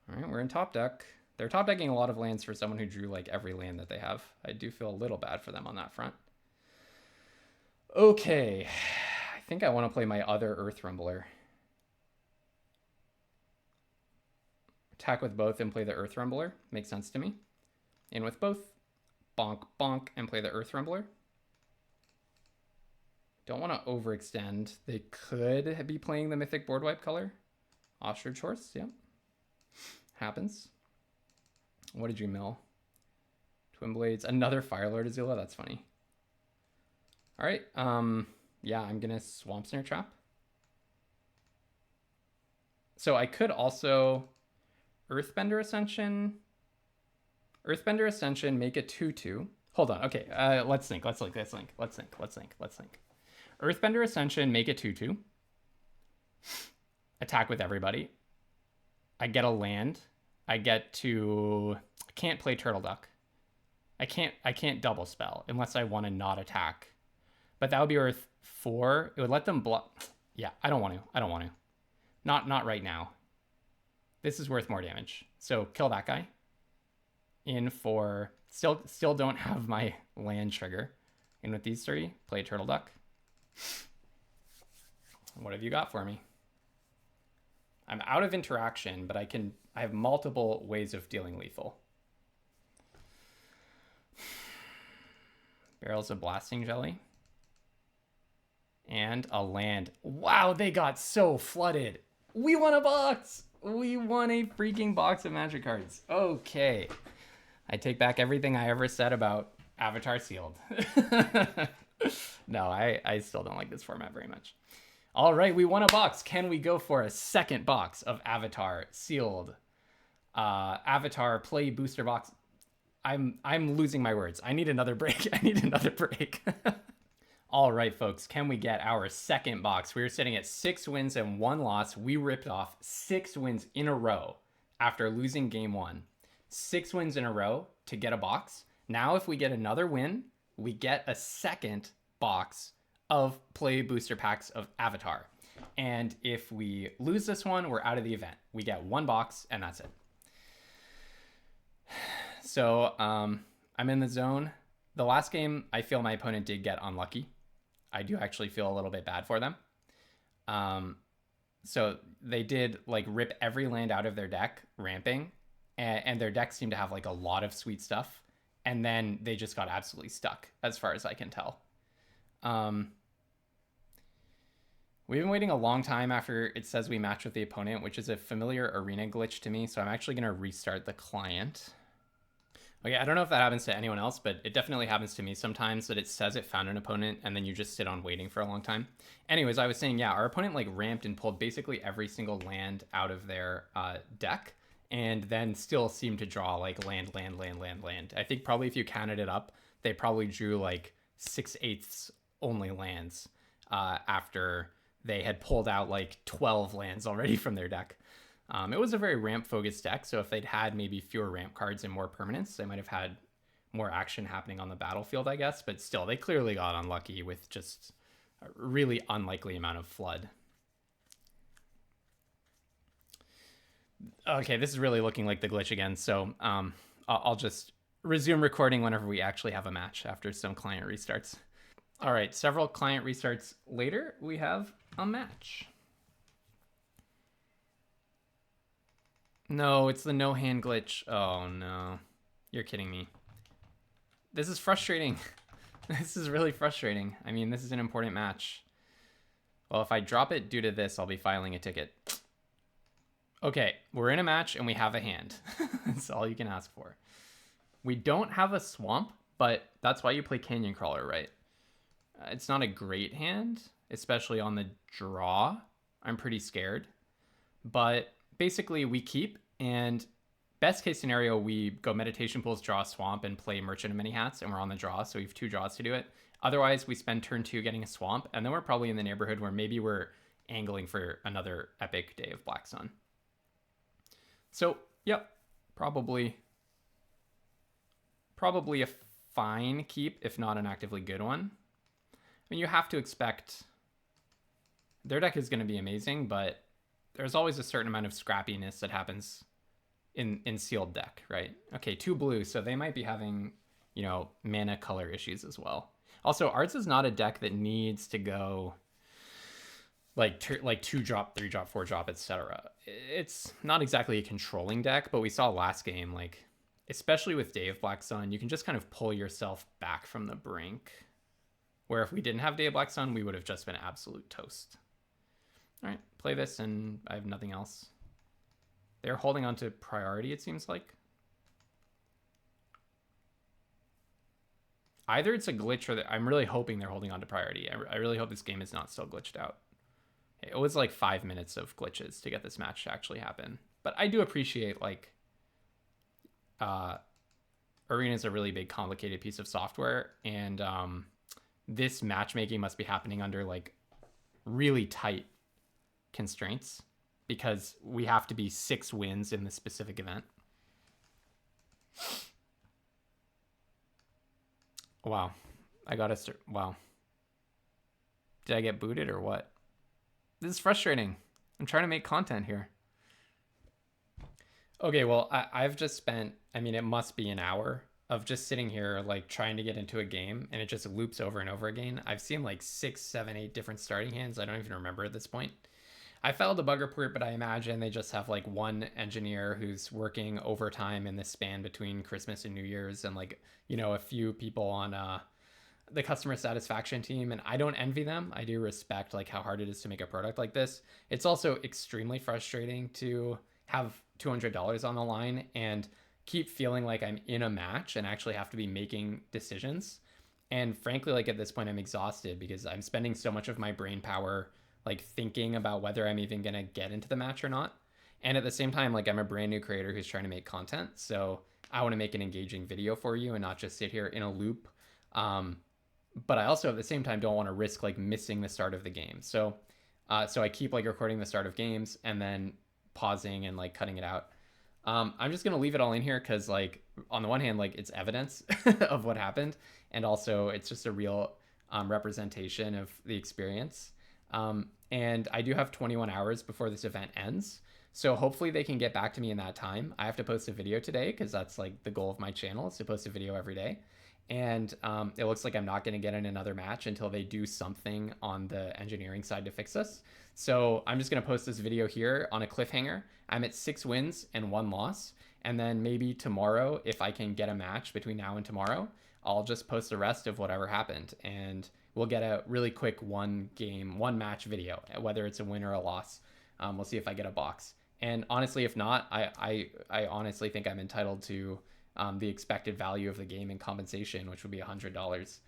All right, we're in top deck. They're top decking a lot of lands for someone who drew like every land that they have. I do feel a little bad for them on that front. Okay, I think I want to play my other Earth Rumbler. Attack with both and play the Earth Rumbler. Makes sense to me. In with both. Bonk, bonk, and play the Earth Rumbler. Don't want to overextend. They could be playing the Mythic Board Wipe color. Ostrich Horse, yep. Happens. What did you mill? Twin Blades, another Firelord Azula, that's funny. All right, yeah, I'm gonna Swamp Snare Trap. So I could also Earthbender Ascension. Earthbender Ascension, make a 2/2. Hold on. Okay, let's think. Earthbender Ascension, make a 2/2. Attack with everybody. I get a land. I can't play Turtle Duck. I can't double spell unless I want to not attack. But that would be Earth 4. It would let them block. Yeah, I don't want to. Not right now. This is worth more damage. So kill that guy. In for still don't have my land trigger. In with these 3, play Turtle Duck. What have you got for me? I'm out of interaction, but I have multiple ways of dealing lethal. Barrels of Blasting Jelly. And a land. Wow, they got so flooded. We won a box. We won a freaking box of magic cards. Okay. I take back everything I ever said about Avatar Sealed. No, I still don't like this format very much. All right, we won a box. Can we go for a second box of Avatar Sealed? Avatar Play Booster Box. I'm losing my words. I need another break. All right, folks, can we get our second box? We were sitting at 6 wins and 1 loss. We ripped off 6 wins in a row after losing game 1. 6 wins in a row to get a box. Now, if we get another win, we get a second box of play booster packs of Avatar. And if we lose this one, we're out of the event. We get 1 box and that's it. So I'm in the zone. The last game, I feel my opponent did get unlucky. I do actually feel a little bit bad for them. So they did like rip every land out of their deck, ramping, and their deck seemed to have like a lot of sweet stuff. And then they just got absolutely stuck, as far as I can tell. We've been waiting a long time after it says we match with the opponent, which is a familiar arena glitch to me. So I'm actually going to restart the client. Okay, I don't know if that happens to anyone else, but it definitely happens to me sometimes that it says it found an opponent and then you just sit on waiting for a long time. Anyways, I was saying, yeah, our opponent like ramped and pulled basically every single land out of their deck and then still seemed to draw like land. I think probably if you counted it up, they probably drew like 6/8 only lands after they had pulled out like 12 lands already from their deck. It was a very ramp-focused deck, so if they'd had maybe fewer ramp cards and more permanents, they might have had more action happening on the battlefield, I guess. But still, they clearly got unlucky with just a really unlikely amount of flood. Okay, this is really looking like the glitch again, so I'll just resume recording whenever we actually have a match after some client restarts. All right, several client restarts later, we have a match. No, it's the no hand glitch. Oh no, you're kidding me. This is frustrating. This is really frustrating. I mean, this is an important match. Well, if I drop it due to this, I'll be filing a ticket. Okay, we're in a match and we have a hand. That's all you can ask for. We don't have a swamp, but that's why you play Canyon Crawler, right? It's not a great hand, especially on the draw. I'm pretty scared. But basically, we keep, and best case scenario, we go Meditation Pools, draw a swamp, and play Merchant of Many Hats, and we're on the draw, so we have 2 draws to do it. Otherwise, we spend turn 2 getting a swamp, and then we're probably in the neighborhood where maybe we're angling for another epic Day of Black Sun. So, yep, probably a fine keep, if not an actively good one. I mean, you have to expect their deck is going to be amazing, but there's always a certain amount of scrappiness that happens in sealed deck, right? Okay, 2 blue, so they might be having, you know, mana color issues as well. Also, ours is not a deck that needs to go like 2 drop, 3 drop, 4 drop, etc. It's not exactly a controlling deck, but we saw last game, like, especially with Day of Black Sun, you can just kind of pull yourself back from the brink. Where if we didn't have Day of Black Sun, we would have just been absolute toast. All right, play this, and I have nothing else. They're holding on to priority, it seems like. Either it's a glitch or I'm really hoping they're holding on to priority. I really hope this game is not still glitched out. It was like 5 minutes of glitches to get this match to actually happen. But I do appreciate, like, Arena is a really big, complicated piece of software, and this matchmaking must be happening under like really tight constraints because we have to be 6 wins in this specific event. Wow. I gotta start. Wow. Did I get booted or what? This is frustrating. I'm trying to make content here. Okay, well, I've just spent, I mean, it must be an hour of just sitting here, like, trying to get into a game, and it just loops over and over again. I've seen, like, 6, 7, 8 different starting hands. I don't even remember at this point. I filed a bug report, but I imagine they just have, like, one engineer who's working overtime in this span between Christmas and New Year's, and, like, you know, a few people on the customer satisfaction team, and I don't envy them. I do respect, like, how hard it is to make a product like this. It's also extremely frustrating to have $200 on the line and keep feeling like I'm in a match and actually have to be making decisions. And frankly, like, at this point, I'm exhausted because I'm spending so much of my brain power like thinking about whether I'm even gonna get into the match or not. And at the same time, like, I'm a brand new creator who's trying to make content, so I want to make an engaging video for you and not just sit here in a loop. But I also at the same time don't want to risk like missing the start of the game. So I keep like recording the start of games and then pausing and like cutting it out. I'm just gonna leave it all in here because, like, on the one hand, like, it's evidence of what happened, and also it's just a real representation of the experience. And I do have 21 hours before this event ends, so hopefully they can get back to me in that time. I have to post a video today because that's like the goal of my channel, is to post a video every day. And it looks like I'm not going to get in another match until they do something on the engineering side to fix this. So I'm just going to post this video here on a cliffhanger. I'm at 6 wins and 1 loss. And then maybe tomorrow, if I can get a match between now and tomorrow, I'll just post the rest of whatever happened. And we'll get a really quick 1 match video, whether it's a win or a loss. We'll see if I get a box. And honestly, if not, I honestly think I'm entitled to the expected value of the game in compensation, which would be $100.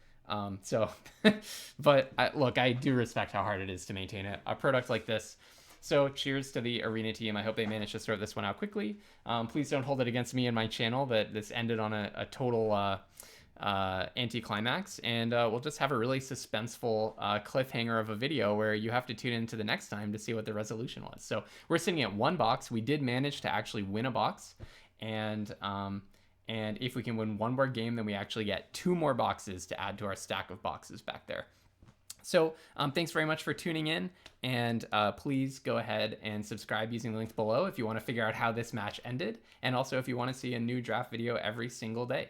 But look, I do respect how hard it is to maintain a product like this. So cheers to the Arena team. I hope they managed to sort this one out quickly. Please don't hold it against me and my channel that this ended on a total anticlimax, and we'll just have a really suspenseful cliffhanger of a video where you have to tune into the next time to see what the resolution was. So we're sitting at 1 box. We did manage to actually win a box, and if we can win 1 more game, then we actually get 2 more boxes to add to our stack of boxes back there. So thanks very much for tuning in, and please go ahead and subscribe using the links below if you want to figure out how this match ended, and also if you want to see a new draft video every single day.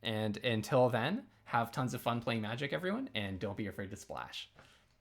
And until then, have tons of fun playing Magic, everyone, and don't be afraid to splash.